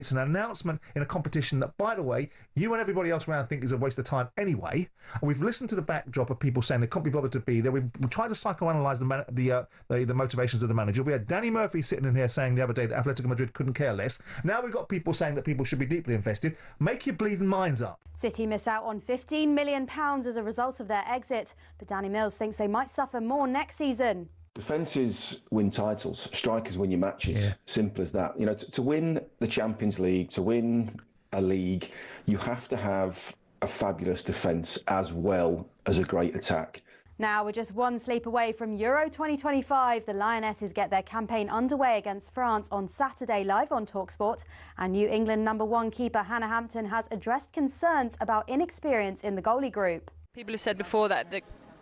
It's an announcement in a competition that, by the way, you and everybody else around think is a waste of time anyway. And we've listened to the backdrop of people saying they can't be bothered to be there. We've tried to psychoanalyse the motivations of the manager. We had Danny Murphy sitting in here saying the other day that Atletico Madrid couldn't care less. Now we've got people saying that people should be deeply invested. Make your bleeding minds up. City miss out on £15 million as a result of their exit, but Danny Mills thinks they might suffer more next season. Defences win titles, strikers win your matches. Yeah. Simple as that. You know, to win the Champions League, to win a league, you have to have a fabulous defence as well as a great attack. Now we're just one sleep away from Euro 2025. The Lionesses get their campaign underway against France on Saturday, live on talkSPORT. And New England #1 keeper Hannah Hampton has addressed concerns about inexperience in the goalie group. People have said before that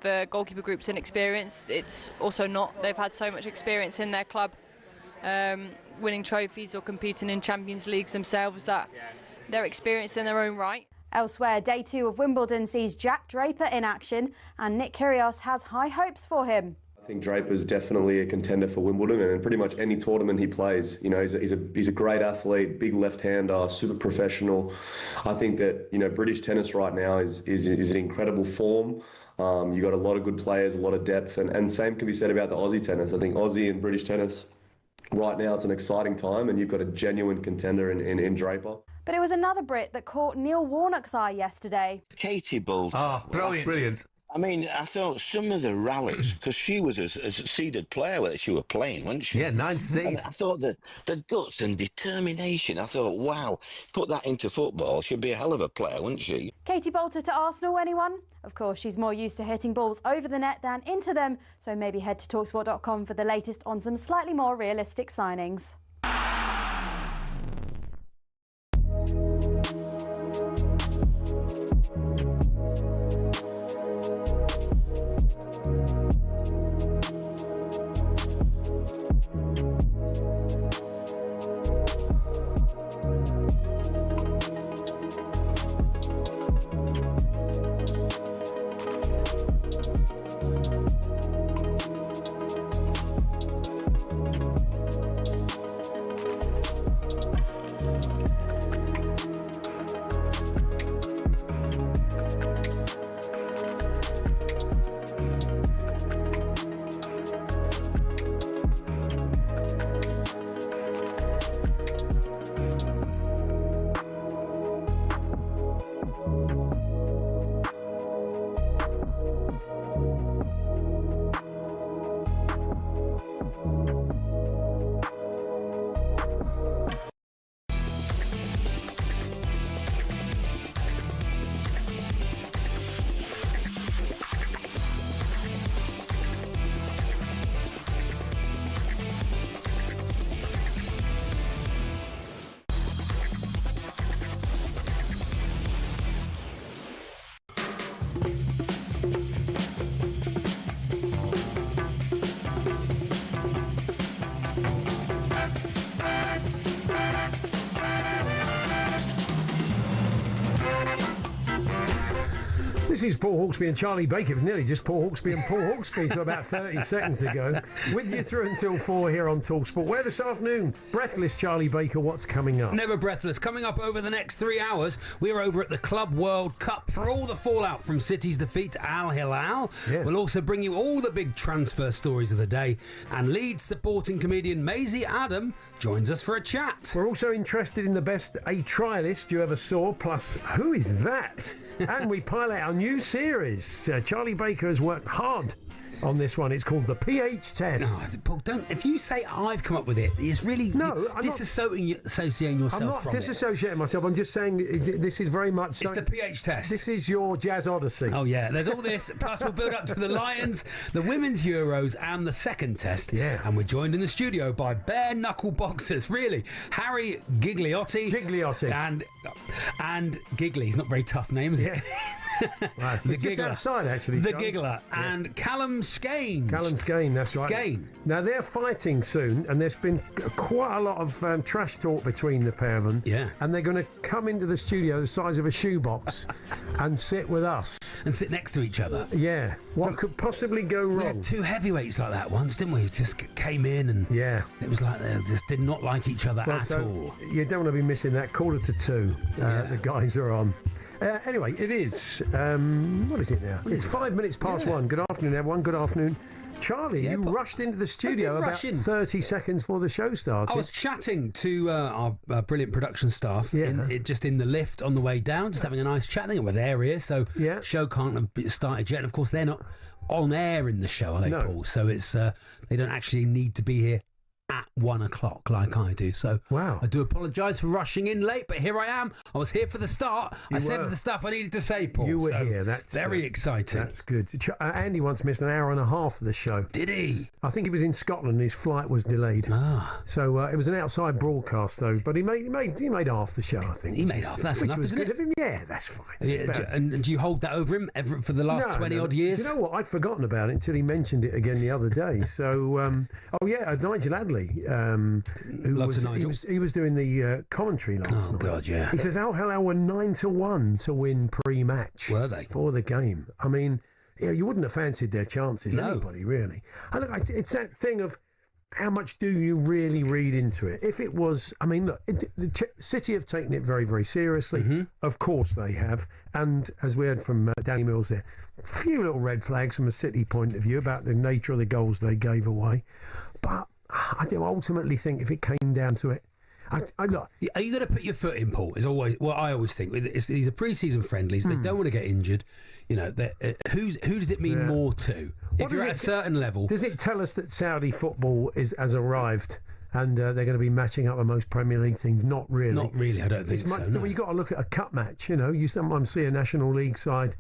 the goalkeeper group's inexperienced. It's also not. They've had so much experience in their club, winning trophies or competing in Champions Leagues themselves, that they're experienced in their own right. Elsewhere, day 2 of Wimbledon sees Jack Draper in action, and Nick Kyrgios has high hopes for him. I think Draper's definitely a contender for Wimbledon and pretty much any tournament he plays. You know, he's a great athlete, big left-hander, super professional. I think that, you know, British tennis right now is in incredible form. You've got a lot of good players, a lot of depth, and same can be said about the Aussie tennis. I think Aussie and British tennis, right now it's an exciting time, and you've got a genuine contender in Draper. But it was another Brit that caught Neil Warnock's eye yesterday. Katie Bolt. Oh, brilliant. I mean, I thought some of the rallies, because she was a seeded player that she was playing, wasn't she? Yeah, 9th seed. And I thought the guts and determination, I thought, wow, put that into football, she'd be a hell of a player, wouldn't she? Katie Bolter to Arsenal, anyone? Of course, she's more used to hitting balls over the net than into them, so maybe head to talksport.com for the latest on some slightly more realistic signings. This is Paul Hawksbee and Charlie Baker. It was nearly just Paul Hawksbee and Paul Hawksbee to about 30 seconds ago. With you through until 4 here on talkSPORT. Where this afternoon? Breathless Charlie Baker, what's coming up? Never breathless. Coming up over the next 3 hours, we're over at the Club World Cup for all the fallout from City's defeat to Al Hilal. Yeah. We'll also bring you all the big transfer stories of the day. And Leeds supporting comedian Maisie Adam joins us for a chat. We're also interested in the best A trialist you ever saw, plus who is that? And we pilot our new series. Charlie Baker has worked hard on this one. It's called the pH test. No, Paul, don't. If you say I've come up with it, it's really disassociating yourself from it. I'm not disassociating myself. I'm just saying this is very much. It's the pH test. This is your Jazz Odyssey. Oh yeah, there's all this. Plus, we'll build up to the Lions, the Women's Euros, and the second test. Yeah. And we're joined in the studio by bare knuckle boxers. Really, Harry Gigliotti. Gigliotti. And Giggly. He's not a very tough name, is it? Wow. The It's just giggler. outside, actually. The Charlie. giggler and Callum Skane. Callum Skane, that's right. Skane. Now, they're fighting soon, and there's been quite a lot of trash talk between the pair of them. Yeah. And they're going to come into the studio the size of a shoebox and sit with us. And sit next to each other. Yeah. What could possibly go We wrong? had two heavyweights like that once, didn't we? Just came in and Yeah. it was like they just did not like each other Well, at so all. you don't want to be missing that 1:45. Yeah. The guys are on. Anyway, it is. What is it now? It's 5 minutes past 1. Good afternoon, everyone. Good afternoon. Charlie, you rushed into the studio about 30 seconds before the show started. I was chatting to our brilliant production staff Yeah. just in the lift on the way down, just having a nice chat. I think we're there here, so Yeah. show can't have started yet. And of course, they're not on air in the show, are they, No. Paul? So it's they don't actually need to be here at 1 o'clock like I do. So Wow. I do apologise for rushing in late, but here I am. I was here for the start. I said were. the stuff I needed to say, Paul. You were so here. That's very exciting. That's good. Andy once missed an hour and a half of the show. Did he? I think he was in Scotland. His flight was delayed. Ah. So it was an outside broadcast, though. But he made half the show, I think. He which made was half. good. That's which enough, was isn't good it? of him. Yeah, that's fine. Yeah, That's better. and do you hold that over him for the last 20 odd years? Do you know what? I'd forgotten about it until he mentioned it again the other day. So, Nigel Adley, he was doing the commentary last night. Oh God, yeah. He says Al Hilal were 9-1 to win pre-match. Were they? For the game? I mean, you wouldn't have fancied their chances, No. anybody really. And look, it's that thing of how much do you really read into it? If it was, I mean, look, City have taken it very, very seriously. Mm-hmm. Of course they have. And as we heard from Danny Mills there, a few little red flags from a City point of view about the nature of the goals they gave away. But I do ultimately think if it came down to it, look. Are you going to put your foot in, Paul? Is always what I always think. These are pre-season friendlies. They don't want to get injured. You know, who does it mean more to? If you're at a certain level, does it tell us that Saudi football has arrived and they're going to be matching up with most Premier League teams? Not really. Not really. I don't think so. No. Well, you've got to look at a cup match. You know, you sometimes see a National League side,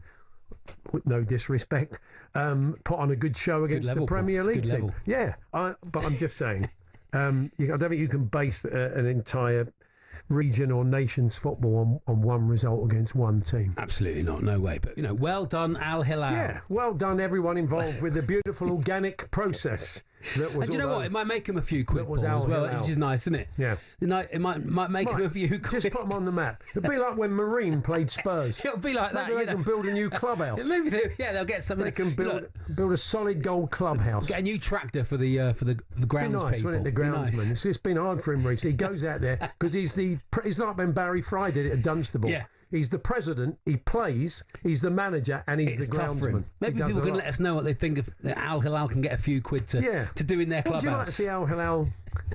with no disrespect, put on a good show against the Premier League team. Level. Yeah, but I'm just saying. I don't think you can base an entire region or nation's football on one result against one team. Absolutely not. No way. But, well done, Al Hilal. Yeah, well done, everyone involved with the beautiful organic process. That was and do you know what? It might make him a few quid, Paul, as well, which is nice, isn't it? Yeah. It might make him a few quid. Just put them on the map. It'll be like when Marine played Spurs. It'll be like that. Maybe they can build a new clubhouse. Maybe they'll get something. They can build a solid gold clubhouse. Get a new tractor for the grounds nice, people. Wouldn't it? The groundsman. Nice. It's been hard for him recently. He goes out there because he's like when Barry Fry did it at Dunstable. Yeah. He's the president, he plays, he's the manager, and he's the groundsman. Maybe people can let us know what they think of Al Hilal can get a few quid to do in their clubhouse. What would you like to see Al Hilal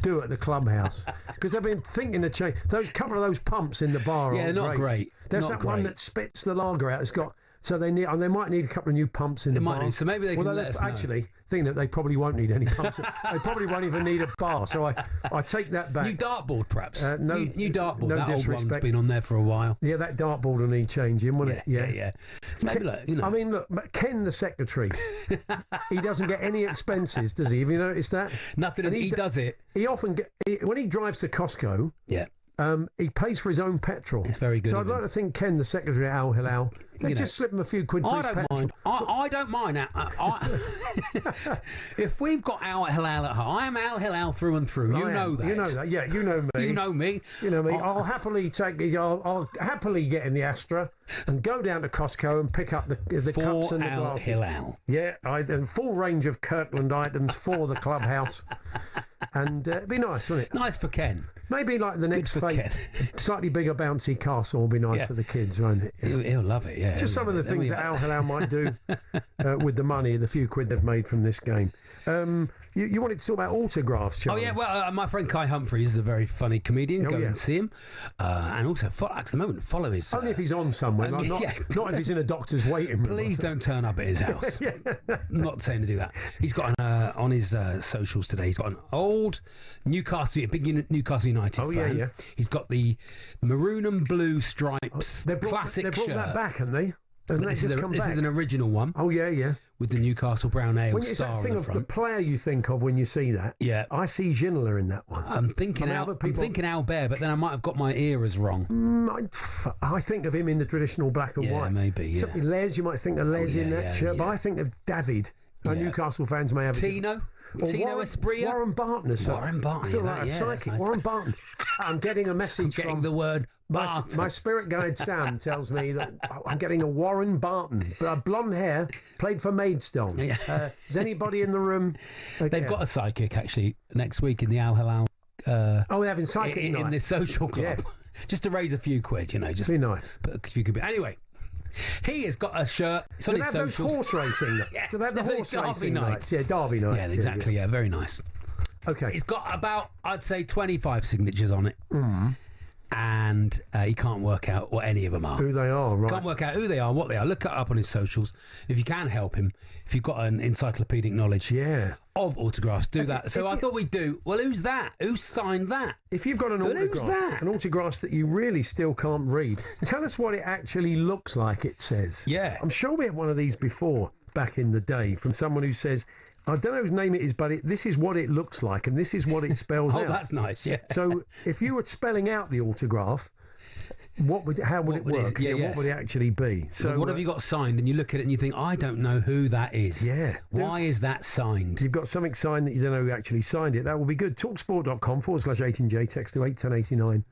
do at the clubhouse? Because they've been thinking to change. Those couple of those pumps in the bar are not great. There's that one that spits the lager out. It's got. So they might need a couple of new pumps in the bar. So maybe they can let us know. Actually, think that they probably won't need any pumps. They probably won't even need a bar. So I take that back. New dartboard, perhaps. New dartboard. No that disrespect. old one's been on there for a while. Yeah, that dartboard will need changing, won't it? Yeah. So maybe, I mean, look, Ken, the secretary, he doesn't get any expenses, does he? Have you noticed that? Nothing. He does it. He often when he drives to Costco. Yeah. He pays for his own petrol. It's very good. So I'd like to think Ken, the secretary at Al Hilal, just slip him a few quid for his petrol. I don't mind. If we've got Al Hilal at home, I am Al Hilal through and through. You know that. You know that. Yeah, you know me. You know me. You know me. I'll happily I'll happily get in the Astra and go down to Costco and pick up the cups and the Al glasses. Hilal. Yeah, and full range of Kirkland items for the clubhouse. And it'd be nice, wouldn't it? Nice for Ken. Maybe like the next fate, slightly bigger bouncy castle will be nice for the kids, won't it? He'll love it, yeah. Just some of the things that Al Hilal might do with the money, the few quid they've made from this game. You wanted to talk about autographs, Charlie? Oh, yeah, well, my friend Kai Humphries is a very funny comedian. Go and see him. And also, at the moment, follow his... Only if he's on somewhere, not if he's in a doctor's waiting room. Please don't turn up at his house. Not saying to do that. He's got on his socials today, he's got an old Newcastle, big Newcastle United fan. Yeah. He's got the maroon and blue stripes, classic shirt. They brought that back, haven't they? This is an original one. Oh, yeah. with the Newcastle Brown Ale When it's star that thing on the of front. the player you think of when you see that, Yeah. I see Ginola in that one. I'm thinking Albert, but then I might have got my eras wrong. I think of him in the traditional black and Yeah, white. maybe, yeah. Something Les, you might think of Les in that shirt, but I think of David. Newcastle fans may have Tino Espria. Warren Barton. Warren Barton. I feel like a psychic. Nice. Warren Barton. I'm getting a message getting from the word my Barton. spirit guide Sam tells me that I'm getting a Warren Barton. Blonde hair, played for Maidstone. Is anybody in the room? They've got a psychic actually next week in the Al Hilal. We're having psychic night in this social club, just to raise a few quid. Just be nice. Put a few quid. Anyway. He has got a shirt. It's on his socials. Those horse racing. Do they have the horse racing nights? Yeah, Derby nights. Yeah, exactly. Yeah, very nice. Okay. It's got about, I'd say, 25 signatures on it. And he can't work out what any of them are. Who they are, right? Can't work out who they are, what they are. Look it up on his socials. If you can help him, if you've got an encyclopedic knowledge of autographs, do that. So I thought we'd do, well, who's that? Who signed that? If you've got an autograph that you really still can't read, tell us what it actually looks like, it says. Yeah. I'm sure we had one of these before, back in the day, from someone who says, I don't know whose name it is, but this is what it looks like, and this is what it spells out. Oh, that's nice, yeah. So if you were spelling out the autograph, how would it work? What would it actually be? So what have you got signed? And you look at it and you think, I don't know who that is. Yeah. Why is that signed? You've got something signed that you don't know who actually signed it. That will be good. talksport.com/H&J, text to 81089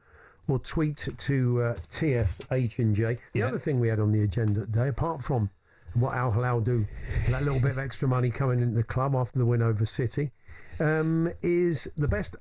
or tweet to TSH&J. The other thing we had on the agenda today, apart from what Al Hilal do, that little bit of extra money coming into the club after the win over City, is the best.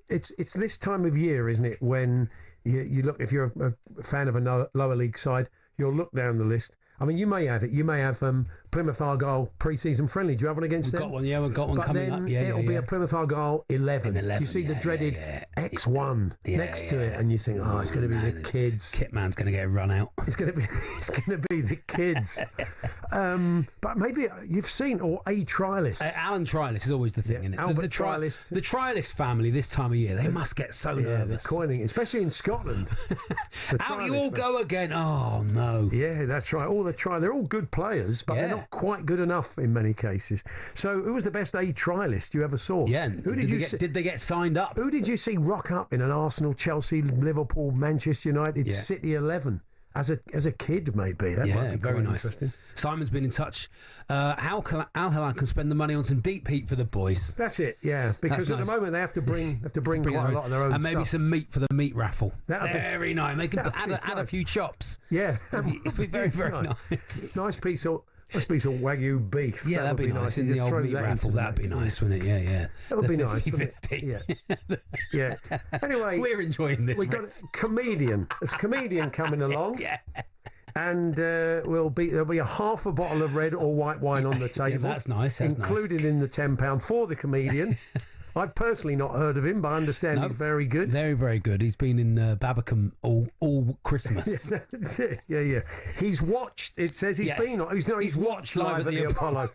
It's this time of year, isn't it, when you look, if you're a fan of a lower league side, you'll look down the list. I mean, you may have it. You may have Plymouth Argyle pre-season friendly. Do you have one against them? We've got one, we've got one coming up. Yeah, it'll be a Plymouth Argyle 11. You see the dreaded X1 next to it, and you think, it's going to be the kids. Kitman's going to get run out. It's going to be the kids. But maybe you've seen, or a trialist. Alan Trialist is always the thing, isn't it? Albert Trialist. The Trialist family this time of year, they must get so nervous. They're coining, especially in Scotland. Out you all go again. Oh, no. Yeah, that's right. They're all good players, but they're not quite good enough in many cases. So, who was the best trialist you ever saw? Yeah. Did they get signed up? Who did you see rock up in an Arsenal, Chelsea, Liverpool, Manchester United, City 11? As a kid, maybe. That might be very nice. Interesting. Simon's been in touch. How Al Hilal can spend the money on some deep heat for the boys. That's it, yeah. Because at the moment they have to bring quite a lot of their own and maybe stuff. some meat for the meat raffle. Very nice. They can add a few chops. Yeah, it'd be very, very nice. Nice piece of Wagyu beef. Yeah, that'd be nice. In the old meat raffle, that'd be nice, wouldn't it? Yeah. That would be nice. 50-50. Yeah. Anyway, we're enjoying this. We've got a comedian. There's a comedian coming along. Yeah. And there'll be a half a bottle of red or white wine on the table. Yeah, that's nice. Included in the £10 for the comedian. I've personally not heard of him, but I understand he's very good. Very, very good. He's been in Babacombe all Christmas. Yeah. He's watched. It says he's been on. He's watched live at the Apollo.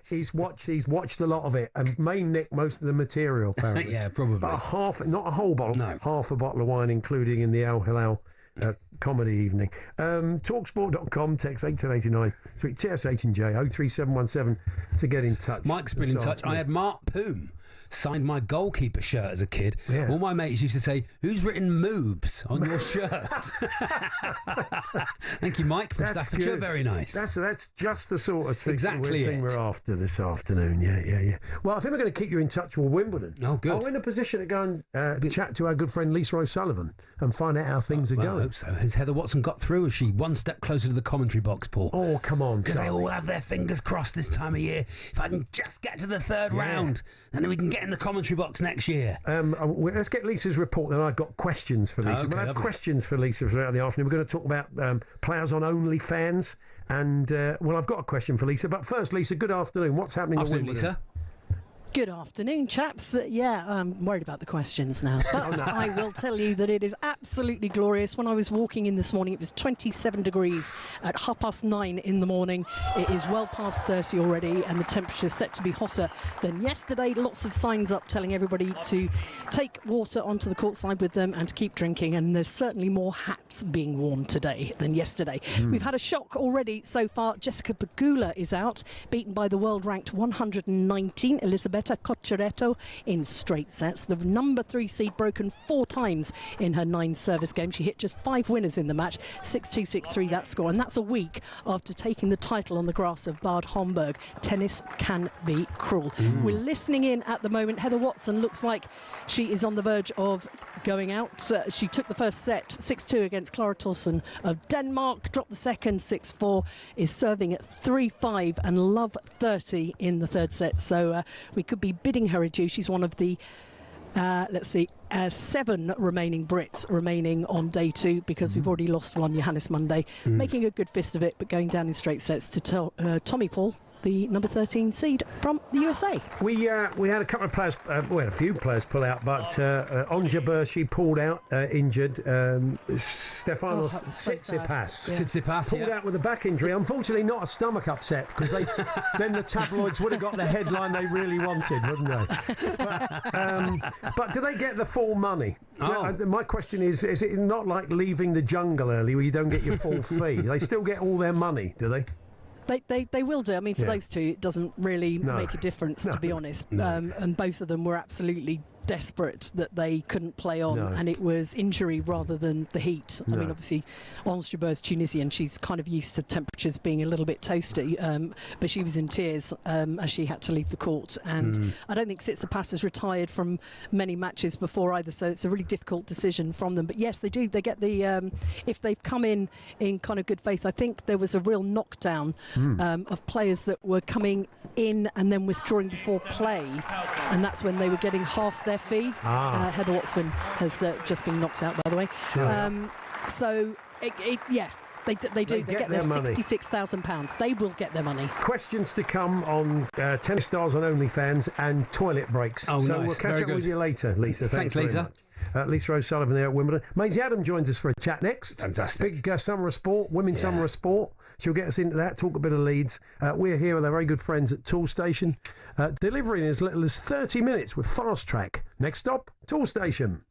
He's watched a lot of it and may nick most of the material. Apparently. Yeah, probably. But not a whole bottle. No. Half a bottle of wine, including in the Al Hilal comedy evening. Talksport.com, text 81089, tweet TSH&J 03717 to get in touch. Mike's been in touch. I had Mark Poom signed my goalkeeper shirt as a kid. Yeah. All my mates used to say, "Who's written moobs on your shirt?" Thank you, Mike from Staffordshire. Good. Very nice. That's just the sort of thing we're after this afternoon. Yeah. Well, I think we're going to keep you in touch with Wimbledon. Oh, good. Are we in a position to go and chat to our good friend Lisa O'Sullivan and find out how things are going? I hope so. Has Heather Watson got through? Is she one step closer to the commentary box, Paul? Oh, come on. Because they all have their fingers crossed this time of year. If I can just get to the third round, then we can get in the commentary box next year. Let's get Lisa's report, then I've got questions for Lisa. We'll have questions for Lisa throughout the afternoon. We're going to talk about players on OnlyFans, and I've got a question for Lisa. But first, Lisa, good afternoon. What's happening at Wimbledon? Lisa. Good afternoon, chaps. I'm worried about the questions now, but I will tell you that it is absolutely glorious. When I was walking in this morning, it was 27 degrees at 9:30 in the morning. It is well past 30 already, and the temperature is set to be hotter than yesterday. Lots of signs up telling everybody to take water onto the courtside with them and to keep drinking, and there's certainly more hats being worn today than yesterday. We've had a shock already so far. Jessica Pegula is out, beaten by the world-ranked 119 Elisabetta Cocciaretto in straight sets. The number 3 seed broken 4 times in her 9 service game. She hit just 5 winners in the match, 6-2, 6-3 that score, and that's a week after taking the title on the grass of Bad Homburg. Tennis can be cruel. We're listening in at the moment. Heather Watson looks like she is on the verge of going out. She took the first set 6-2 against Clara Tauson of Denmark, dropped the second 6-4, is serving at 3-5 and love 30 in the third set. So we could be bidding her adieu. She's one of the 7 remaining Brits remaining on day 2, because we've already lost one, Johannes Monday, making a good fist of it, but going down in straight sets to Tommy Paul, the number 13 seed from the USA. We had a couple of players, a few players pull out, but Onja Bershi pulled out injured. Stefanos Tsitsipas pulled out with a back injury. Unfortunately, not a stomach upset, because then the tabloids would have got the headline they really wanted, wouldn't they? But do they get the full money? My question is it not like leaving the jungle early where you don't get your full fee? They still get all their money, do they? They will do. I mean, for those two, it doesn't really make a difference, to be honest. And both of them were absolutely desperate that they couldn't play on, and it was injury rather than the heat. I mean, obviously, Ons Jabeur's Tunisian. She's kind of used to temperatures being a little bit toasty, but she was in tears as she had to leave the court. And I don't think Tsitsipas has retired from many matches before either, so it's a really difficult decision from them. But yes, they do. They get the if they've come in kind of good faith. I think there was a real knockdown of players that were coming in and then withdrawing before play, and that's when they were getting half their fee. Heather Watson has just been knocked out, by the way. So they do. They get their £66,000. They will get their money. Questions to come on Tennis Stars on OnlyFans and toilet breaks. Nice. We'll catch up with you later, Lisa. Thanks Lisa. Lisa O'Sullivan there at Wimbledon. Maisie Adam joins us for a chat next. Fantastic. Big summer of sport, women's summer of sport. She'll get us into that, talk a bit of Leeds. We're here with our very good friends at Tool Station, delivering as little as 30 minutes with Fast Track. Next stop, Tool Station.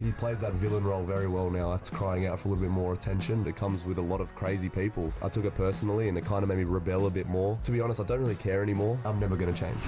He plays that villain role very well now. That's crying out for a little bit more attention. It comes with a lot of crazy people. I took it personally and it kind of made me rebel a bit more. To be honest, I don't really care anymore. I'm never going to change.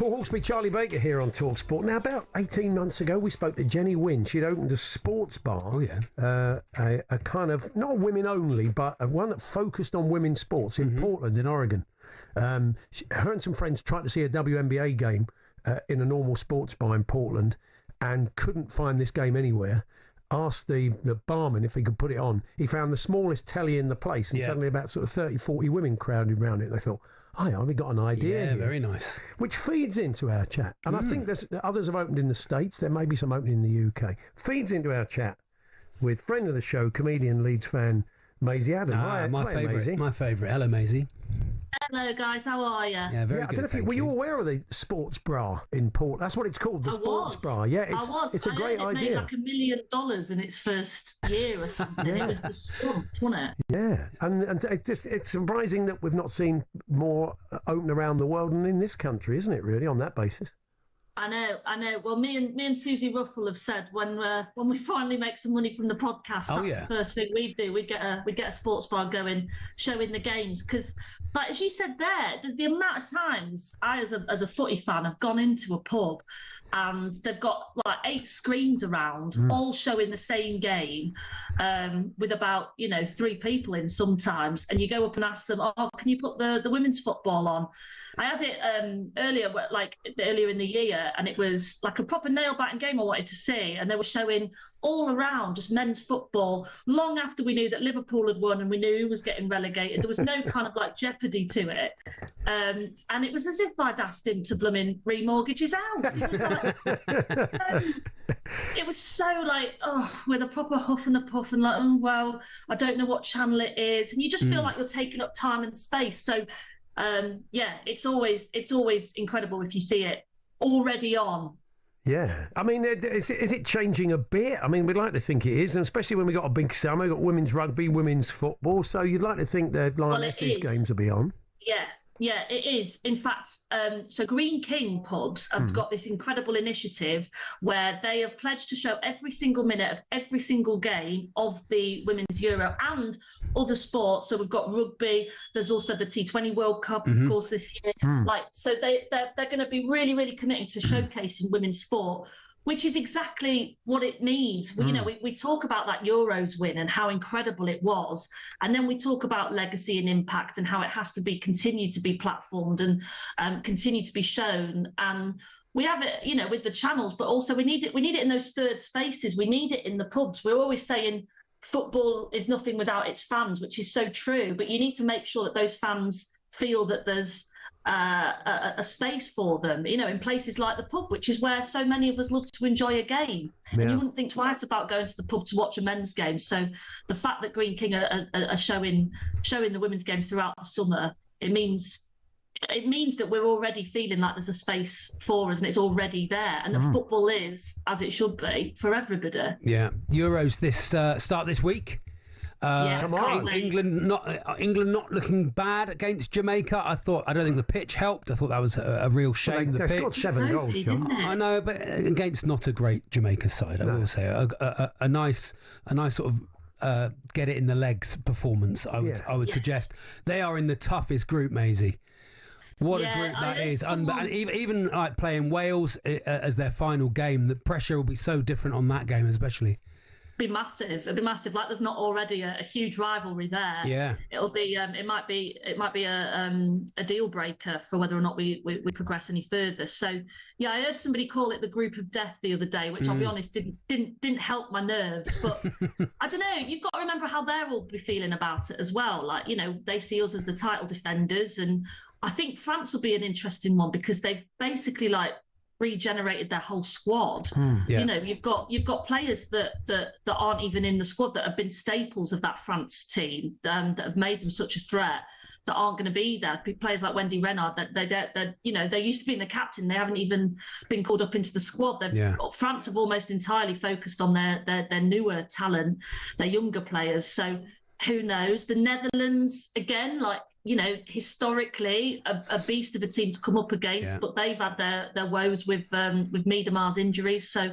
Hawksbee, Charlie Baker here on talkSPORT. Now, about 18 months ago, we spoke to Jenny Wynn. She'd opened a sports bar. Oh, yeah. A kind of, not women only, but one that focused on women's sports in Portland, in Oregon. Her and some friends tried to see a WNBA game in a normal sports bar in Portland and couldn't find this game anywhere. Asked the barman if he could put it on. He found the smallest telly in the place, and suddenly about sort of 30, 40 women crowded around it. They thought, we got an idea. Yeah, here. very nice. Which feeds into our chat. And I think there's others have opened in the States. There may be some opening in the UK. Feeds into our chat with friend of the show, comedian, Leeds fan, Maisie Adam. Hi, my favourite. Hello, Maisie. Hello, guys. How are you? Yeah, very I good. don't know were you aware of the sports bra in Port? That's what it's called, the sports bra. Yeah, it's a great idea. It made like $1 million in its first year or something. It was just swamped, wasn't it? Yeah, and it's surprising that we've not seen more open around the world and in this country, isn't it? Really, on that basis. I know. Well, me and Susie Ruffle have said when we finally make some money from the podcast, that's the first thing we'd do. We'd get a sports bar going, showing the games, because, like as you said there, the amount of times I, as a footy fan, have gone into a pub and they've got like 8 screens around, all showing the same game, with about 3 people in sometimes, and you go up and ask them, can you put the women's football on? I had it earlier in the year, and it was like a proper nail-biting game I wanted to see, and they were showing all around just men's football long after we knew that Liverpool had won and we knew who was getting relegated. There was no kind of like jeopardy to it, and it was as if I'd asked him to blooming remortgage his house. It was like it was so like with a proper huff and a puff, and like I don't know what channel it is, and you just feel like you're taking up time and space. So it's always incredible if you see it already on. Yeah, I mean, is it changing a bit? I mean, we'd like to think it is, and especially when we got a big summer, we've got women's rugby, women's football, so you'd like to think the Lionesses games will be on. Yeah, it is. In fact, so Green King pubs have got this incredible initiative where they have pledged to show every single minute of every single game of the Women's Euro and other sports. So we've got rugby. There's also the T20 World Cup, of course, this year. So they're going to be really, really committed to showcasing women's sport, which is exactly what it needs. We talk about that Euros win and how incredible it was, and then we talk about legacy and impact and how it has to be continued to be platformed and continue to be shown. And we have it, with the channels, but also we need it in those third spaces. We need it in the pubs. We're always saying football is nothing without its fans, which is so true. But you need to make sure that those fans feel that there's a space for them, in places like the pub, which is where so many of us love to enjoy a game. And you wouldn't think twice about going to the pub to watch a men's game. So the fact that Green King are showing the women's games throughout the summer, it means that we're already feeling like there's a space for us, and it's already there, and that football is, as it should be, for everybody. Yeah, Euros start this week. Come on. England not looking bad against Jamaica. I don't think the pitch helped. I thought that was a real shame. They scored 7 goals, John. I know, but against not a great Jamaica side, I will say a nice sort of get it in the legs performance. I would suggest they are in the toughest group, Maisie. What a group that is. And even like playing Wales as their final game, the pressure will be so different on that game, especially. Be massive. It'll be massive. Like there's not already a huge rivalry there. Yeah, it'll be. It might be a deal breaker for whether or not we progress any further. So yeah, I heard somebody call it the group of death the other day, which I'll be honest didn't help my nerves. But I don't know. You've got to remember how they're all be feeling about it as well. Like they see us as the title defenders, and I think France will be an interesting one because they've basically regenerated their whole squad. You've got players that aren't even in the squad that have been staples of that France team that have made them such a threat that aren't going to be there. Players like Wendy Renard, they used to be in the captain. They haven't even been called up into the squad. France have almost entirely focused on their newer talent, their younger players. So who knows? The Netherlands again, historically a beast of a team to come up against, but they've had their woes with Miedemar's injuries. So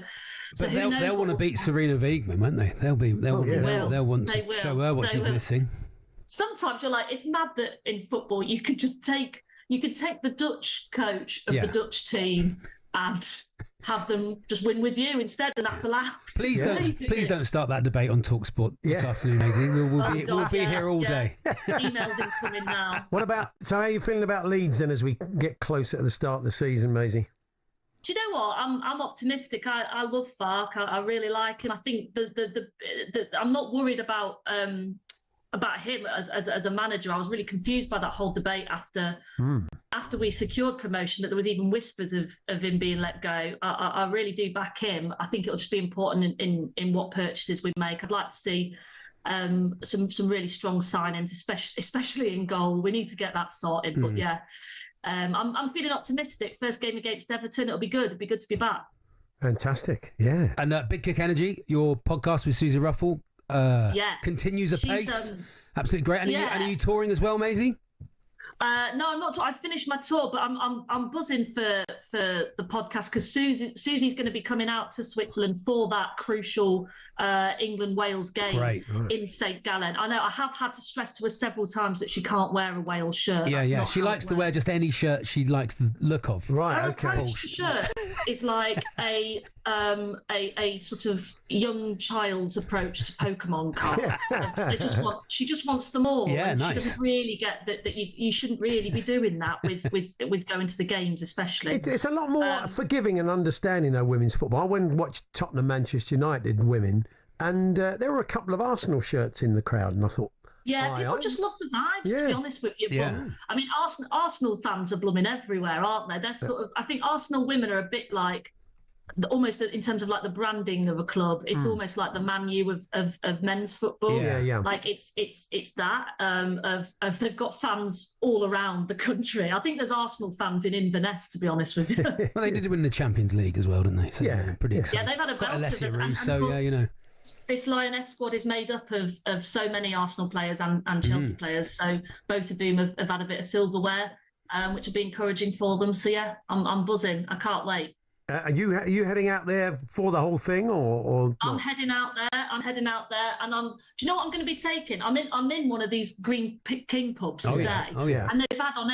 who knows? They'll want to beat Serena Wiegman, won't they? They'll want to show her what she's missing. Sometimes you're like, it's mad that in football you could just take the Dutch coach of the Dutch team and have them just win with you instead, and that's allowed. Please don't start that debate on talkSPORT this afternoon, Maisie. We'll be here all day. Emails incoming now. So how are you feeling about Leeds then as we get closer to the start of the season, Maisie? Do you know what? I'm optimistic. I love Farke. I really like him. I think I'm not worried about him as a manager. I was really confused by that whole debate after we secured promotion, that there was even whispers of him being let go. I really do back him. I think it'll just be important in what purchases we make. I'd like to see some really strong signings, especially in goal. We need to get that sorted. But I'm feeling optimistic. First game against Everton, it'll be good. It'll be good to be back. Fantastic, yeah. And Big Kick Energy, your podcast with Susie Ruffle, continues apace. Absolutely great. And are you touring as well, Maisie? No, I'm not. I finished my tour, but I'm buzzing for the podcast because Susie's going to be coming out to Switzerland for that crucial England-Wales game in St Gallen. I know I have had to stress to her several times that she can't wear a Wales shirt. She likes to wear just any shirt she likes the look of. Right, her approach to shirt is like a sort of young child's approach to Pokemon cards. She just wants them all. Yeah, and nice. She doesn't really get that you shouldn't really be doing that with going to the games, especially. It's a lot more forgiving and understanding of women's football. I went and watched Tottenham Manchester United women, and there were a couple of Arsenal shirts in the crowd, and I thought, people just love the vibes, to be honest with you. But, I mean, Arsenal fans are blooming everywhere, aren't they? They're sort of. I think Arsenal women are a bit like, almost in terms of like the branding of a club, it's almost like the Man U of men's football. Like it's that of they've got fans all around the country. I think there's Arsenal fans in Inverness, to be honest with you. Well, they did win the Champions League as well, didn't they? So, pretty exciting. Yeah, they've had a got Alessia belter. Ruiz, so this Lioness squad is made up of so many Arsenal players and Chelsea players. So both of whom have had a bit of silverware, which will be encouraging for them. So I'm buzzing. I can't wait. Are you heading out there for the whole thing, or I'm heading out there, and do you know what I'm going to be taking? I'm in one of these Green King pubs today. And they've had on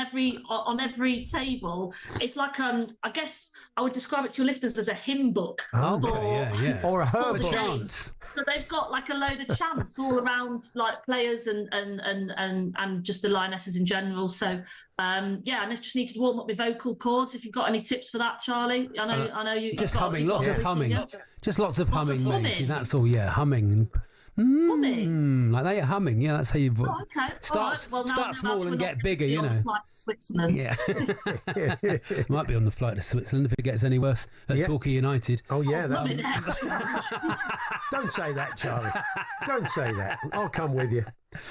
every table. It's like I guess I would describe it to your listeners as a hymn book. Or a herb chants. So they've got like a load of chants all around, like players and just the Lionesses in general. So and I just need to warm up my vocal cords. If you've got any tips for that, Charlie, I know you. Just humming, lots of humming. Just lots of humming, Maisie. That's all. Yeah, humming. Humming. Like they are humming. Yeah, that's how you start small and get bigger. You know. Flight to Switzerland. Yeah. Might be on the flight to Switzerland if it gets any worse at Torquay United. Oh yeah, that's. Don't say that, Charlie. Don't say that. I'll come with you.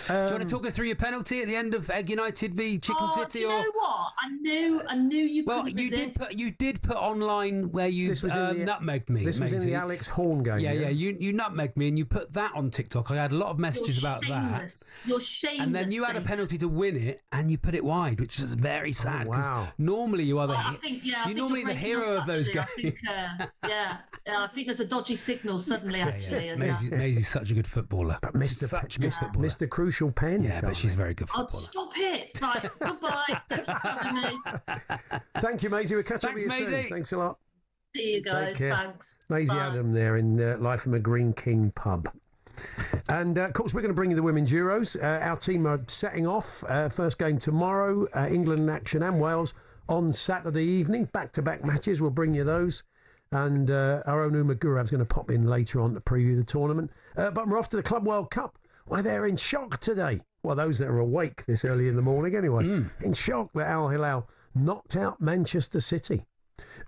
Do you want to talk us through your penalty at the end of Egg United v Chicken City? Do you know what? I knew you. Well, you did put online where you nutmegged me. This was in the Alex Horn game. Yeah. You nutmegged me, and you put that on TikTok. I had a lot of messages about that. You're shameless. And then you had a penalty to win it, and you put it wide, which is very sad. Wow. Normally you are the you're normally the hero of those games. I think there's a dodgy signal suddenly. Actually, Maisie's such a good footballer. But such a good footballer. Mr. Crucial Pen. Yeah, but she's a very good footballer. Oh, stop it! Right, goodbye. Thank you for having me. Thank you, Maisie. We'll catch up with you soon. Thanks a lot. See you guys. Thanks. Maisie Adam there in Life from a Green King pub. And of course, we're going to bring you the Women's Euros. Our team are setting off. First game tomorrow, England in action and Wales on Saturday evening. Back-to-back matches. We'll bring you those. And our own Uma Gurav's going to pop in later on to preview the tournament. But we're off to the Club World Cup, where they're in shock today. Well, those that are awake this early in the morning anyway. In shock that Al Hilal knocked out Manchester City.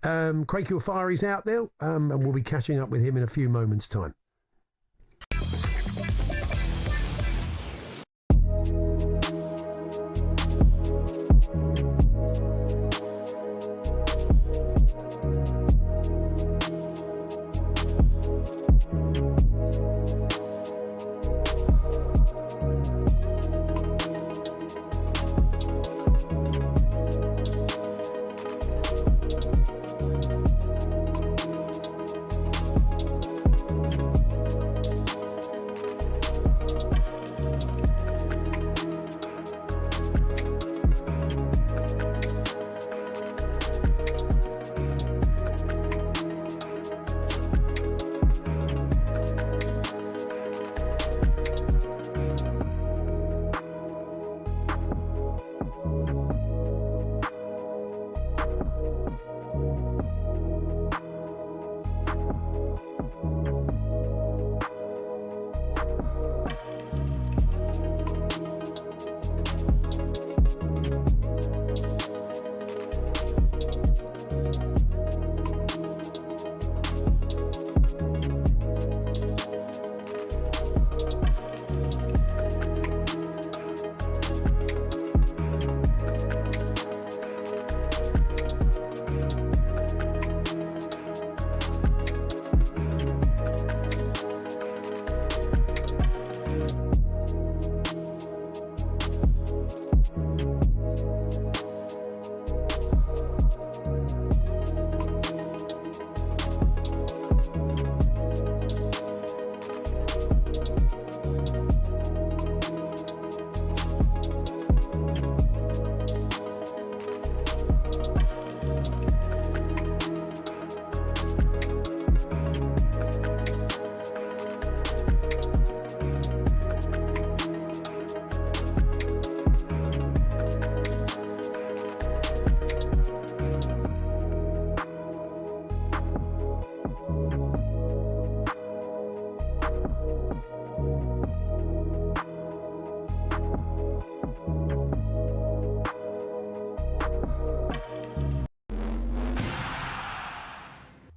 Craig Kilfari's out there, and we'll be catching up with him in a few moments' time.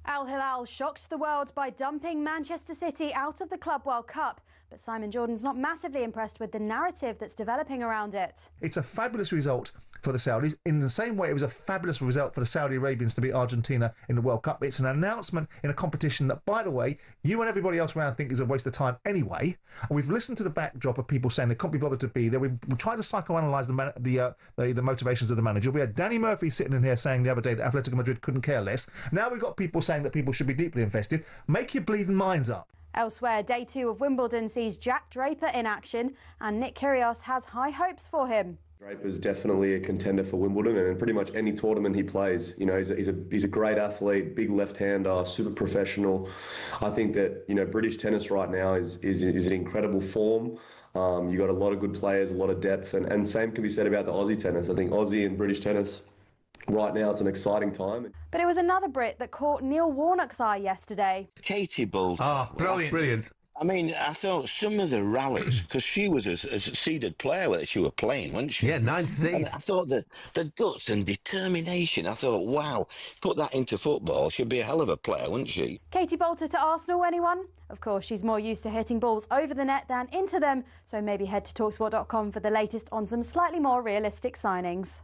Al Hilal shocked the world by dumping Manchester City out of the Club World Cup. But Simon Jordan's not massively impressed with the narrative that's developing around it. It's a fabulous result for the Saudis. In the same way, it was a fabulous result for the Saudi Arabians to beat Argentina in the World Cup. It's an announcement in a competition that, by the way, you and everybody else around think is a waste of time anyway. And we've listened to the backdrop of people saying they can't be bothered to be there. We've tried to psychoanalyse the motivations of the manager. We had Danny Murphy sitting in here saying the other day that Atletico Madrid couldn't care less. Now we've got people saying that people should be deeply invested. Make your bleeding minds up. Elsewhere, day 2 of Wimbledon sees Jack Draper in action, and Nick Kyrgios has high hopes for him. Draper's definitely a contender for Wimbledon, and in pretty much any tournament he plays. You know, he's a great athlete, big left-hander, super professional. I think that, you know, British tennis right now is in incredible form. You got a lot of good players, a lot of depth, and same can be said about the Aussie tennis. I think Aussie and British tennis right now, it's an exciting time. But it was another Brit that caught Neil Warnock's eye yesterday. Katie Boulter. Brilliant. I mean, I thought some of the rallies, because she was a seeded player that she was playing, wasn't she? Yeah, 9th seed. And I thought that the guts and determination, I thought, wow, put that into football, she'd be a hell of a player, wouldn't she? Katie Bolter to Arsenal, anyone? Of course, she's more used to hitting balls over the net than into them, so maybe head to talksport.com for the latest on some slightly more realistic signings.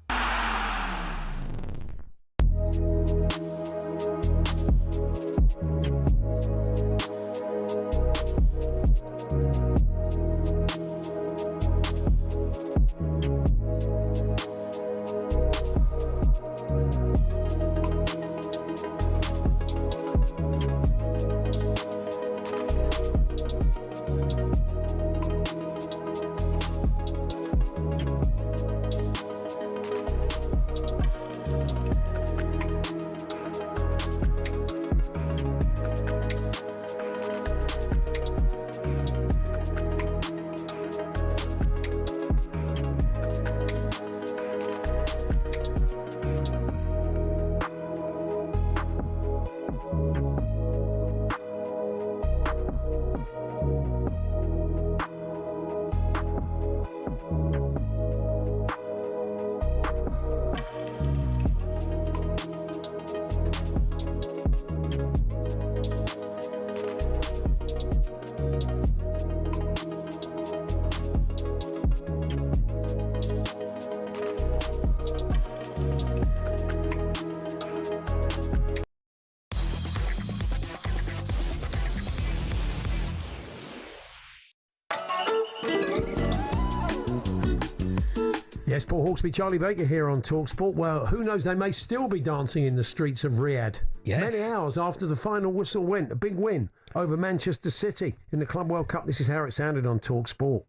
Yes, Paul Hawksbee, Charlie Baker here on talkSPORT. Well, who knows, they may still be dancing in the streets of Riyadh. Yes. Many hours after the final whistle went, a big win over Manchester City in the Club World Cup. This is how it sounded on talkSPORT.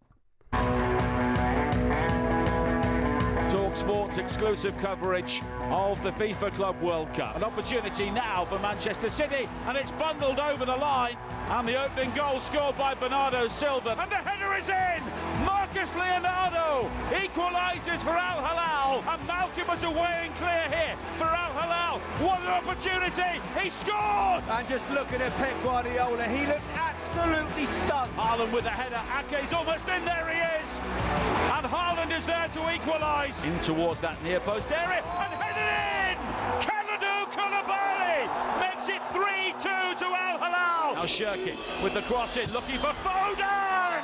talkSPORT's exclusive coverage of the FIFA Club World Cup. An opportunity now for Manchester City, and it's bundled over the line, and the opening goal scored by Bernardo Silva, and the header is in! Marcus Leonardo equalises for Al Hilal, and Malcolm was away and clear here for Al Hilal. What an opportunity! He scored! And just looking at Pep Guardiola, he looks absolutely stunned. Haaland with a header, Ake's almost in, there he is! And Haaland is there to equalise. In towards that near post area, and headed in! Kalidou Koulibaly makes it 3-2 to Al Hilal. Now Shirky with the cross in, looking for Foden!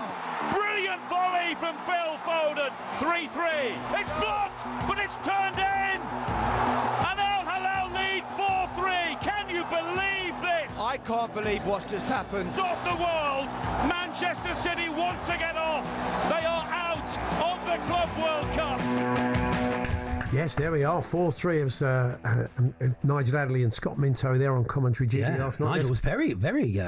Brilliant volley from Phil Foden. 3-3. It's blocked, but it's turned in. And Al Hilal lead 4-3. Can you believe this? I can't believe what's just happened. Of the world, Manchester City want to get off. They are out of the Club World Cup. Yes, there we are. 4-3 of Nigel Adderley and Scott Minto there on commentary duty last night. Nigel was very, very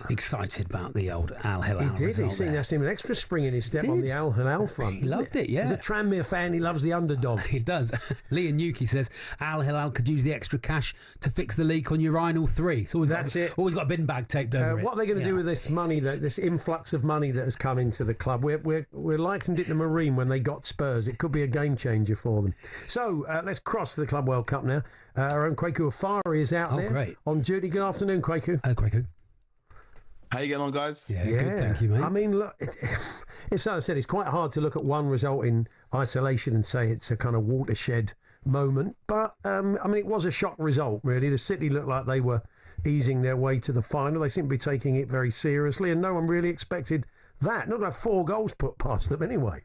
excited about the old Al Hilal. He did. He seemed an extra spring in his step on the Al Hilal front. He loved it, yeah. As a Tranmere fan, he loves the underdog. He does. Lee and Yuki says Al Hilal could use the extra cash to fix the leak on urinal 3. So that's it. Always got a bin bag taped over it. What are they going to do with this money, this influx of money that has come into the club? We're likened it to Marine when they got Spurs. It could be a game changer for them. So let's cross the Club World Cup now. Our own Kwaku Afari is out there great. on duty. Good afternoon, Kwaku. Kwaku. How you getting on, guys? Yeah, good, thank you, mate. I mean, look, as I said, it's quite hard to look at one result in isolation and say it's a kind of watershed moment. But, I mean, it was a shock result, really. The City looked like they were easing their way to the final. They seem to be taking it very seriously, and no one really expected that. Not about 4 goals put past them anyway.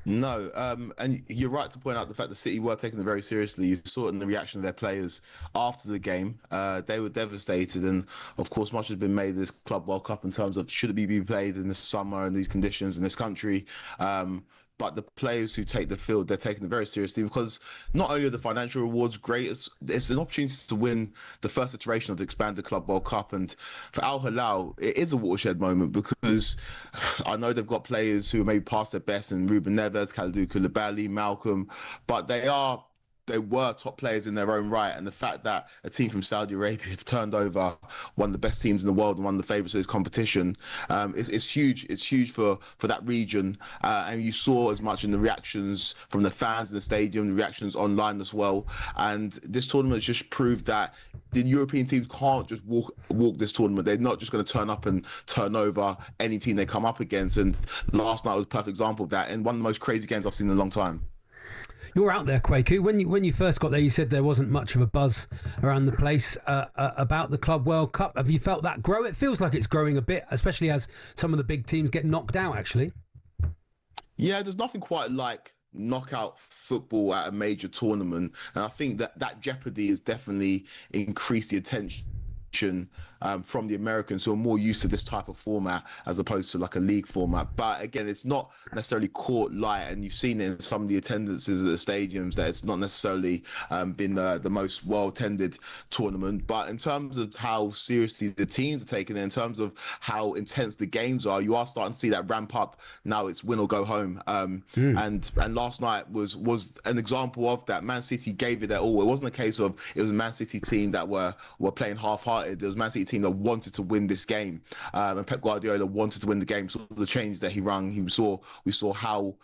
No, and you're right to point out the fact that City were taking it very seriously. You saw it in the reaction of their players after the game. They were devastated, and of course, much has been made of this Club World Cup in terms of should it be played in the summer in these conditions in this country. But the players who take the field, they're taking it very seriously because not only are the financial rewards great, it's an opportunity to win the first iteration of the expanded Club World Cup. And for Al Hilal, it is a watershed moment because I know they've got players who are maybe past their best in Ruben Neves, Kalidou Koulibaly, Malcolm, but they are they were top players in their own right, and the fact that a team from Saudi Arabia have turned over one of the best teams in the world and one of the favourites of this competition is huge. It's huge for that region, and you saw as much in the reactions from the fans in the stadium, the reactions online as well. And this tournament has just proved that the European teams can't just walk this tournament. They're not just going to turn up and turn over any team they come up against. And last night was a perfect example of that, and one of the most crazy games I've seen in a long time. You're out there, Kwaku. When you first got there, you said there wasn't much of a buzz around the place about the Club World Cup. Have you felt that grow? It feels like it's growing a bit, especially as some of the big teams get knocked out, actually. Yeah, there's nothing quite like knockout football at a major tournament. And I think that jeopardy has definitely increased the attention from the Americans, who are more used to this type of format as opposed to like a league format. But again, it's not necessarily caught light, and you've seen it in some of the attendances at the stadiums that it's not necessarily been the most well-attended tournament. But in terms of how seriously the teams are taking it, in terms of how intense the games are, you are starting to see that ramp up. Now it's win or go home. And last night was an example of that. Man City gave it their all. It wasn't a case of it was a Man City team that were playing half-hearted. There was a Man City team that wanted to win this game, and Pep Guardiola wanted to win the game. So the changes that he rung, we saw how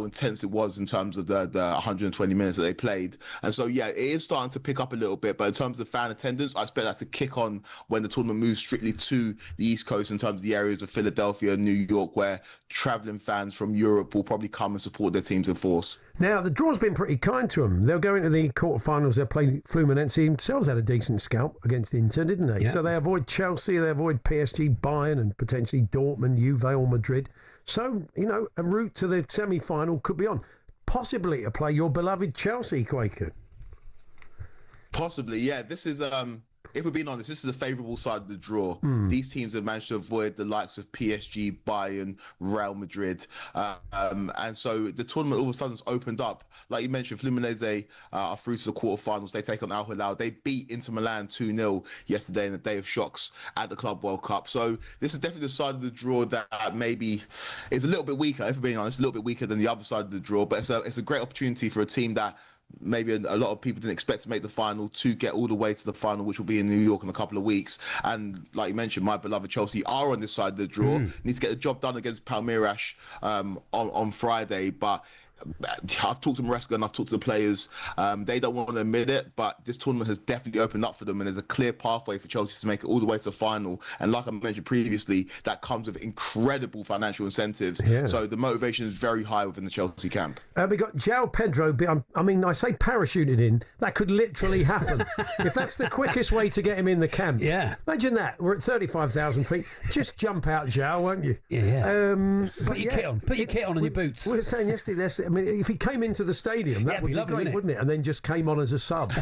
intense it was in terms of the 120 minutes that they played. And so yeah, it is starting to pick up a little bit. But in terms of fan attendance, I expect that to kick on when the tournament moves strictly to the East Coast, in terms of the areas of Philadelphia and New York, where travelling fans from Europe will probably come and support their teams in force. Now, the draw's been pretty kind to them. They'll go into the quarterfinals. They'll play Fluminense. Themselves had a decent scalp against Inter, didn't they? Yeah. So they avoid Chelsea, they avoid PSG, Bayern, and potentially Dortmund, Juve, or Madrid. So, a route to the semi-final could be on. Possibly to play your beloved Chelsea, Quaker. Possibly, yeah. This is... if we're being honest, this is a favourable side of the draw. These teams have managed to avoid the likes of PSG, Bayern, Real Madrid. And so the tournament all of a sudden has opened up. Like you mentioned, Fluminense are through to the quarterfinals. They take on Al Hilal. They beat Inter Milan 2-0 yesterday in a day of shocks at the Club World Cup. So this is definitely the side of the draw that maybe is a little bit weaker, if we're being honest, a little bit weaker than the other side of the draw. But it's a great opportunity for a team that maybe a lot of people didn't expect to make the final to get all the way to the final, which will be in New York in a couple of weeks. And like you mentioned, my beloved Chelsea are on this side of the draw. Need to get the job done against Palmeiras on Friday. But I've talked to Maresca and I've talked to the players. They don't want to admit it, but this tournament has definitely opened up for them, and there's a clear pathway for Chelsea to make it all the way to the final. And like I mentioned previously, that comes with incredible financial incentives. Yeah. So the motivation is very high within the Chelsea camp. We got João Pedro. I say parachuted in. That could literally happen. If that's the quickest way to get him in the camp. Yeah. Imagine that. We're at 35,000 feet. Just jump out, João, won't you? Yeah. Put your kit on. Put your kit on and your boots. We were saying yesterday, if he came into the stadium, that would be lovely, great, wouldn't it? And then just came on as a sub.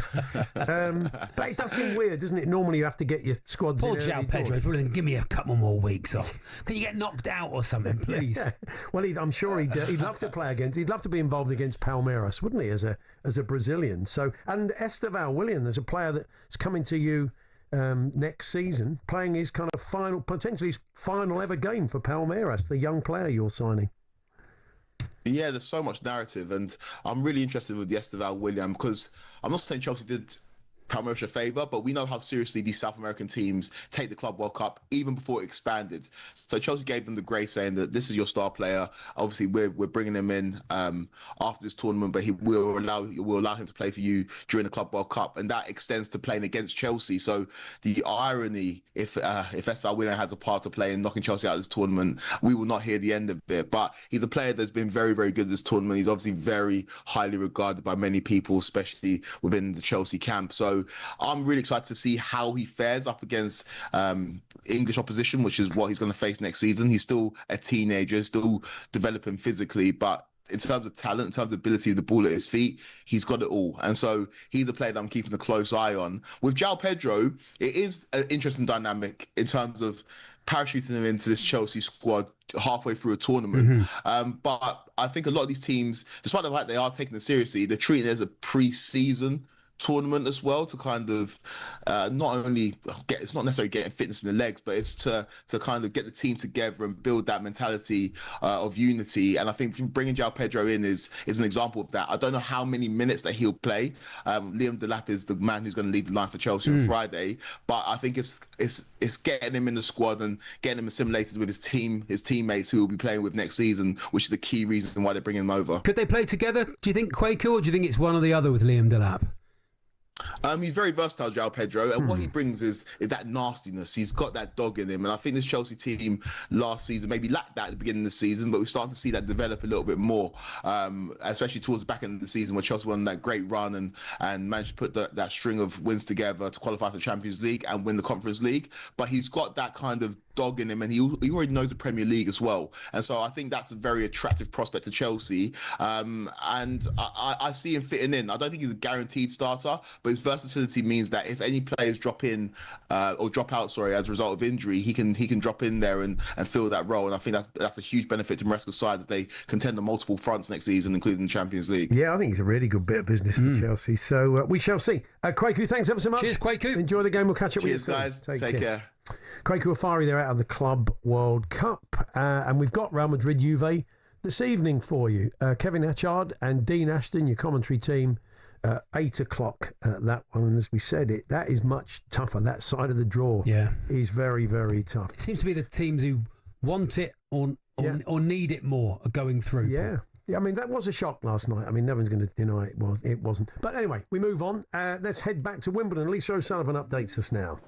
But it does seem weird, doesn't it? Normally you have to get your squads Poor in. Poor João Pedro, give me a couple more weeks off. Can you get knocked out or something, please? Yeah. Well, I'm sure he'd love to play against. He'd love to be involved against Palmeiras, wouldn't he? As a Brazilian. So, and Esteval William, there's a player that's coming to you next season, playing his kind of potentially his final ever game for Palmeiras. The young player you're signing. Yeah, there's so much narrative, and I'm really interested with the Esteval William, because I'm not saying Chelsea did Palmeiras a favour, but we know how seriously these South American teams take the Club World Cup even before it expanded. So Chelsea gave them the grace, saying that this is your star player. Obviously, we're bringing him in after this tournament, but we'll allow him to play for you during the Club World Cup, and that extends to playing against Chelsea. So the irony, if Esteval William has a part to play in knocking Chelsea out of this tournament, we will not hear the end of it. But he's a player that's been very, very good at this tournament. He's obviously very highly regarded by many people, especially within the Chelsea camp. So I'm really excited to see how he fares up against English opposition, which is what he's going to face next season. He's still a teenager, still developing physically, but in terms of talent, in terms of ability of the ball at his feet, he's got it all. And so he's a player that I'm keeping a close eye on. With João Pedro, it is an interesting dynamic in terms of parachuting him into this Chelsea squad halfway through a tournament. But I think a lot of these teams, despite the fact they are taking it seriously, they're treating it as a pre-season tournament as well, to kind of not only it's not necessarily getting fitness in the legs, but it's to kind of get the team together and build that mentality of unity. And I think bringing João Pedro in is an example of that. I don't know how many minutes that he'll play. Liam Delap is the man who's going to lead the line for Chelsea on Friday, but I think it's getting him in the squad and getting him assimilated with his teammates who will be playing with next season, which is the key reason why they're bringing him over. Could they play together, do you think, Quaker, or do you think it's one or the other with Liam Delap? He's very versatile, João Pedro, and what he brings is that nastiness. He's got that dog in him, and I think this Chelsea team last season maybe lacked that at the beginning of the season, but we're starting to see that develop a little bit more, especially towards the back end of the season where Chelsea won that great run and managed to put that string of wins together to qualify for the Champions League and win the Conference League. But he's got that kind of dog in him, and he already knows the Premier League as well, and so I think that's a very attractive prospect to Chelsea, and I see him fitting in. I don't think he's a guaranteed starter, but his versatility means that if any players drop out as a result of injury, he can drop in there and fill that role, and I think that's a huge benefit to Maresca's side as they contend on multiple fronts next season, including the Champions League. Yeah, I think he's a really good bit of business for Chelsea, so we shall see. Quaku, thanks ever so much. Cheers, Quaku. Enjoy the game. We'll catch up with you soon. Cheers, guys. Take care. Quaku Afari there out of the Club World Cup. And we've got Real Madrid Juve this evening for you. Kevin Hatchard and Dean Ashton, your commentary team, 8 o'clock, that one. And as we said, that is much tougher. That side of the draw is very, very tough. It seems to be the teams who want it or need it more are going through. Yeah. Yeah, I mean, that was a shock last night. I mean, no one's going to deny it wasn't. But anyway, we move on. Let's head back to Wimbledon. Lisa O'Sullivan updates us now.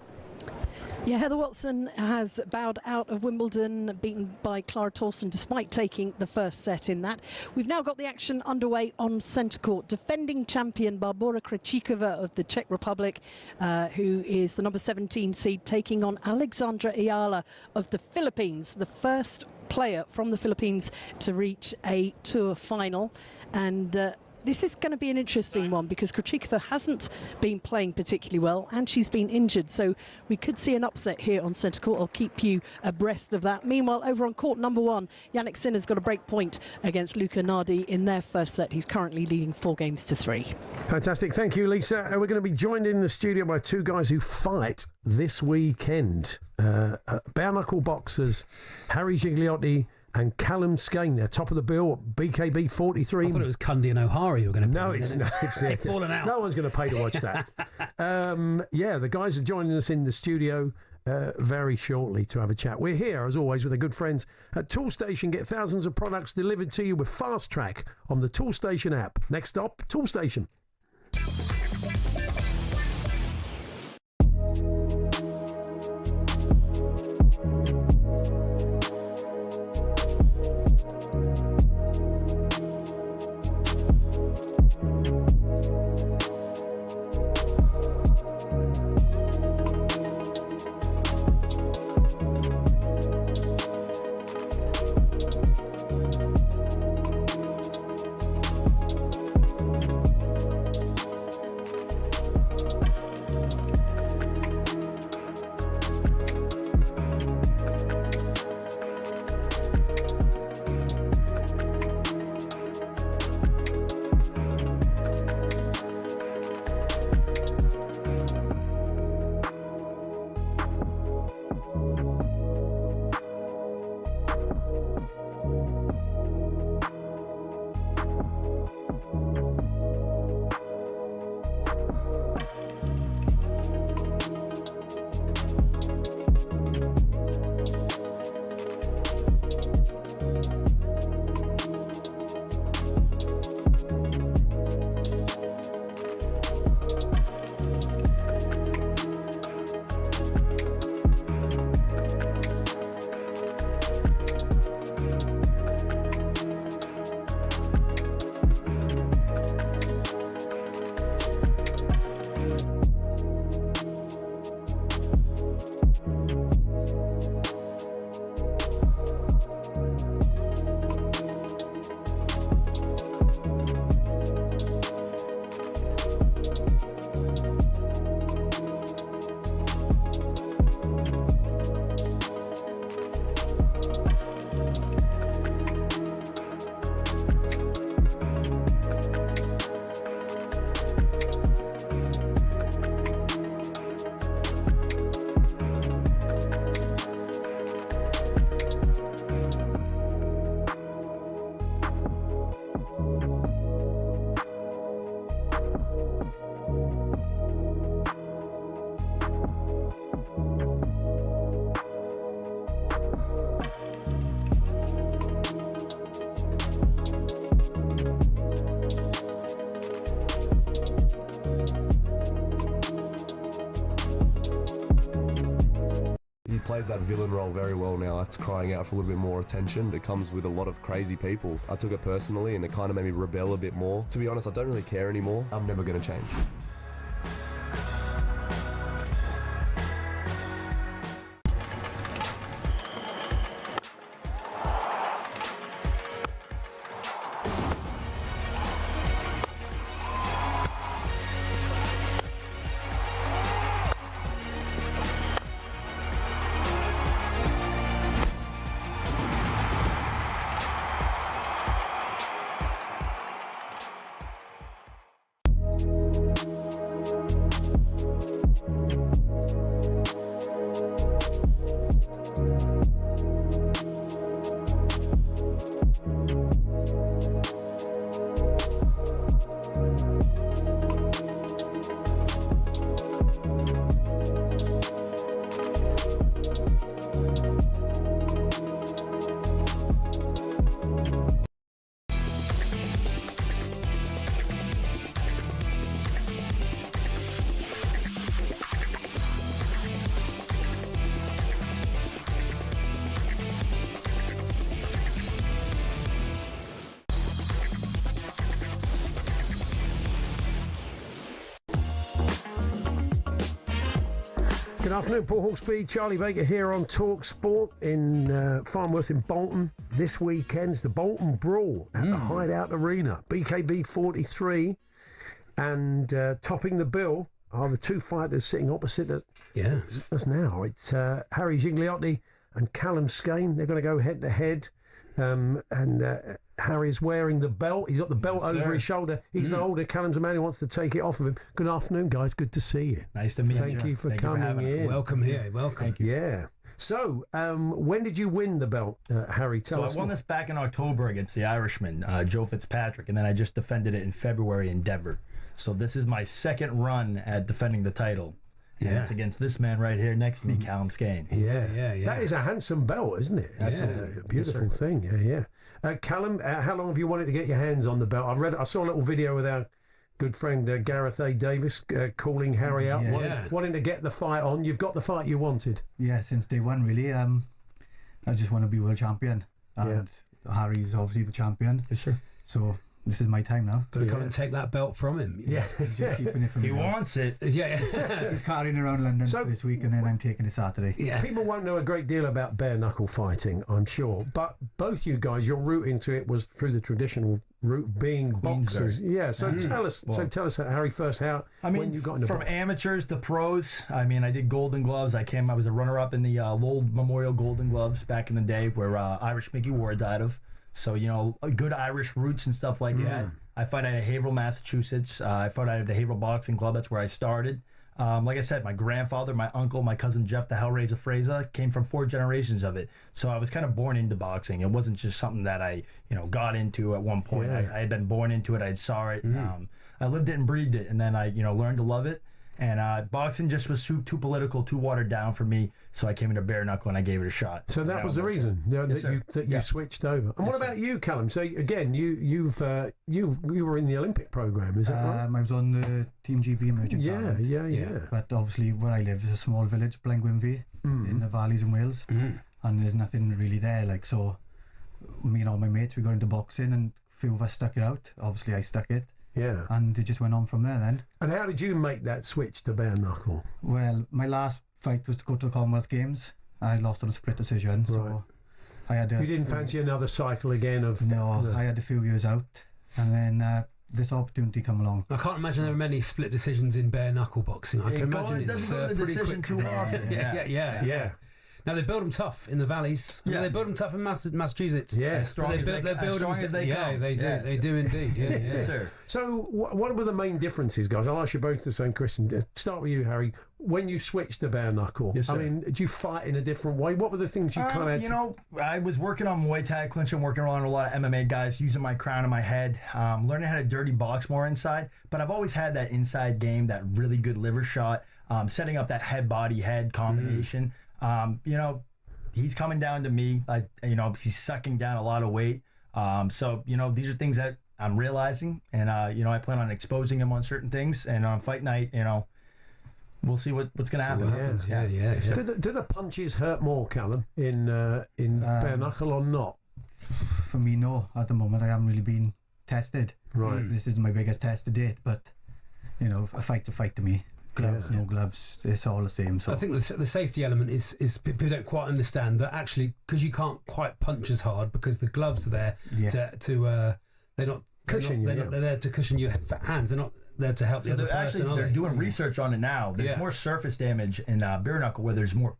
Yeah, Heather Watson has bowed out of Wimbledon, beaten by Clara Tauson despite taking the first set in that. We've now got the action underway on centre court. Defending champion Barbora Krejcikova of the Czech Republic, who is the number 17 seed, taking on Alexandra Ayala of the Philippines, the first player from the Philippines to reach a tour final. And this is going to be an interesting one because Krejcikova hasn't been playing particularly well and she's been injured, so we could see an upset here on centre court. I'll keep you abreast of that. Meanwhile, over on court number 1, Yannick Sinner's got a break point against Luca Nardi in their first set. He's currently leading 4-3. Fantastic. Thank you, Lisa. And we're going to be joined in the studio by two guys who fight this weekend. Bare knuckle boxers Harry Gigliotti and Callum Skane. They're top of the bill, BKB 43. I thought it was Cundy and O'Hara you were going to No, it's not. They've fallen out. No one's going to pay to watch that. The guys are joining us in the studio very shortly to have a chat. We're here, as always, with our good friends at Toolstation. Get thousands of products delivered to you with Fast Track on the Toolstation app. Next stop, Toolstation. He plays that villain role very well now. That's crying out for a little bit more attention. It comes with a lot of crazy people. I took it personally and it kind of made me rebel a bit more. To be honest, I don't really care anymore. I'm never going to change. Good afternoon, Paul Hawksbee, Charlie Baker here on talkSPORT in Farnworth in Bolton. This weekend's the Bolton Brawl at the Hideout Arena. BKB 43 and topping the bill are the two fighters sitting opposite us now. It's Harry Gigliotti and Callum Skane. They're going to go head to head. Harry's wearing the belt. He's got the belt over his shoulder. He's the older. Callum's a man who wants to take it off of him. Good afternoon, guys. Good to see you. Nice to meet you. Thank you for coming in. Welcome here. Welcome. Thank you. Yeah. So, when did you win the belt, Harry? Tell us. I won this back in October against the Irishman, Joe Fitzpatrick, and then I just defended it in February in Denver. So this is my second run at defending the title. And it's against this man right here next to me, Callum Skane. Yeah. That is a handsome belt, isn't it? It's a beautiful thing. Yeah. Callum, how long have you wanted to get your hands on the belt? I saw a little video with our good friend Gareth A. Davis calling Harry out, wanting to get the fight on. You've got the fight you wanted. Yeah, since day one, really. I just want to be world champion. And Harry's obviously the champion. Yes, sir. So this is my time now. Got to come and take that belt from him. Yes, he's just keeping it from me. He wants it. Yeah. He's carrying around London for this week, and then I'm taking it Saturday. Yeah. People won't know a great deal about bare knuckle fighting, I'm sure. But both you guys, your route into it was through the traditional route, being boxers. Yeah. So tell us. So tell us, Harry, first when you got into from amateurs to pros. I mean, I did Golden Gloves. I was a runner-up in the Lowell Memorial Golden Gloves back in the day, where Irish Mickey Ward died of. So good Irish roots and stuff like that. I fight out of Haverhill, Massachusetts. I fought out of the Haverhill Boxing Club. That's where I started. Like I said, my grandfather, my uncle, my cousin Jeff, the Hellraiser Fraser, came from 4 generations of it. So I was kind of born into boxing. It wasn't just something that I, got into at one point. I had been born into it. I saw it. I lived it and breathed it, and then I, learned to love it. And boxing just was too political, too watered down for me. So I came into bare knuckle and I gave it a shot. So that was the reason that you switched over. And what about you, Callum? So again, you were in the Olympic program, is that right? I was on the Team GB Emerging Talent. Yeah. But obviously, where I live is a small village, Blaengwynfi, in the valleys in Wales, and there's nothing really there. So me and all my mates, we got into boxing, and a few of us stuck it out. Obviously, I stuck it. Yeah. And it just went on from there then. And how did you make that switch to bare knuckle? Well, my last fight was to go to the Commonwealth Games. I lost on a split decision, so I had you didn't fancy another cycle again of... No, I had a few years out, and then this opportunity come along. I can't imagine there are many split decisions in bare knuckle boxing. I can imagine it's doesn't go to the pretty decision quick. too often. Yeah. Now they build them tough in the valleys. I mean, they build them tough in Massachusetts. Yeah, strong as they come. They do. They do indeed. Yes, sir. So, what were the main differences, guys? I'll ask you both the same question. Start with you, Harry. When you switched to bare knuckle, yes, I mean, did you fight in a different way? What were the things you kind of had you know, I was working on Muay Thai, clinching, working on a lot of MMA guys, using my crown and my head, learning how to dirty box more inside. But I've always had that inside game, that really good liver shot, setting up that head-body-head combination. You know, he's coming down to me. You know, he's sucking down a lot of weight. So, you know, these are things that I'm realizing. And, you know, I plan on exposing him on certain things. And on fight night, you know, we'll see what's going to happen. Yeah. Do the punches hurt more, Callum, in bare knuckle or not? For me, no. At the moment, I haven't really been tested. Right. This is my biggest test to date, but, you know, a fight's a fight to me. Gloves, no gloves, it's all the same. So I think the safety element is people don't quite understand that actually, because you can't quite punch as hard because the gloves are there to they're not cushion you. They're there to cushion your hands. They're not there to help the other person. They're doing research on it now. There's more surface damage in bare knuckle, where there's more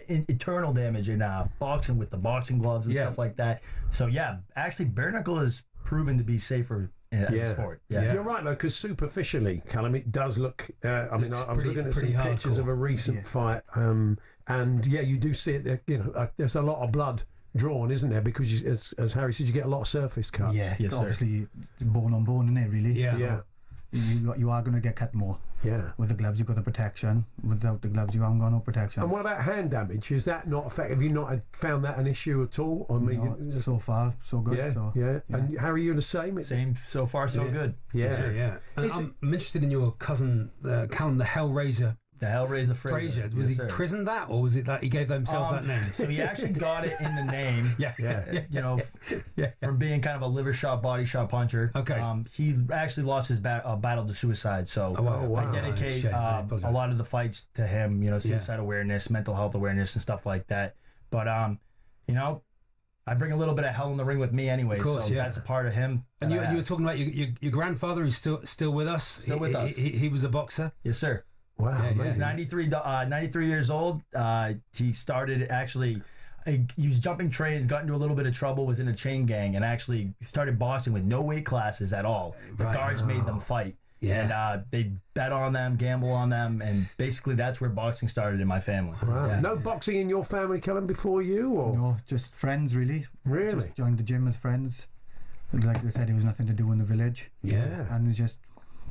internal damage in boxing with the boxing gloves and stuff like that. So actually bare knuckle is proven to be safer as a sport. You're right though, because superficially, Callum, it does look. I mean, I was looking at some pictures of a recent fight, and you do see it. There, you know, there's a lot of blood drawn, isn't there? Because as Harry said, you get a lot of surface cuts. Yeah, obviously bone on bone, isn't it? Really. Yeah. You are going to get cut more. Yeah. With the gloves, you've got the protection. Without the gloves, you haven't got no protection. And what about hand damage? Is that not effective? Have you not found that an issue at all? I mean, so far, so good. Yeah. And Harry, you're the same? Same so far, so good. Yeah. And I'm interested in your cousin, Callum, the Hellraiser. The Hellraiser Fraser. Was he christened that, or was it that he gave himself that name? So he actually got it in the name. You know, from being kind of a liver shot, body shot puncher. Okay. He actually lost his battle to suicide. So I dedicate a lot of the fights to him. You know, suicide awareness, mental health awareness, and stuff like that. But you know, I bring a little bit of hell in the ring with me anyway. Of course, so that's a part of him. And you were talking about your grandfather, who's still with us. Still with us. He was a boxer. Yes, sir. Wow, he's 93 years old. He started actually. He was jumping trains, got into a little bit of trouble, was in a chain gang, and actually started boxing with no weight classes at all. The guards made them fight. And they bet on them, gamble on them, and basically that's where boxing started in my family. Wow. No boxing in your family, Callum, before you? Or? No, just friends, really. Really? Just joined the gym as friends. Like they said, there was nothing to do in the village. And it's just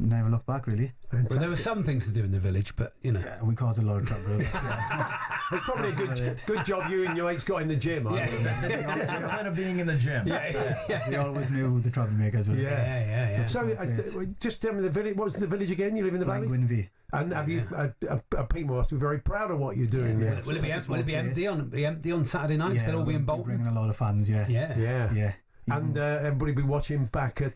never looked back, really. Well, there were some things to do in the village, but you know, we caused a lot of trouble. It's probably a good job you and your mates got in the gym. The discipline of being in the gym. We always knew who the troublemakers were. So just tell me the village. What was the village again? You live in the valley? Wimbledon. And have you? People must be very proud of what you're doing there. Will it be empty on Saturday nights? They'll all be in Bolton. Bringing a lot of fans. Yeah. And everybody be watching back in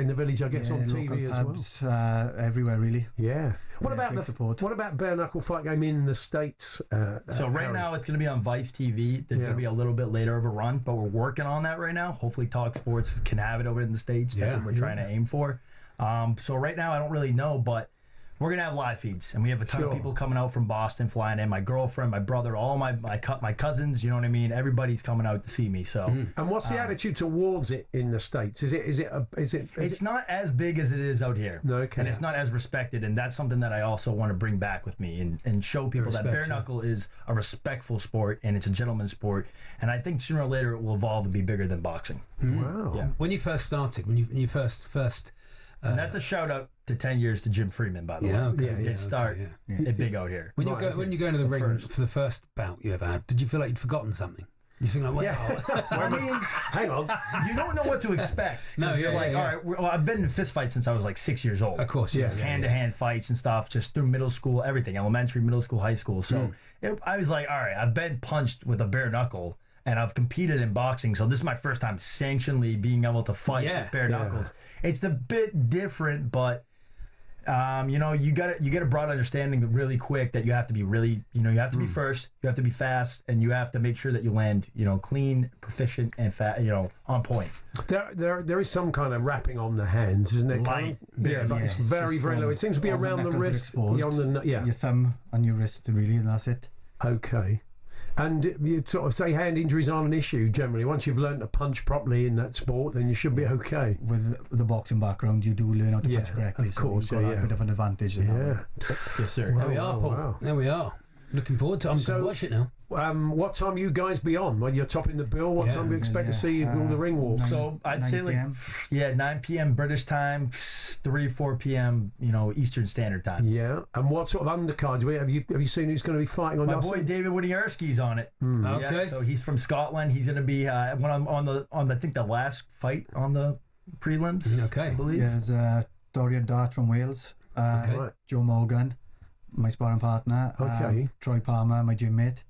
the village, I guess, on TV as pubs, well. Everywhere, really. Yeah. What about bare knuckle fight game in the States? So right now it's going to be on Vice TV. There's going to be a little bit later of a run, but we're working on that right now. Hopefully, talkSPORT can have it over in the States. That's what we're trying to aim for. So right now I don't really know, but we're going to have live feeds, and we have a ton of people coming out from Boston, flying in. My girlfriend, my brother, all my cousins, you know what I mean? Everybody's coming out to see me. So, And what's the attitude towards it in the States? Is it? It's not as big as it is out here. Okay. And it's not as respected, and that's something that I also want to bring back with me and show people that bare knuckle is a respectful sport, and it's a gentleman's sport. And I think sooner or later it will evolve and be bigger than boxing. Wow. Yeah. When you first started, when you first and that's a shout out to 10 years to Jim Freeman, by the way. It started big out here. When you go into the ring for the first bout you ever had, did you feel like you'd forgotten something? You think like, wow. I mean, hang on. You don't know what to expect. No, you're like, all right. Well, I've been in fist fights since I was like 6 years old. Of course, hand-to-hand fights and stuff, just through middle school, everything, elementary, middle school, high school. So I was like, all right, I've been punched with a bare knuckle, and I've competed in boxing, so this is my first time sanctionally being able to fight with bare knuckles. It's a bit different, but you know, you get a broad understanding really quick that you have to be really, you have to be first, you have to be fast, and you have to make sure that you land, clean, proficient, and on point. There is some kind of wrapping on the hands, isn't it? Light. But it's very low. It seems to be around the wrist, your thumb and your wrist, really, and that's it. Okay. And you sort of say hand injuries aren't an issue generally. Once you've learned to punch properly in that sport, then you should be okay. With the boxing background, you do learn how to punch correctly. Of course, so you've got a bit of an advantage in that. Yes, sir. There we are, Paul. Wow. There we are. Looking forward to it. I'm going to watch it now. What time you guys be on? When you're topping the bill, what time do you expect to see all the ring walks? So I'd say 9 p.m. British time, 4 p.m. Eastern Standard Time. Yeah. And what sort of undercards? Have you seen who's going to be fighting on? My boy David Winiarski's on it. Okay. Yeah, so he's from Scotland. He's going to be on I think the last fight on the prelims. Okay. I believe. Yeah, there's Dorian Dart from Wales. Joe Morgan, my sparring partner. Troy Palmer, my gym mate.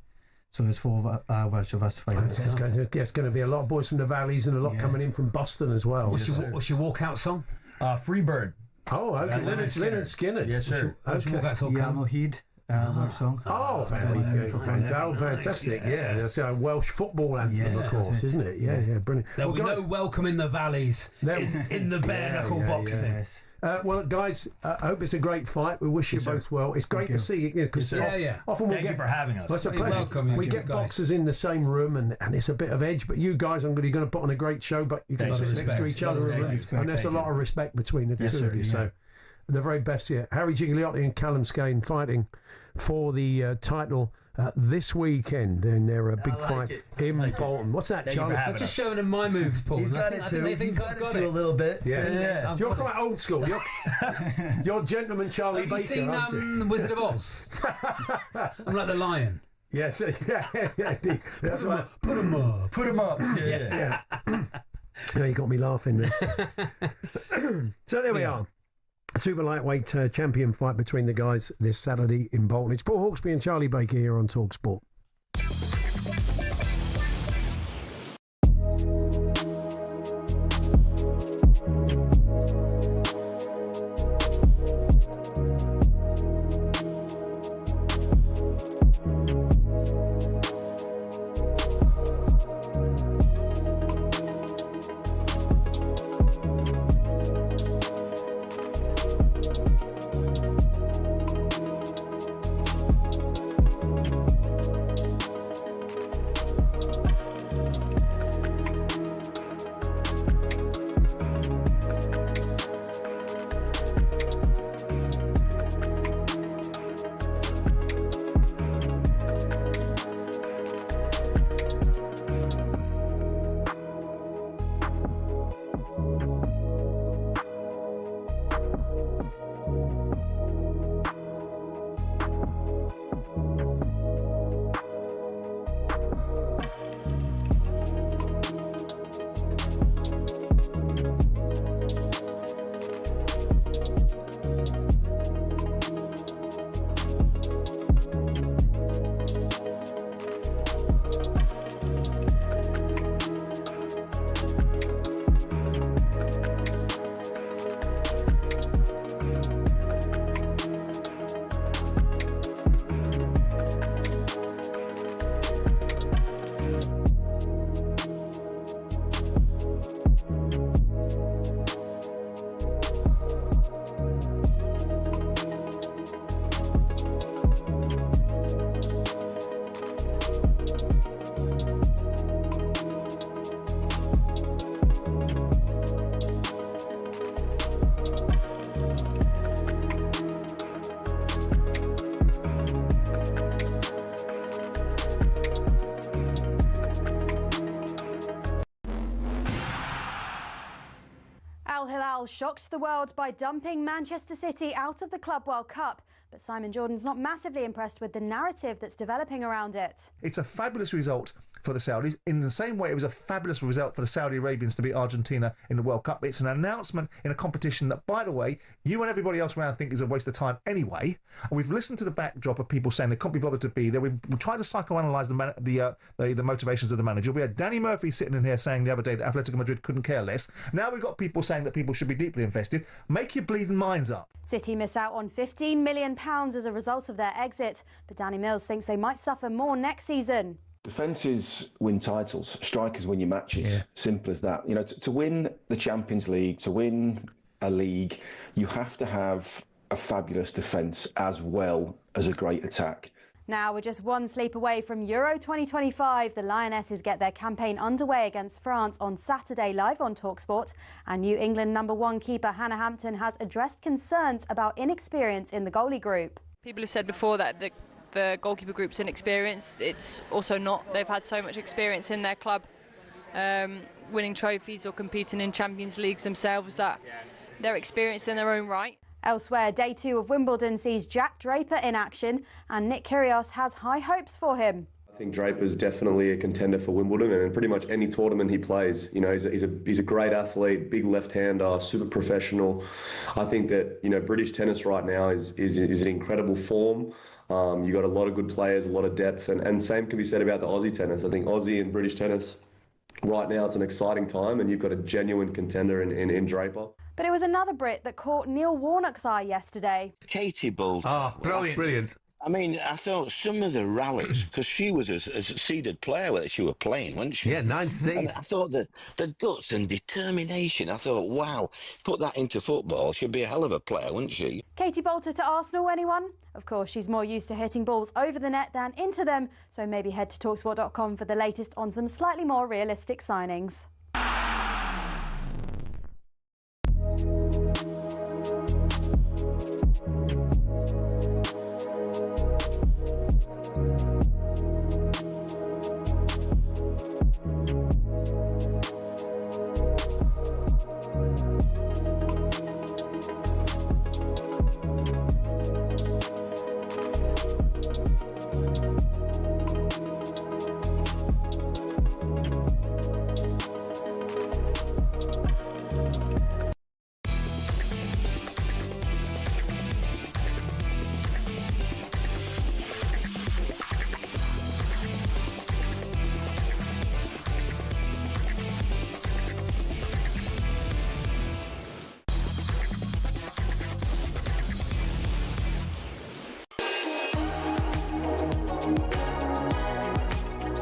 So there's 4 Welsh of us fighting. It's going to be a lot of boys from the valleys and a lot coming in from Boston as well. What's your walkout song? Freebird. Oh, okay. Leonard Skinner. Yes, sir. Mohid, Welsh song. Oh, fantastic. Yeah, that's a Welsh football anthem, of course, isn't it? Yeah, brilliant. There'll be no welcome in the valleys in the bare knuckle boxing. Yes. Well, guys, I hope it's a great fight. We wish you both well. It's great to see you. Because often Thank you for having us. Well, it's a pleasure. Welcome, we get boxers in the same room, and it's a bit of edge. But you guys, you're going to put on a great show. But you can sit next to each other, and there's a lot of respect between the two of you. So, the very best here. Harry Gigliotti and Callum Skane fighting for the title this weekend, and they're a big fight in Bolton. What's that, Charlie? I'm just showing them my moves, Paul. He's got it too. He's got it too a little bit. Yeah. You're quite old school. You're gentleman Charlie Baker. Have you seen The Wizard of Oz? I'm like the lion. Yes, that's right. Put him up. Put him up. Yeah. You got me laughing there. So there we are. Super lightweight champion fight between the guys this Saturday in Bolton. It's Paul Hawksbee and Charlie Baker here on talkSPORT. Shocked the world by dumping Manchester City out of the Club World Cup. But Simon Jordan's not massively impressed with the narrative that's developing around it. It's a fabulous result for the Saudis. In the same way, it was a fabulous result for the Saudi Arabians to beat Argentina in the World Cup. It's an announcement in a competition that, by the way, you and everybody else around think is a waste of time anyway. And we've listened to the backdrop of people saying they can't be bothered to be there. We've tried to psychoanalyse the motivations of the manager. We had Danny Murphy sitting in here saying the other day that Atletico Madrid couldn't care less. Now we've got people saying that people should be deeply invested. Make your bleeding minds up. City miss out on £15 million as a result of their exit, but Danny Mills thinks they might suffer more next season. Defences win titles, strikers win your matches. Yeah. Simple as that. You know, to win the Champions League, to win a league, you have to have a fabulous defence as well as a great attack. Now, we're just one sleep away from Euro 2025. The Lionesses get their campaign underway against France on Saturday, live on talkSPORT. And New England #1 keeper Hannah Hampton has addressed concerns about inexperience in the goalie group. People have said before that the goalkeeper group's inexperienced. It's also not. They've had so much experience in their club, winning trophies or competing in Champions Leagues themselves, that they're experienced in their own right. Elsewhere, day 2 of Wimbledon sees Jack Draper in action, and Nick Kyrgios has high hopes for him. I think Draper's definitely a contender for Wimbledon, and pretty much any tournament he plays. You know, he's a great athlete, big left-hander, super professional. I think that, you know, British tennis right now is in incredible form. You got a lot of good players, a lot of depth, and same can be said about the Aussie tennis. I think Aussie and British tennis right now, it's an exciting time, and you've got a genuine contender in Draper. But it was another Brit that caught Neil Warnock's eye yesterday. Katie Bolt. Oh, brilliant. I mean, I thought some of the rallies, because she was a seeded player that she was playing, wasn't she? Yeah, 9 seed. And I thought that the guts and determination, I thought, wow, put that into football, she'd be a hell of a player, wouldn't she? Katie Bolter to Arsenal, anyone? Of course, she's more used to hitting balls over the net than into them, so maybe head to talksport.com for the latest on some slightly more realistic signings.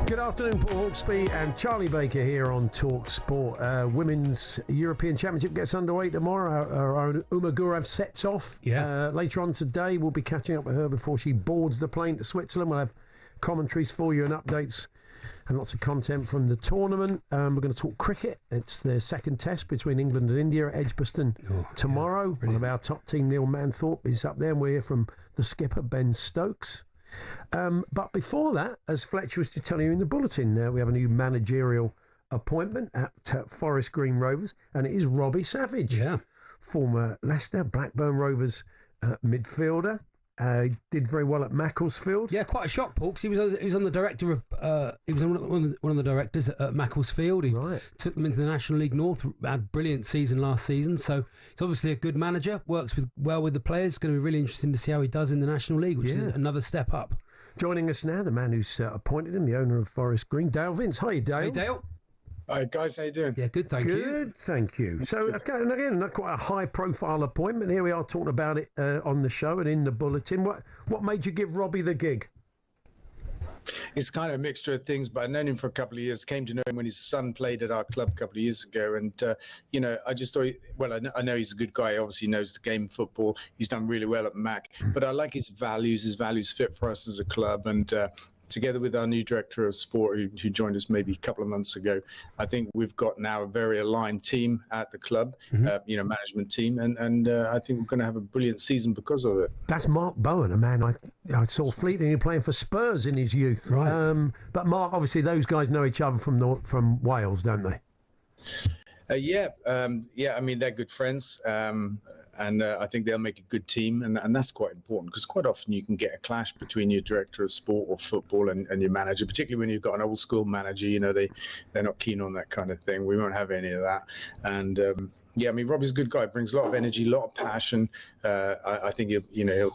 Good afternoon, Paul Hawksbee and Charlie Baker here on talkSPORT. Women's European Championship gets underway tomorrow. Our own Uma Gurav sets off. Later on today, we'll be catching up with her before she boards the plane to Switzerland. We'll have commentaries for you and updates and lots of content from the tournament. We're going to talk cricket. It's the second test between England and India at Edgbaston tomorrow. One of our top team, Neil Manthorpe, is up there, and we'll hear from the skipper, Ben Stokes. But before that, as Fletcher was to tell you in the bulletin, we have a new managerial appointment at Forest Green Rovers, and it is Robbie Savage, former Leicester, Blackburn Rovers midfielder. Did very well at Macclesfield. Yeah, quite a shock, Paul, because he was on the director of he was one of the directors at Macclesfield. He took them into the National League North, had a brilliant season last season. So he's obviously a good manager. Works well with the players. It's going to be really interesting to see how he does in the National League, which is another step up. Joining us now, the man who's appointed him, the owner of Forest Green, Dale Vince. Hi, Dale. Hey, Dale. Hi, guys. How you doing? Yeah, good, thank you. Good, thank you. So, and again, quite a high-profile appointment. Here we are talking about it on the show and in the bulletin. What made you give Robbie the gig? It's kind of a mixture of things, but I've known him for a couple of years. Came to know him when his son played at our club a couple of years ago. And, I just thought, I know he's a good guy. He obviously knows the game of football. He's done really well at Mac. But I like his values. His values fit for us as a club. And together with our new director of sport, who joined us maybe a couple of months ago, I think we've got now a very aligned team at the club, management team, and I think we're going to have a brilliant season because of it. That's Mark Bowen, a man I saw fleetingly playing for Spurs in his youth. Right. But Mark, obviously, those guys know each other from Wales, don't they? I mean, they're good friends. And I think they'll make a good team, and that's quite important because quite often you can get a clash between your director of sport or football and your manager, particularly when you've got an old school manager. They're not keen on that kind of thing. We won't have any of that. And Robbie's a good guy. Brings a lot of energy, a lot of passion. I think he'll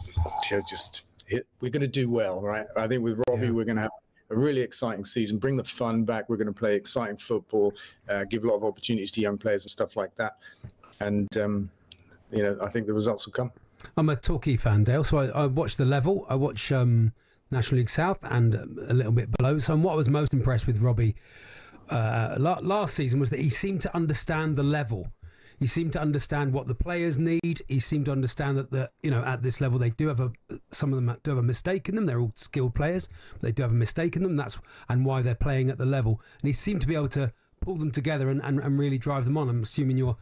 just hit. We're going to do well, right? I think with Robbie, we're going to have a really exciting season. Bring the fun back. We're going to play exciting football. Give a lot of opportunities to young players and stuff like that. And I think the results will come. I'm a Torquay fan, Dale, so I watch the level. I watch National League South and a little bit below. So what I was most impressed with Robbie last season was that he seemed to understand the level. He seemed to understand what the players need. He seemed to understand that at this level they do have some of them do have a mistake in them. They're all skilled players, but they do have a mistake in them. And why they're playing at the level. And he seemed to be able to pull them together and really drive them on. I'm assuming you're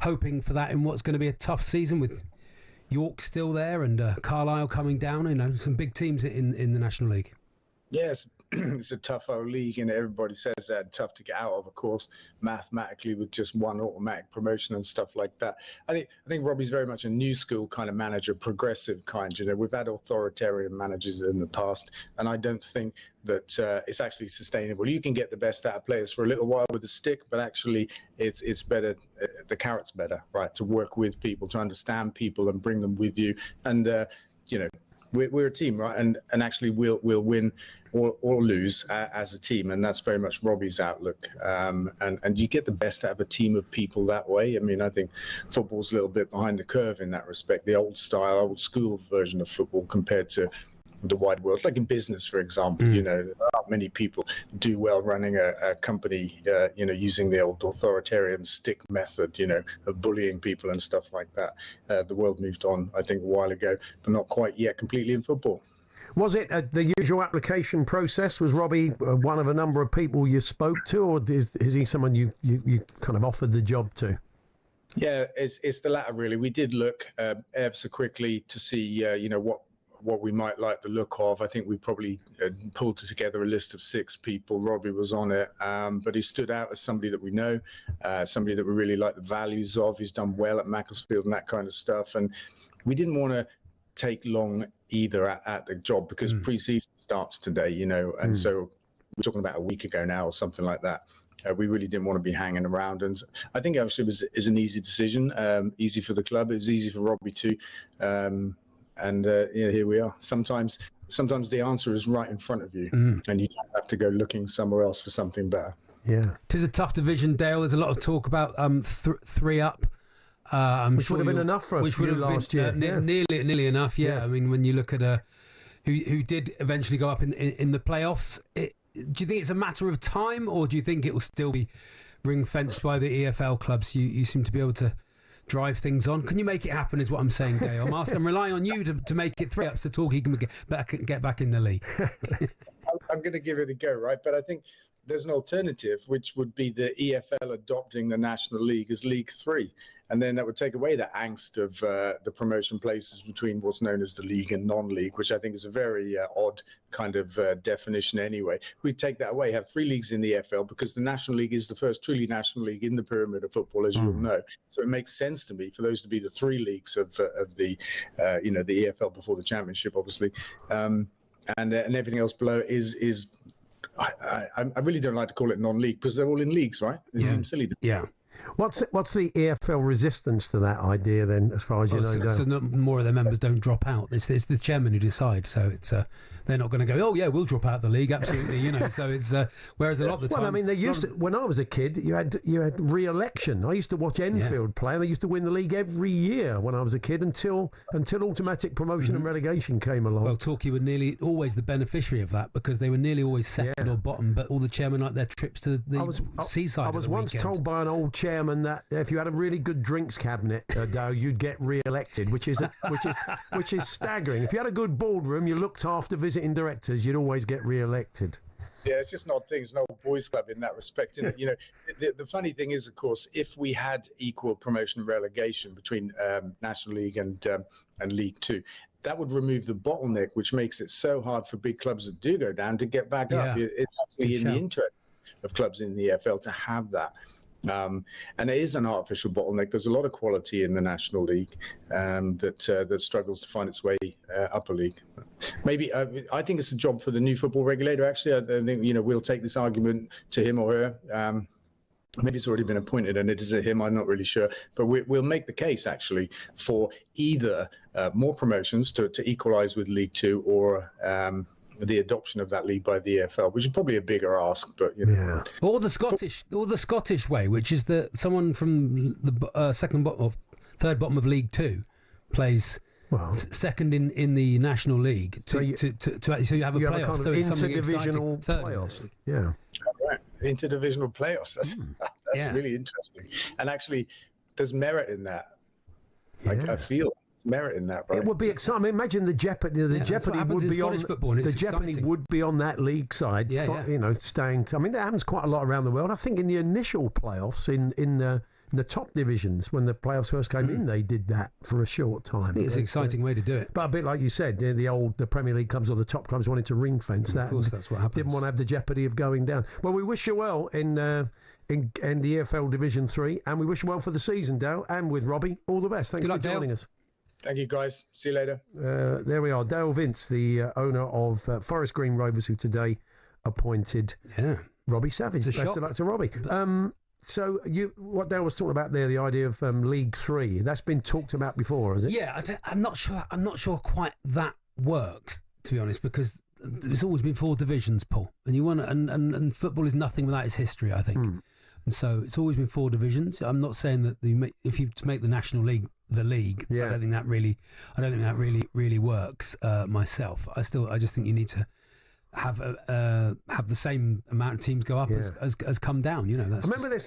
hoping for that in what's going to be a tough season with York still there and Carlisle coming down. Some big teams in the National League. Yes, it's a tough old league, and everybody says that tough to get out of course, mathematically, with just one automatic promotion and stuff like that. I think Robbie's very much a new school kind of manager, progressive kind. We've had authoritarian managers in the past, and I don't think that it's actually sustainable. You can get the best out of players for a little while with a stick, but actually it's better, the carrot's better, right, to work with people, to understand people and bring them with you. And, we're a team, right? And actually we'll win or lose as a team, and that's very much Robbie's outlook. And you get the best out of a team of people that way. I mean, I think football's a little bit behind the curve in that respect. The old style, old school version of football compared to the wide world, like in business, for example. There aren't many people do well running a company, using the old authoritarian stick method, of bullying people and stuff like that. The world moved on, I think, a while ago, but not quite yet completely in football. Was it the usual application process? Was Robbie one of a number of people you spoke to, or is he someone you kind of offered the job to? Yeah, it's the latter, really. We did look ever so quickly to see, what we might like the look of. I think we probably pulled together a list of 6 people. Robbie was on it, but he stood out as somebody that we know, somebody that we really like the values of. He's done well at Macclesfield and that kind of stuff. And we didn't want to take long either at the job because pre-season starts today, and so we're talking about a week ago now or something like that. We really didn't want to be hanging around, and I think actually it was an easy decision, easy for the club. It was easy for Robbie too. And here we are. Sometimes the answer is right in front of you, and you don't have to go looking somewhere else for something better. Yeah, it is a tough division, Dale. There's a lot of talk about 3 up. Which would have been enough for you last year. Nearly enough. Yeah. I mean, when you look at who did eventually go up in the playoffs, do you think it's a matter of time, or do you think it will still be ring fenced by the EFL clubs? You seem to be able to drive things on. Can you make it happen is what I'm saying, Dale. I'm relying on you to make it 3 ups to talk. He can get back in the league. I'm going to give it a go, right? But I think there's an alternative, which would be the EFL adopting the National League as League 3. And then that would take away the angst of the promotion places between what's known as the league and non-league, which I think is a very odd kind of definition anyway. We'd take that away, have 3 leagues in the EFL, because the National League is the first truly national league in the pyramid of football, as you'll know. So it makes sense to me for those to be the 3 leagues of the EFL before the Championship, obviously. And everything else below is I really don't like to call it non-league because they're all in leagues, right? It seems silly. Yeah. What's the EFL resistance to that idea then, as far as you know? So more of their members don't drop out. It's the chairman who decides. So it's they're not going to go, oh yeah, we'll drop out the league, absolutely. So it's whereas a lot of the time. Well, I mean, they used to, when I was a kid, you had re-election. I used to watch Enfield play, and they used to win the league every year when I was a kid until automatic promotion and relegation came along. Well, Torquay were nearly always the beneficiary of that because they were nearly always second or bottom, but all the chairmen like their trips to the seaside. I was once told by an old chairman that if you had a really good drinks cabinet, you'd get re-elected, which is staggering. If you had a good boardroom, you looked after visiting directors, you'd always get re-elected. Yeah, it's just an odd thing. It's an old boys' club in that respect, isn't it? The funny thing is, of course, if we had equal promotion and relegation between National League and League 2, that would remove the bottleneck, which makes it so hard for big clubs that do go down to get back up. It's actually in the interest of clubs in the EFL to have that. And it is an artificial bottleneck. There's a lot of quality in the National League that struggles to find its way up a league. Maybe I think it's a job for the new football regulator. Actually, I think we'll take this argument to him or her. Maybe it's already been appointed and it is a him. I'm not really sure, but we'll make the case actually for either more promotions to equalise with League 2 or the adoption of that league by the EFL, which is probably a bigger ask, but or the Scottish way, which is that someone from the second bottom or third bottom of League 2 plays second in the National League so you have a playoff. Kind of so it's something interdivisional exciting. Playoffs. Yeah, right. Interdivisional playoffs. That's really interesting. And actually, there's merit in that. I feel merit in that, right? It would be exciting. I mean, imagine the jeopardy. The jeopardy would be on football. The jeopardy would be on that league side. You know, staying. I mean, that happens quite a lot around the world. I think in the initial playoffs in the top divisions, when the playoffs first came in, they did that for a short time. I think it's an exciting way to do it. But a bit like you said, the Premier League clubs or the top clubs wanted to ring fence that. Of course, that's what happens. Didn't want to have the jeopardy of going down. Well, we wish you well in the EFL Division 3, and we wish you well for the season, Dale, and with Robbie, all the best. Thanks for joining us. Thank you, guys. See you later. There we are. Dale Vince, the owner of Forest Green Rovers, who today appointed Robbie Savage. Best of luck to Robbie. So what Dale was talking about there, the idea of League 3, that's been talked about before, has it? Yeah, I'm not sure quite that works, to be honest, because there's always been 4 divisions, Paul, and you want and football is nothing without its history, I think. And so it's always been 4 divisions. I'm not saying that if you make the National League the league, I don't think that really works myself. I just think you need to have the same amount of teams go up as come down. You know, that's I remember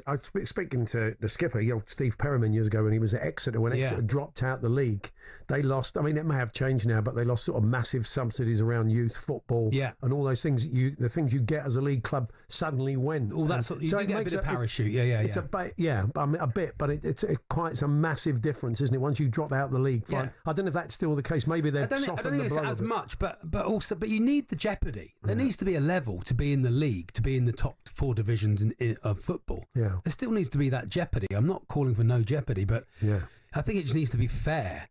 I was speaking to the skipper, Steve Perriman, years ago when he was at Exeter. When Exeter dropped out the league, they lost. I mean, it may have changed now, but they lost sort of massive subsidies around youth football, and all those things. The things you get as a league club suddenly went. All that sort. You do get a bit of parachute. It's a bit, but it's a massive difference, isn't it? Once you drop out the league, I don't know if that's still the case. Maybe they've softened the blow. I don't think it's as much, but you need the jeopardy. There needs to be a level to be in the league, to be in the top 4 divisions of football. Yeah. There still needs to be that jeopardy. I'm not calling for no jeopardy, but I think it just needs to be fair.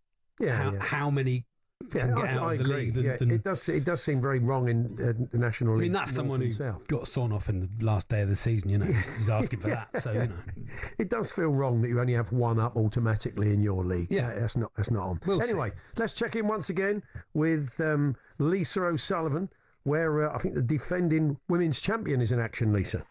How many can get out of the league? It does seem very wrong in the National League. I mean, that's someone who got sawn off in the last day of the season. You know, he's asking for that. So you know, it does feel wrong that you only have 1 up automatically in your league. Yeah, that's not on. Anyway, let's check in once again with Lisa O'Sullivan, where I think the defending women's champion is in action, Lisa.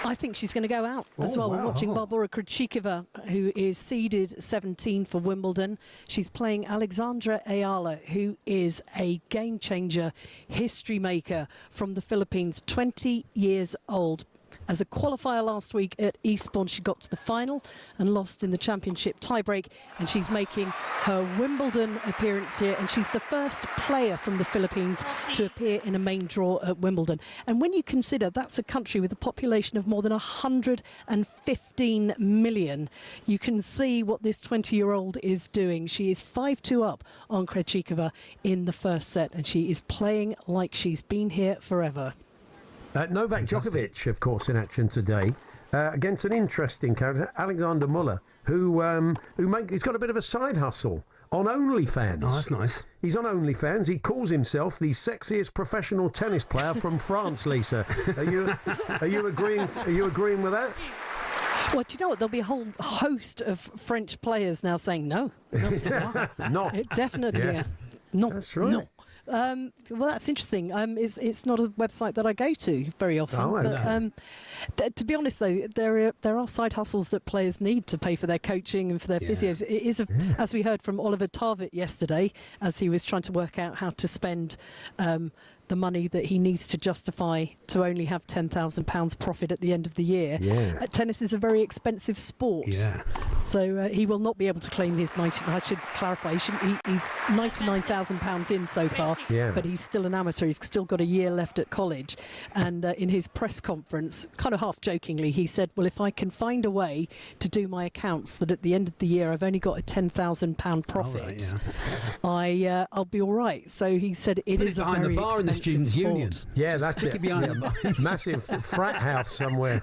I think she's going to go out as well. Wow. We're watching Barbora Krejcikova, who is seeded 17 for Wimbledon. She's playing Alexandra Ayala, who is a game changer, history maker from the Philippines, 20 years old. As a qualifier last week at Eastbourne, she got to the final and lost in the championship tiebreak, and she's making her Wimbledon appearance here, and she's the first player from the Philippines to appear in a main draw at Wimbledon. And when you consider that's a country with a population of more than 115 million, you can see what this 20-year-old is doing. She is 5-2 up on Krejcikova in the first set, and she is playing like she's been here forever. Novak Djokovic, of course, in action today against an interesting character, Alexander Muller, he's got a bit of a side hustle on OnlyFans. Oh, that's nice. He's on OnlyFans. He calls himself the sexiest professional tennis player from France. Lisa, are you agreeing? Are you agreeing with that? Well, do you know what? There'll be a whole host of French players now saying no. Not. Definitely. No. That's right. No. Well, that's interesting. It's not a website that I go to very often. Oh, okay. But, to be honest, though, there are side hustles that players need to pay for their coaching and for their physios. It is, as we heard from Oliver Tarvett yesterday, as he was trying to work out how to spend the money that he needs to justify to only have £10,000 profit at the end of the year. Tennis is a very expensive sport. So he will not be able to claim his I should clarify, he's £99,000 in so far, but he's still an amateur. He's still got a year left at college. And in his press conference, kind of half jokingly, he said, well, if I can find a way to do my accounts that at the end of the year I've only got a £10,000 profit, I'll be all right. So he said it is a very expensive students' union. Yeah, that's it. Massive frat house somewhere.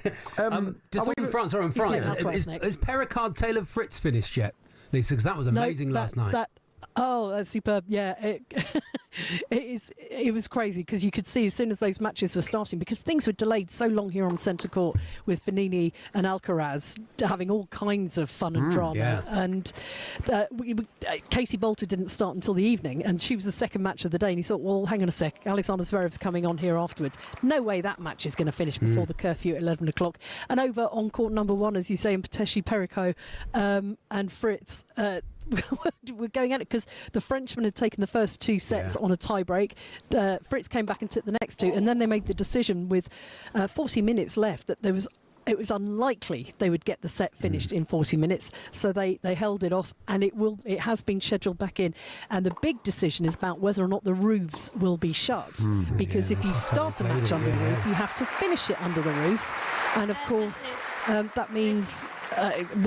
Just in France, has Pericard Taylor Fritz finished yet, Lisa? Because that was amazing last night. That's superb. Yeah, it was crazy because you could see as soon as those matches were starting, because things were delayed so long here on centre court with Fognini and Alcaraz having all kinds of fun and drama. And Katie Bolter didn't start until the evening, and she was the second match of the day. And he thought, well, hang on a sec, Alexander Zverev's coming on here afterwards. No way that match is going to finish before the curfew at 11 o'clock. And over on court number 1, as you say, in Peteshi, Perico and Fritz, we're going at it because the Frenchman had taken the first 2 sets on a tie-break. Fritz came back and took the next 2, and then they made the decision with 40 minutes left that there was it was unlikely they would get the set finished in 40 minutes, so they held it off, and it has been scheduled back in. And the big decision is about whether or not the roofs will be shut, because if you start a match under the roof, you have to finish it under the roof, and of course that means,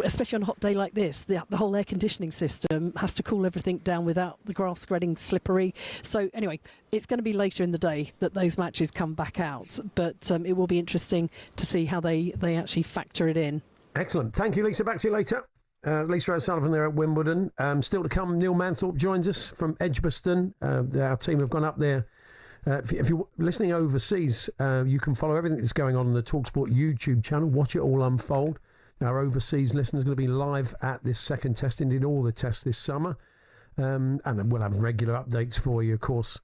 especially on a hot day like this, the whole air conditioning system has to cool everything down without the grass getting slippery. So anyway, it's going to be later in the day that those matches come back out, but it will be interesting to see how they actually factor it in. Excellent. Thank you, Lisa. Back to you later. Lisa O'Sullivan there at Wimbledon. Still to come, Neil Manthorpe joins us from Edgbaston. Our team have gone up there. If you're listening overseas, you can follow everything that's going on the talkSPORT YouTube channel. Watch it all unfold. Our overseas listeners are going to be live at this second test, indeed all the tests this summer. And then we'll have regular updates for you, of course,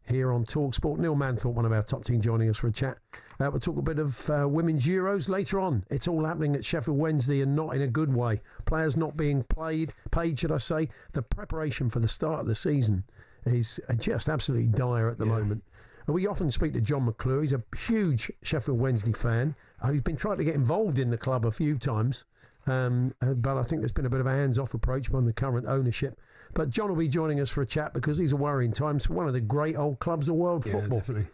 here on talkSPORT. Neil Manthorpe, one of our top team, joining us for a chat. We'll talk a bit of women's Euros later on. It's all happening at Sheffield Wednesday, and not in a good way. Players not being paid, should I say. The preparation for the start of the season is just absolutely dire at the moment. We often speak to John McClure. He's a huge Sheffield Wednesday fan. He's been trying to get involved in the club a few times, but I think there's been a bit of a hands-off approach by the current ownership. But John will be joining us for a chat because these are worrying times for one of the great old clubs of world football. Definitely.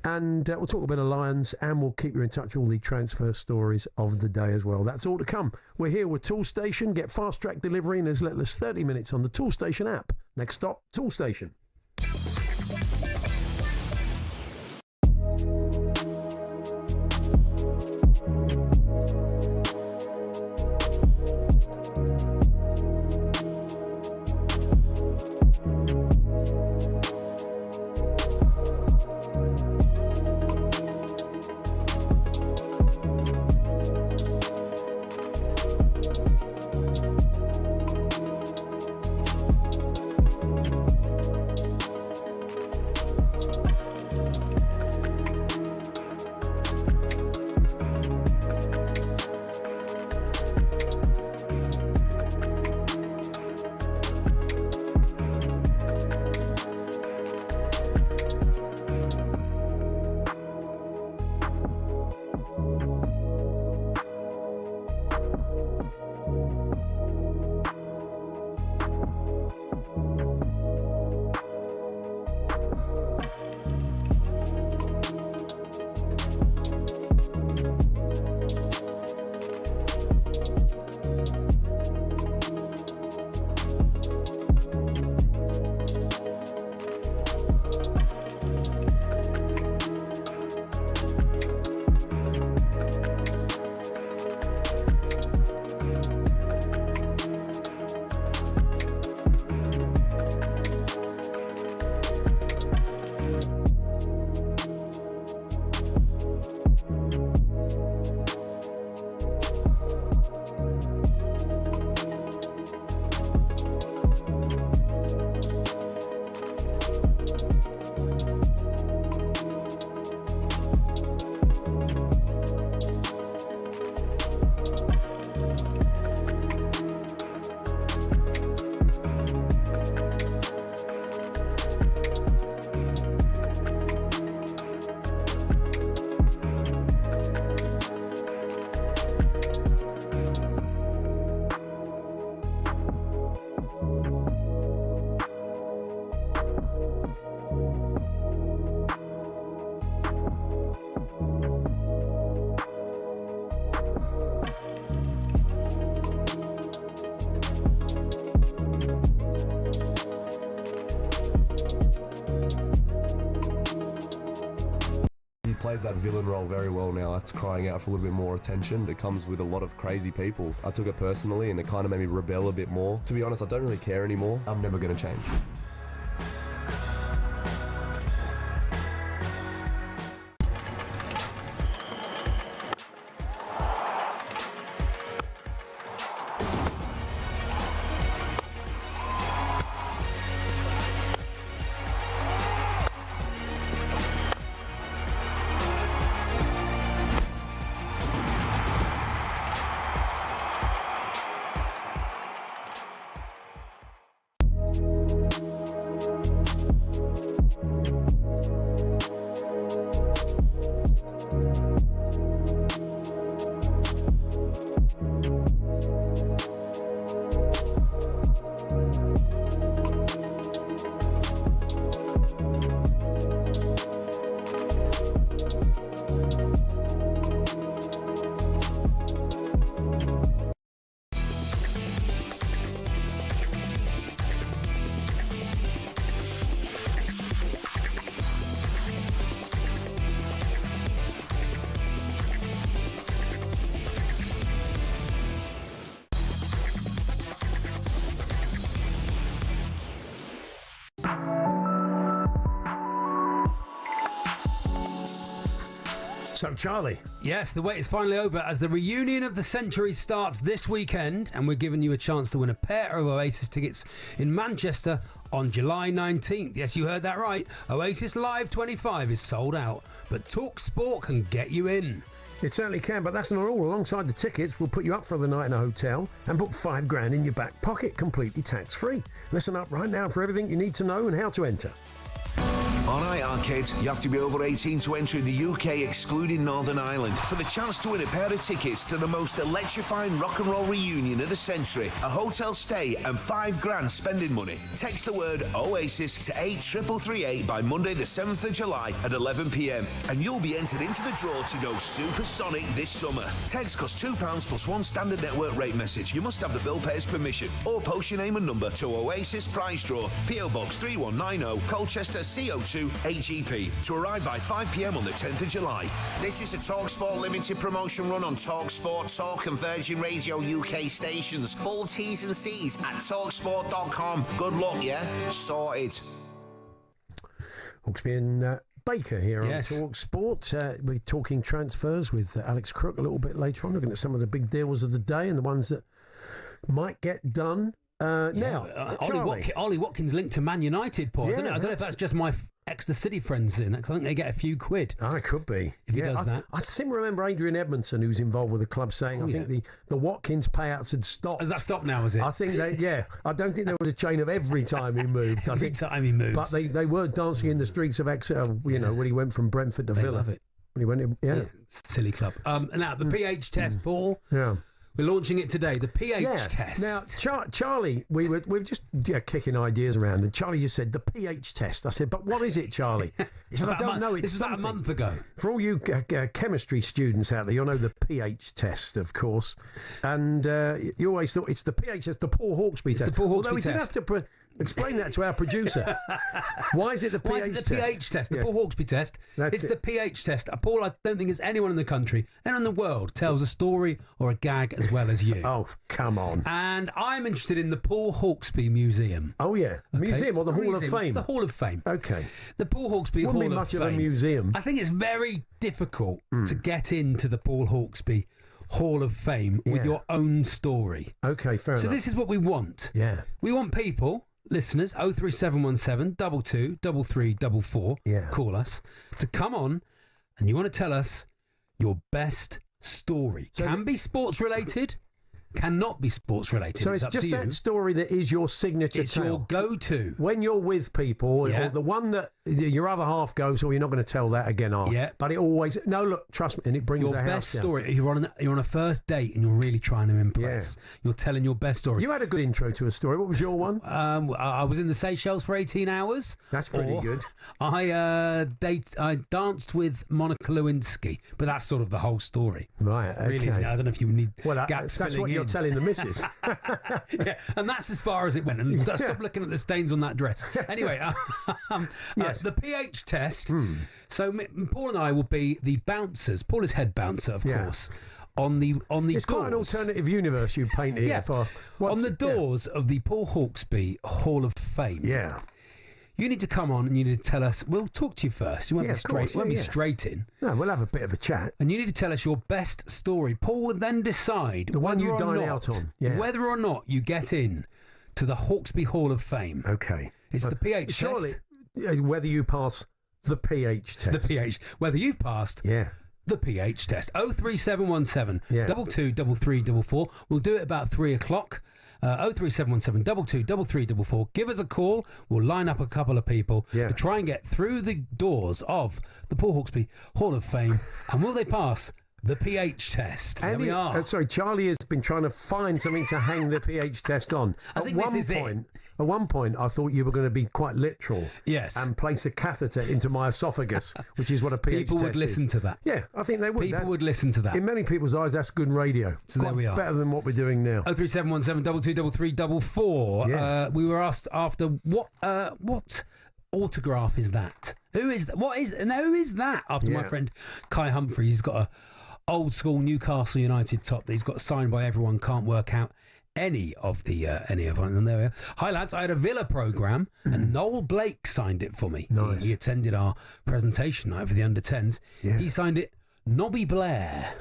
And we'll talk a bit of Lions, and we'll keep you in touch with all the transfer stories of the day as well. That's all to come. We're here with Toolstation. Get fast-track delivery in as little as 30 minutes on the Toolstation app. Next stop, Toolstation. Plays that villain role very well now. That's crying out for a little bit more attention. It comes with a lot of crazy people. I took it personally, and it kind of made me rebel a bit more. To be honest, I don't really care anymore. I'm never going to change. So, Charlie. Yes, the wait is finally over as the reunion of the century starts this weekend, and we're giving you a chance to win a pair of Oasis tickets in Manchester on July 19th. Yes, you heard that right. Oasis Live 25 is sold out, but talkSPORT can get you in. It certainly can, but that's not all. Alongside the tickets, we'll put you up for the night in a hotel and put $5,000 in your back pocket, completely tax-free. Listen up right now for everything you need to know and how to enter. All right, kids, you have to be over 18 to enter in the UK, excluding Northern Ireland, for the chance to win a pair of tickets to the most electrifying rock and roll reunion of the century, a hotel stay and $5,000 spending money. Text the word Oasis to 83338 by Monday the 7th of July at 11 p.m. and you'll be entered into the draw to go supersonic this summer. Text costs £2 plus one standard network rate message. You must have the bill payer's permission or post your name and number to Oasis Prize Draw, PO Box 3190, Colchester CO2 AGP, to arrive by 5 p.m. on the 10th of July. This is a talkSPORT limited promotion run on talkSPORT, Talk and Virgin Radio UK stations. Full T's and C's at talksport.com. Good luck, yeah? Sorted. Hawksbee and Baker here on talkSPORT. We're talking transfers with Alex Crook a little bit later on, looking at some of the big deals of the day and the ones that might get done. Now, Ollie Watkins linked to Man United, Paul. I don't know if that's just my Exeter City friends in. I think they get a few quid. It could be. If he does that. I seem to remember Adrian Edmondson, who's involved with the club, saying I think the Watkins payouts had stopped. Has that stopped now, is it? I think I don't think there was a chain of every time he moved. Every time he moves. But they were dancing in the streets of Exeter, when he went from Brentford to Villa. Love it. When he went in, silly club. Now, the pH test, Paul. Yeah. We're launching it today, the pH test. Now, Charlie, we were just kicking ideas around, and Charlie just said, the pH test. I said, but what is it, Charlie? He said, I don't know. This was about a month ago. For all you chemistry students out there, you'll know the pH test, of course. And you always thought it's the pH test, the Paul Hawksbee test. The Paul Hawksbee test. We did have to explain that to our producer. Why is it the pH test? The pH test, the Paul Hawksbee test. It's the pH test. Paul, I don't think there's anyone in the country, anyone in the world, tells a story or a gag as well as you. Oh, come on. And I'm interested in the Paul Hawksbee Museum. Oh, yeah. Museum or the Hall of Fame? The Hall of Fame. Okay. The Paul Hawksbee Hall of Fame. Wouldn't be much of a museum. I think it's very difficult to get into the Paul Hawksbee Hall of Fame with your own story. Okay, fair enough. So this is what we want. Yeah. We want people, listeners, 03717 22 3344, call us, to come on and you want to tell us your best story. So can be sports related, cannot be sports related. So it's just that story that is your signature It's tale. your go-to. When you're with people, or the one that your other half goes, you're not going to tell that again, are you? Yeah. But it always, no, look, trust me, and it brings Your the house best down. story. You're on a first date and you're really trying to impress. You're telling your best story. You had a good intro to a story. What was your one? I was in the Seychelles for 18 hours. That's pretty good. I danced with Monica Lewinsky, but that's sort of the whole story. Right, okay. Really, I don't know if you need gaps that's filling what you're in. telling the missus. Yeah, and that's as far as it went. And stop looking at the stains on that dress. Anyway, the pH test. So Paul and I will be the bouncers. Paul is head bouncer, of course. On the It's doors. quite an alternative universe you've painted here for. On the doors of the Paul Hawksbee Hall of Fame. Yeah. You need to come on and you need to tell us. We'll talk to you first. You won't be straight. Won't be straight in. No, we'll have a bit of a chat. And you need to tell us your best story. Paul will then decide the one you dine not, out on. Yeah. Whether or not you get in to the Hawksbee Hall of Fame. Okay. It's the pH surely, test. Whether you pass the pH test. The pH. Whether you've passed. Yeah. The pH test. 03717 223344. We'll do it about 3 o'clock. 03717 223344. Give us a call. We'll line up a couple of people to try and get through the doors of the Paul Hawksbee Hall of Fame. And will they pass the pH test? There we are. Sorry, Charlie has been trying to find something to hang the pH test on. I think this is it. At one point, I thought you were going to be quite literal. Yes. And place a catheter into my esophagus, which is what a pH People test would listen to that. Yeah, I think they would. People would listen to that. In many people's eyes, that's good radio. So there we are. Better than what we're doing now. 03717 223344. We were asked after what autograph is that? Who is that? Who is that? After my friend Kai Humphrey, he's got a old school Newcastle United top that he's got signed by everyone. Can't work out any of them. There we are. Hi lads, I had a Villa programme and Noel Blake signed it for me. Nice. He attended our presentation night for the under-10s. Yeah. He signed it Nobby Blair.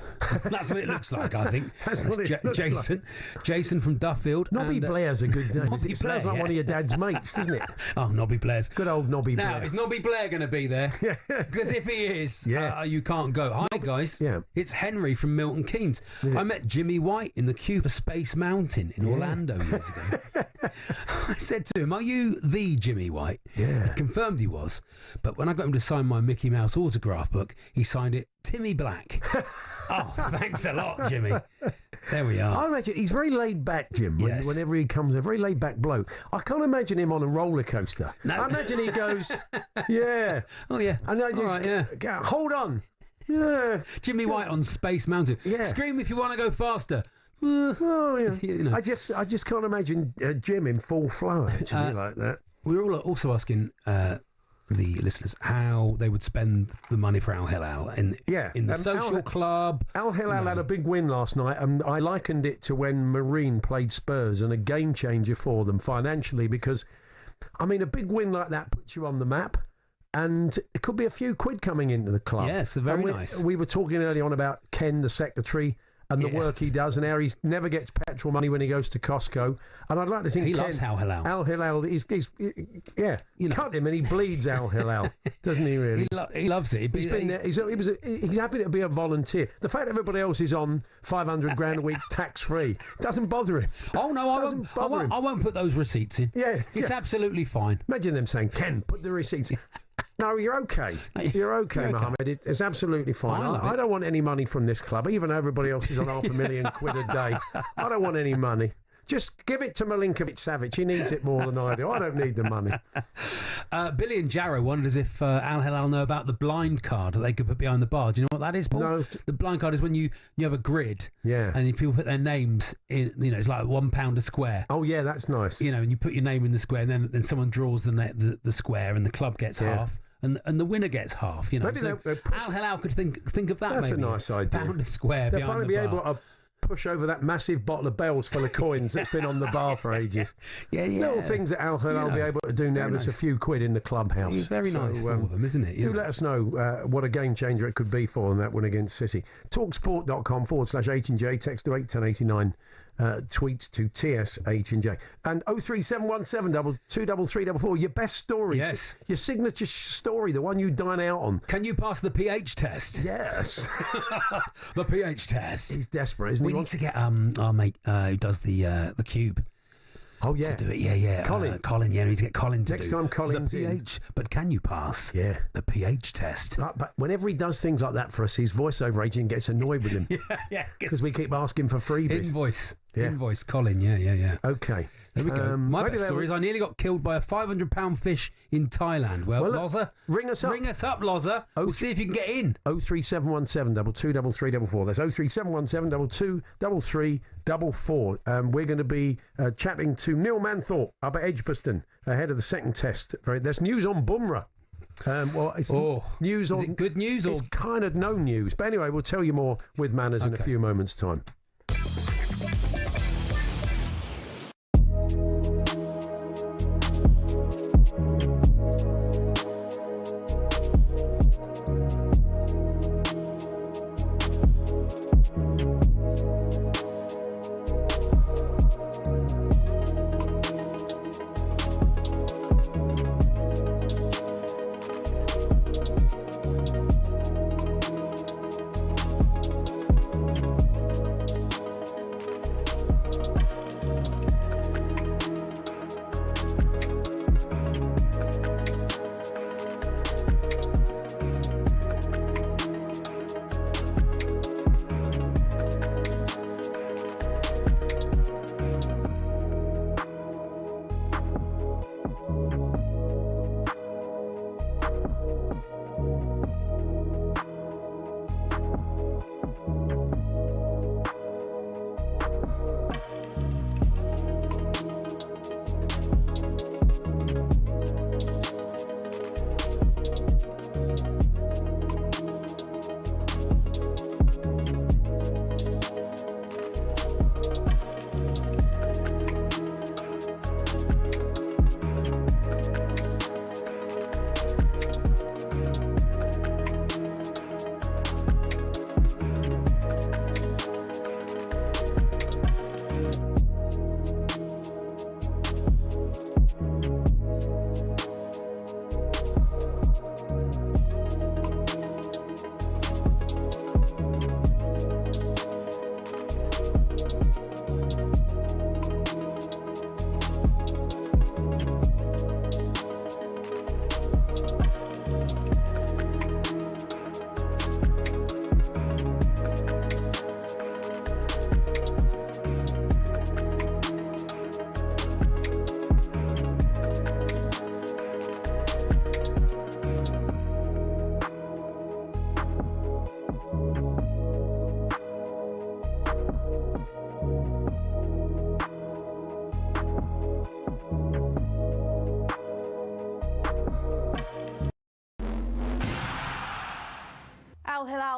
That's what it looks like, I think. That's what it looks Jason. like. Jason from Duffield. Nobby Blair's a good name. Nobby It sounds Blair, like one of your dad's mates, doesn't it? Oh, Nobby Blair's. Good old Nobby Now, Blair. is Nobby Blair going to be there? Because if he is, you can't go. Hi, guys. Yeah. It's Henry from Milton Keynes. I met Jimmy White in the queue for Space Mountain in Orlando years ago. I said to him, "Are you the Jimmy White?" Yeah. He confirmed he was. But when I got him to sign my Mickey Mouse autograph book, he signed it Timmy Black. Oh, thanks a lot, Jimmy. There we are. I imagine he's very laid back, Jim. Whenever he comes, a very laid back bloke. I can't imagine him on a roller coaster. No. I imagine he goes, yeah. Oh, yeah. And I just, hold on. Yeah. Jimmy White on Space Mountain. Yeah. Scream if you want to go faster. Well, yeah. You know. I just can't imagine Jim in full flow, actually, like that. We were also asking the listeners how they would spend the money for Al Hilal in the social club. Al Hilal had a big win last night, and I likened it to when Marine played Spurs, and a game changer for them financially, because, I mean, a big win like that puts you on the map, and it could be a few quid coming into the club. Yes, very nice. We were talking early on about Ken, the secretary, and the work he does, and how he never gets petrol money when he goes to Costco. And I'd like to think he loves Al Hilal. Al Hilal, he's cut him and he bleeds Al Hilal, doesn't he? Really, he loves it. He's been there. He's happy to be a volunteer. The fact that everybody else is on $500,000 a week tax free doesn't bother him. Oh no, I won't put those receipts in. Yeah, it's absolutely fine. Imagine them saying, "Ken, put the receipts in." No, you're okay. You're okay, Mohammed. It's absolutely fine. I don't want any money from this club, even though everybody else is on £500,000 a day. I don't want any money. Just give it to Milinkovic-Savic. He needs it more than I do. I don't need the money. Billy and Jarrow wonders if Al Hilal know about the blind card that they could put behind the bar. Do you know what that is, Paul? No. The blind card is when you have a grid, and people put their names in. You know, it's like £1 a square. Oh yeah, that's nice. You know, and you put your name in the square, and then someone draws the square, and the club gets half. And the winner gets half, you know. Maybe so Al Hilal could think of that. That's maybe. a nice idea. £1 a square. They'll finally be able to push over that massive bottle of bells full of coins that's been on the bar for ages. Yeah. Little things that Al Hilal will be able to do now. There's a few quid in the clubhouse. It's very nice for them, isn't it? Do let us know what a game changer it could be for them, that win against City. talksport.com/H&J. Text to 81089. Tweets to TSH&J. And 03717 23344. Your best story. Yes. Your signature story, the one you dine out on. Can you pass the pH test? Yes. The pH test. He's desperate, isn't he? We need to get our mate who does the cube. Oh, yeah. To do it, yeah. Colin, we need to get Colin to do next time Colin's the pH. But can you pass the pH test? But whenever he does things like that for us, his voiceover agent gets annoyed with him. Because we keep asking for freebies. Invoice Colin, yeah. Okay. There we go. My best story is I nearly got killed by a £500 fish in Thailand. Well, Loza, ring us up. Ring us up, Loza. We'll see if you can get in. 03717 223344. That's 03717 223344. We're going to be chatting to Neil Manthorpe up at Edgbaston ahead of the second test. There's news on Bumrah. It's news on. Is it good news or? It's kind of no news. But anyway, we'll tell you more with Manners in a few moments' time.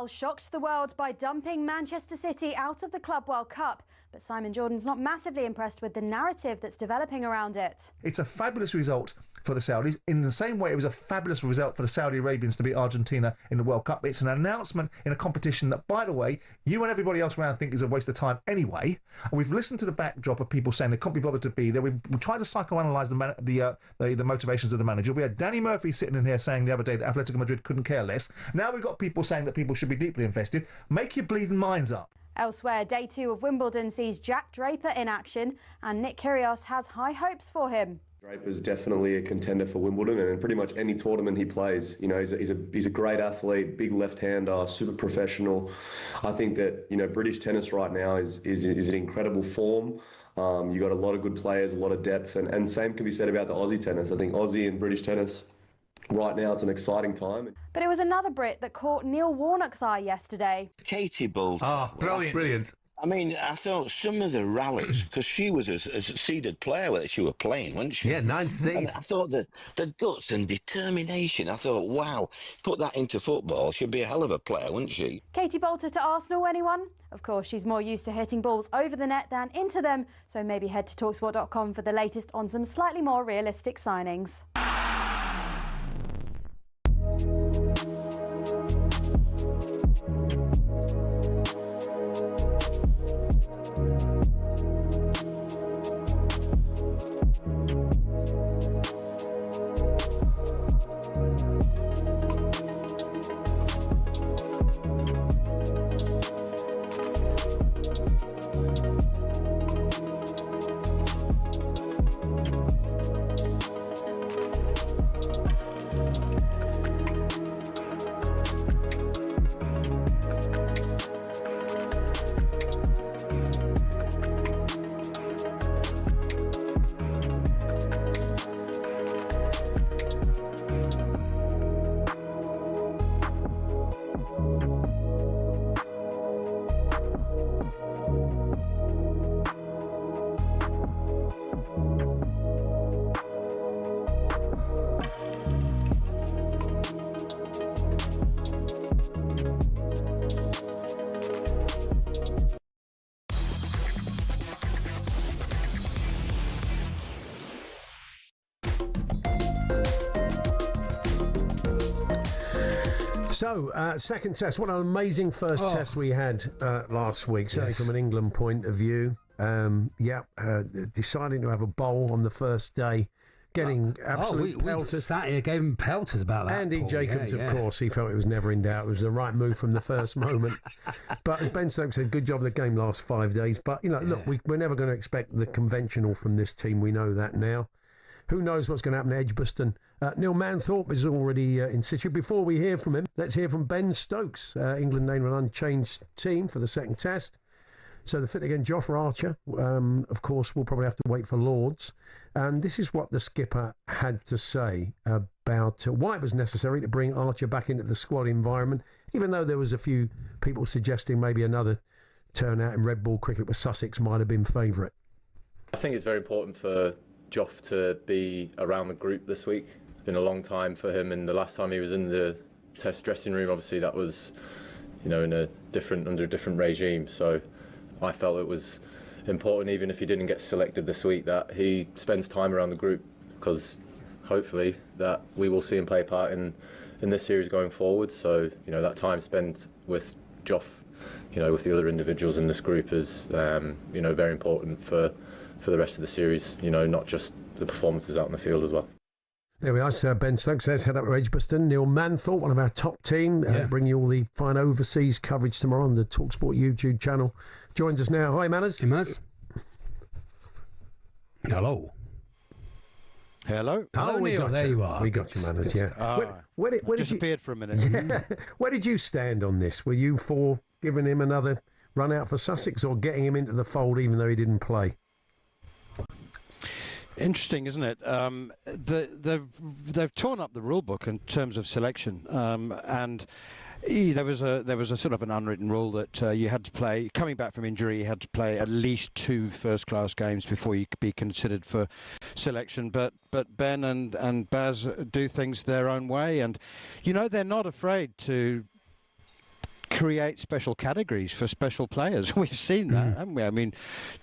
Al shocked the world by dumping Manchester City out of the Club World Cup, but Simon Jordan's not massively impressed with the narrative that's developing around it. It's a fabulous result for the Saudis. In the same way it was a fabulous result for the Saudi Arabians to beat Argentina in the World Cup. It's an announcement in a competition that, by the way, you and everybody else around think is a waste of time anyway. And we've listened to the backdrop of people saying they can't be bothered to be there. We've tried to psychoanalyse the motivations of the manager. We had Danny Murphy sitting in here saying the other day that Atletico Madrid couldn't care less. Now we've got people saying that people should be deeply invested. Make your bleeding minds up. Elsewhere, day 2 of Wimbledon sees Jack Draper in action, and Nick Kyrgios has high hopes for him. Draper's definitely a contender for Wimbledon, and in pretty much any tournament he plays. You know, he's a great athlete, big left-hander, super professional. I think that, you know, British tennis right now is in incredible form. You got a lot of good players, a lot of depth, and same can be said about the Aussie tennis. I think Aussie and British tennis right now, it's an exciting time. But it was another Brit that caught Neil Warnock's eye yesterday. Katie Bolt. Oh, brilliant. I mean, I thought some of the rallies, because she was a seeded player that she was playing, wasn't she? Yeah, 9th seed. And I thought that the guts and determination, I thought, wow, put that into football, she'd be a hell of a player, wouldn't she? Katie Bolter to Arsenal, anyone? Of course, she's more used to hitting balls over the net than into them, so maybe head to talksport.com for the latest on some slightly more realistic signings. So, second test. What an amazing first test we had last week, certainly from an England point of view. Deciding to have a bowl on the first day, getting absolute pelters. We sat here, gave him pelters about that. Andy Jacobs, of course, he felt it was never in doubt. It was the right move from the first moment. But as Ben Stokes said, good job the game last 5 days. But, you know, look, we're never going to expect the conventional from this team. We know that now. Who knows what's going to happen to Edgbaston? Neil Manthorpe is already in situ. Before we hear from him, let's hear from Ben Stokes. England named an unchanged team for the second test. So the fit again, Jofra Archer, of course, we'll probably have to wait for Lords. And this is what the skipper had to say about why it was necessary to bring Archer back into the squad environment, even though there was a few people suggesting maybe another turnout in red ball cricket with Sussex might have been favourite. I think it's very important for Joff to be around the group this week. It's been a long time for him, and the last time he was in the test dressing room, obviously that was, you know, under a different regime. So I felt it was important, even if he didn't get selected this week, that he spends time around the group, because hopefully that we will see him play a part in this series going forward. So, you know, that time spent with Joff, you know, with the other individuals in this group is, you know, very important for the rest of the series, you know, not just the performances out in the field as well. There we are. So Ben Stokes says head up to Edgbaston. Neil Manthorpe, one of our top team, bringing you all the fine overseas coverage tomorrow on the talkSPORT YouTube channel, joins us now. Hi, Manners. Hey, Manners. Hello. Hello. Hello, Neil. There you are. We got you, Manners. Yeah. Where did disappeared for a minute. Where did you stand on this? Were you for giving him another run out for Sussex, or getting him into the fold even though he didn't play? Interesting, isn't it? They've torn up the rule book in terms of selection, and there was a sort of an unwritten rule that you had to play, coming back from injury, you had to play at least 2 first-class games before you could be considered for selection. But Ben and Baz do things their own way, and you know they're not afraid to create special categories for special players. We've seen that, haven't we? I mean,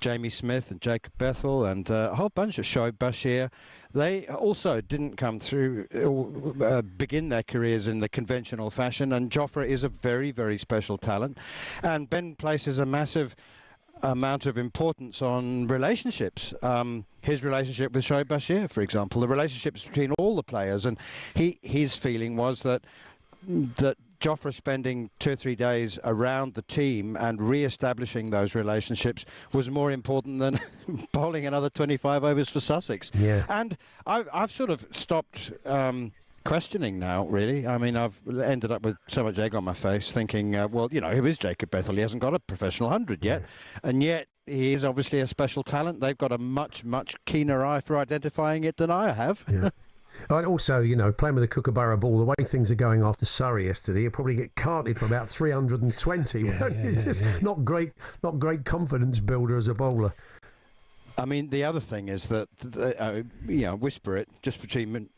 Jamie Smith and Jacob Bethel and a whole bunch of Shoaib Bashir. They also didn't come through, begin their careers in the conventional fashion, and Jofra is a very, very special talent. And Ben places a massive amount of importance on relationships. His relationship with Shoaib Bashir, for example, the relationships between all the players, and his feeling was that Jofra spending 2 or 3 days around the team and re-establishing those relationships was more important than bowling another 25 overs for Sussex. Yeah. And I've sort of stopped questioning now, really. I mean, I've ended up with so much egg on my face thinking, well, you know, who is Jacob Bethel? He hasn't got a professional 100 yet. And yet he is obviously a special talent. They've got a much, much keener eye for identifying it than I have. Yeah. And also, you know, playing with a Kookaburra ball, the way things are going after Surrey yesterday, you'll probably get carted for about 320. It's just not great confidence builder as a bowler. I mean, the other thing is that, you know, whisper it just between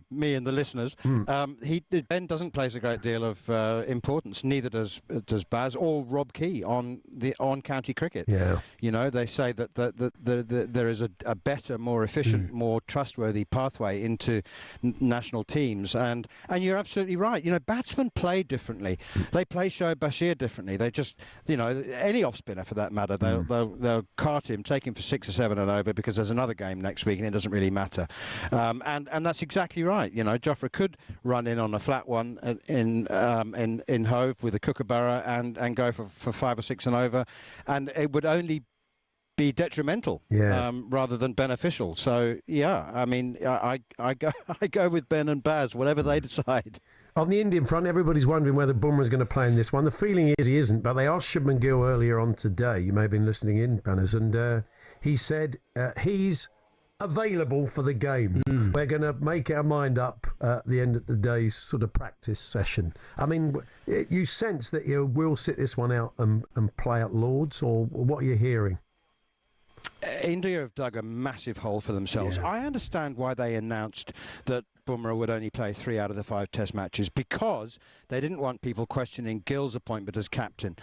me and the listeners. Ben doesn't place a great deal of importance. Neither does Baz or Rob Key on county cricket. Yeah. You know, they say that there is a better, more efficient, more trustworthy pathway into national teams, and you're absolutely right. You know, batsmen play differently. They play Shoaib Bashir differently. They just, you know, any off spinner for that matter, they'll cart him, take him for 6 or 7 and over because there's another game next week and it doesn't really matter. And that's exactly right. You know, Jofra could run in on a flat one in Hove with a Kookaburra and go for 5 or 6 and over, and it would only be detrimental rather than beneficial. So yeah, I mean, I go with Ben and Baz, whatever they decide. On the Indian front, everybody's wondering whether Bumrah's going to play in this one. The feeling is he isn't, but they asked Shubman Gill earlier on today. You may have been listening in, Banners, and he said he's available for the game. We're going to make our mind up at the end of the day's sort of practice session. I mean, you sense that you will sit this one out and play at Lords, or what are you hearing? India have dug a massive hole for themselves. Yeah. I understand why they announced that Bumrah would only play 3 out of the 5 Test matches, because they didn't want people questioning Gill's appointment as captain.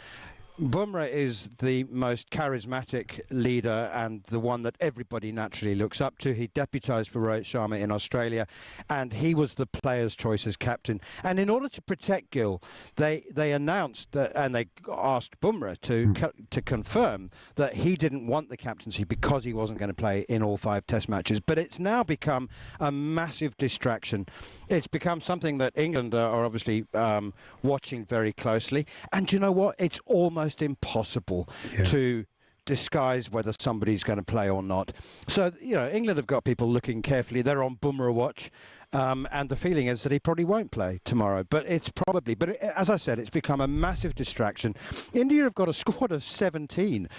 Bumrah is the most charismatic leader and the one that everybody naturally looks up to. He deputised for Rohit Sharma in Australia, and he was the player's choice as captain. And in order to protect Gill, they announced that, and they asked Bumrah to confirm that he didn't want the captaincy because he wasn't going to play in all 5 Test matches. But it's now become a massive distraction. It's become something that England are obviously watching very closely. And do you know what? It's almost impossible to disguise whether somebody's going to play or not. So, you know, England have got people looking carefully. They're on Bumrah watch. And the feeling is that he probably won't play tomorrow. But as I said, it's become a massive distraction. India have got a squad of 17,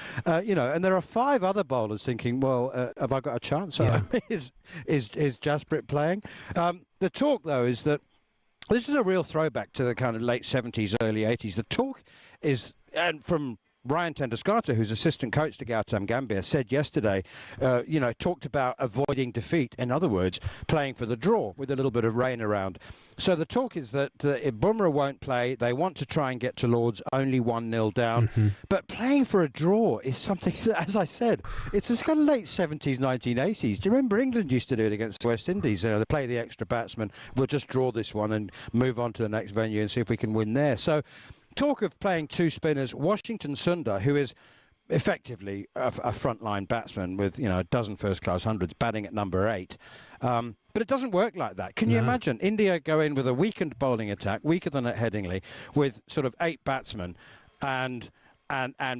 you know, and there are 5 other bowlers thinking, well, have I got a chance? Yeah. Is Jasprit playing? The talk, though, is that this is a real throwback to the kind of late 70s, early 80s. The talk is, and from Ryan Tenduskarta, who's assistant coach to Gautam Gambhir, said yesterday, you know, talked about avoiding defeat. In other words, playing for the draw with a little bit of rain around. So the talk is that if Bumrah won't play, they want to try and get to Lords only 1-0 down. But playing for a draw is something that, as I said, it's this kind of late 70s, 1980s. Do you remember England used to do it against the West Indies? You know, they play the extra batsman. We'll just draw this one and move on to the next venue and see if we can win there. So talk of playing 2 spinners. Washington Sundar, who is effectively a frontline batsman with, you know, a dozen first-class hundreds, batting at number 8. But it doesn't work like that. Can you imagine India go in with a weakened bowling attack, weaker than at Headingley, with sort of 8 batsmen, and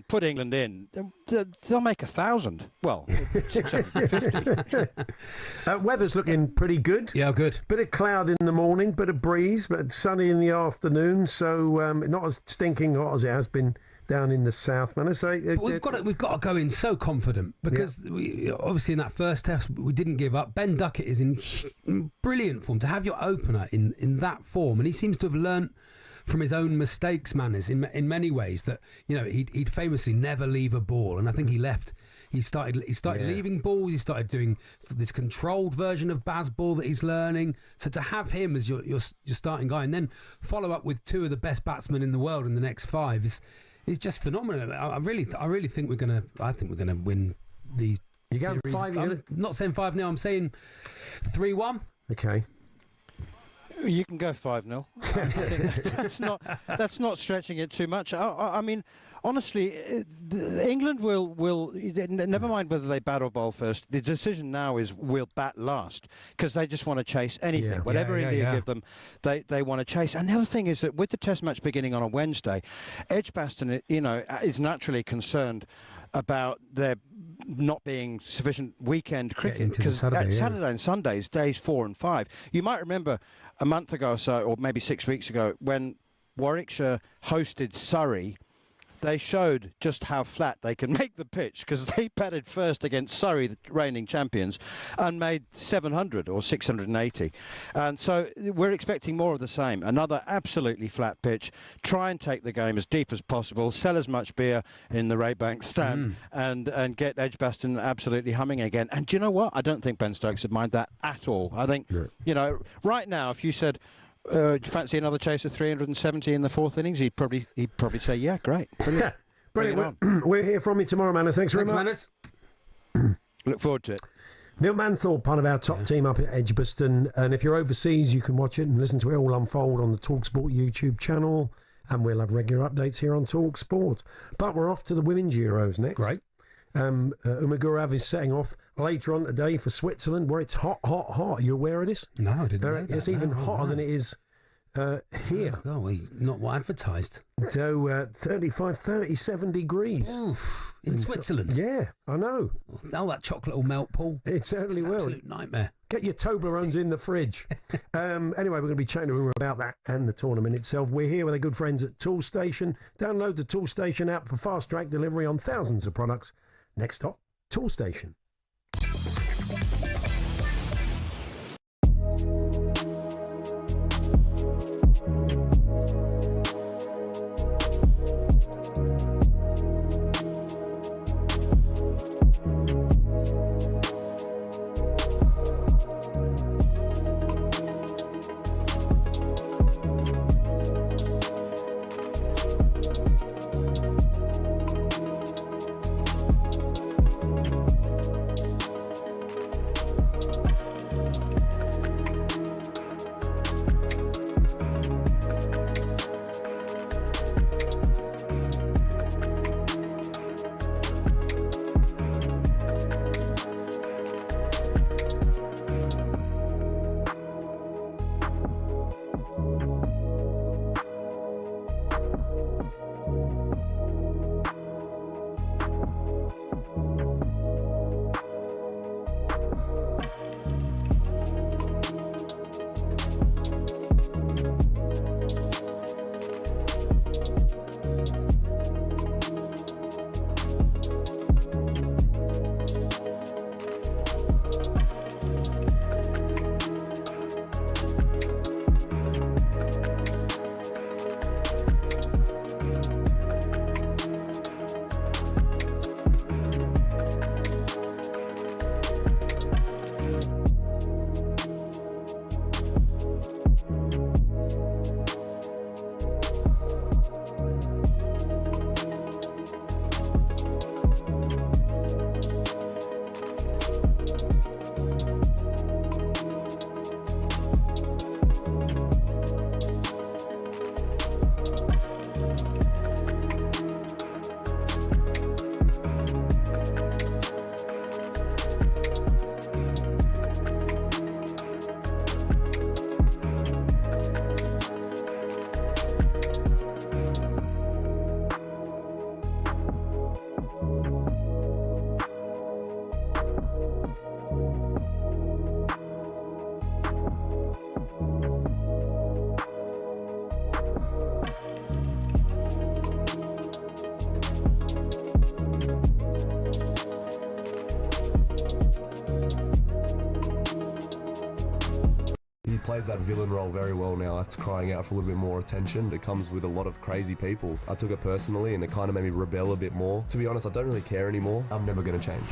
put England in? They'll make 1,000. Well, 650. Weather's looking pretty good. Yeah, good. Bit of cloud in the morning, bit of breeze, but sunny in the afternoon. So not as stinking hot as it has been down in the south, man. So we've got to go in so confident, because we, obviously in that first test we didn't give up. Ben Duckett is in brilliant form. To have your opener in that form, and he seems to have learnt from his own mistakes, Manners, in many ways, that, you know, he'd famously never leave a ball, and I think he left He started leaving balls. He started doing this controlled version of Bazball that he's learning. So to have him as your starting guy and then follow up with two of the best batsmen in the world in the next 5 is just phenomenal. I really think we're gonna win these. You going 5? I'm not saying 5-0. I'm saying 3-1. Okay. You can go 5-0. I think that's not stretching it too much. I mean, honestly, England will never mind whether they bat or bowl first. The decision now is we'll bat last because they just want to chase anything. Whatever India give them, they want to chase. And the other thing is that with the Test match beginning on a Wednesday, Edgbaston, is naturally concerned about there not being sufficient weekend cricket because Saturday and Sundays, days 4 and 5. You might remember a month ago or so, or maybe 6 weeks ago, when Warwickshire hosted Surrey, they showed just how flat they can make the pitch because they batted first against Surrey, the reigning champions, and made 700 or 680. And so we're expecting more of the same. Another absolutely flat pitch. Try and take the game as deep as possible. Sell as much beer in the Raybank stand and get Edgbaston absolutely humming again. And do you know what? I don't think Ben Stokes would mind that at all. I think, right now, if you said, do you fancy another chase of 370 in the 4th innings? He'd probably say, yeah, great. Brilliant. Brilliant. We're here from you tomorrow, Manners. Thanks very much. Manners. Look forward to it. Neil Manthorpe, part of our top team up at Edgbaston. And if you're overseas, you can watch it and listen to it all unfold on the talkSPORT YouTube channel. And we'll have regular updates here on talkSPORT. But we're off to the Women's Euros next. Great. Umagurav is setting off later on today for Switzerland, where it's hot. Are you aware of this? No, I didn't know that. It's even hotter than it is here. Not what advertised. So 35, 37 degrees. Oof, in Switzerland? Yeah, I know. Oh, that chocolate will melt, Paul. It certainly will. Absolute nightmare. Get your Toblerones in the fridge. Anyway, we're going to be chatting to him about that and the tournament itself. We're here with our good friends at Toolstation. Download the Toolstation app for fast-track delivery on thousands of products. Next stop, Toolstation. plays that villain role very well now. It's crying out for a little bit more attention. It comes with a lot of crazy people. I took it personally and it kind of made me rebel a bit more. To be honest, I don't really care anymore. I'm never going to change.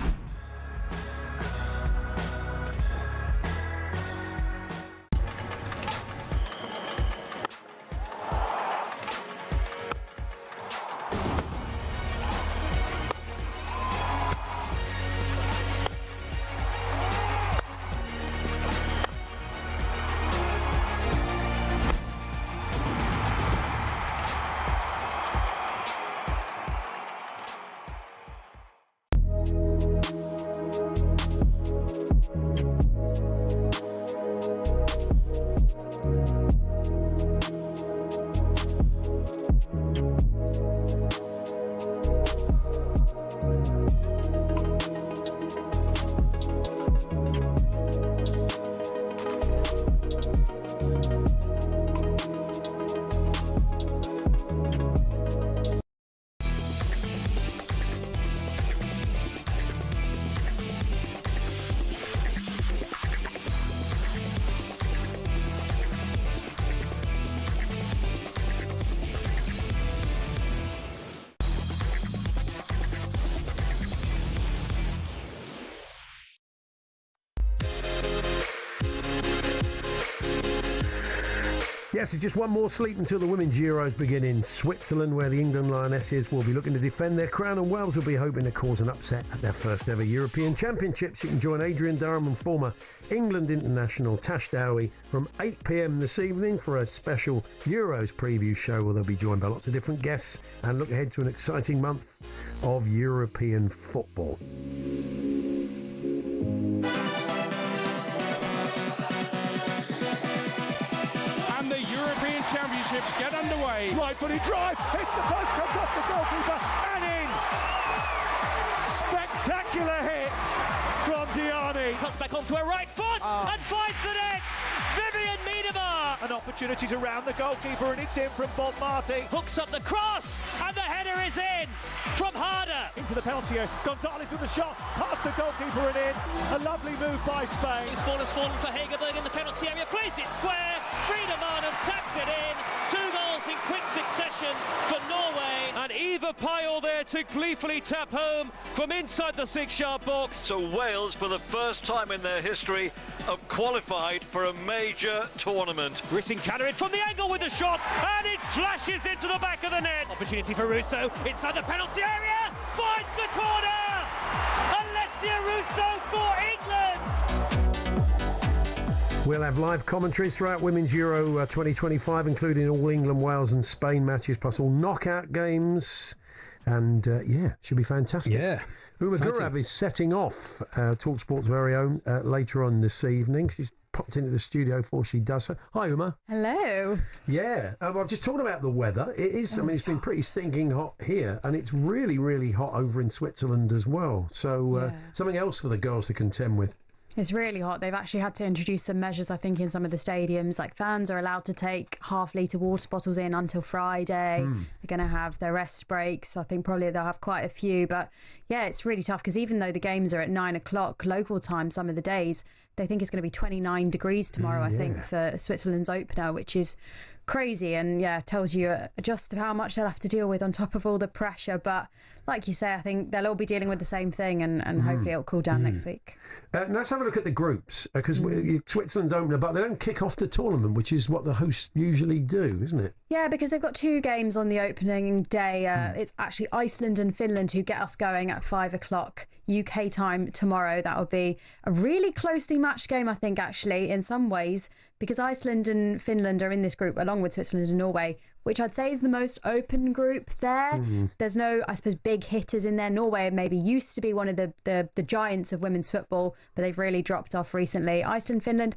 Yes, it's just one more sleep until the Women's Euros begin in Switzerland, where the England Lionesses will be looking to defend their crown, and Wales will be hoping to cause an upset at their first ever European Championships. You can join Adrian Durham and former England international Tash Dowie from 8 p.m. this evening for a special Euros preview show, where they'll be joined by lots of different guests and look ahead to an exciting month of European football. Championships get underway. Right-footed drive, hits the post, comes off the goalkeeper and in. Spectacular hit from Diani. Cuts back onto her right foot and finds the net. Vivian Miedema. And opportunities around the goalkeeper, and it's in from Bob Marty. Hooks up the cross and the header is in from Harder. Into the penalty area. Gonzalez with the shot, past the goalkeeper and in. A lovely move by Spain. His ball has fallen for Hagerberg in the penalty area. Plays it square. Frida Marnham taps it in. 2 goals in quick succession for Norway. And Eva Pyle there to gleefully tap home from inside the 6-yard box. So Wales, for the first time in their history, have qualified for a major tournament. Gritting Cannerin from the angle with the shot, and it flashes into the back of the net. Opportunity for Russo inside the penalty area. Finds the corner. Alessia Russo for England. We'll have live commentaries throughout Women's Euro 2025, including all England, Wales and Spain matches, plus all knockout games. And, should be fantastic. Yeah. Uma Gurav is setting off talkSPORT's very own later on this evening. She's popped into the studio before she does so. Hi, Uma. Hello. Yeah. I'm just talking about the weather. It is, it's been pretty stinking hot here, and it's really, really hot over in Switzerland as well. So something else for the girls to contend with. It's really hot. They've actually had to introduce some measures, I think, in some of the stadiums. Like, fans are allowed to take half-litre water bottles in until Friday. They're going to have their rest breaks. I think probably they'll have quite a few. But, yeah, it's really tough because even though the games are at 9 o'clock local time some of the days, they think it's going to be 29 degrees tomorrow, I think, for Switzerland's opener, which is crazy and, tells you just how much they'll have to deal with on top of all the pressure. But like you say, I think they'll all be dealing with the same thing and hopefully it'll cool down next week. Now let's have a look at the groups, because Switzerland's opener, but they don't kick off the tournament, which is what the hosts usually do, isn't it? Yeah, because they've got 2 games on the opening day. It's actually Iceland and Finland who get us going at 5 o'clock UK time tomorrow. That will be a really closely matched game, I think, actually, in some ways, because Iceland and Finland are in this group along with Switzerland and Norway, which I'd say is the most open group there. There's no, I suppose, big hitters in there. Norway maybe used to be one of the giants of women's football, but they've really dropped off recently. Iceland, Finland,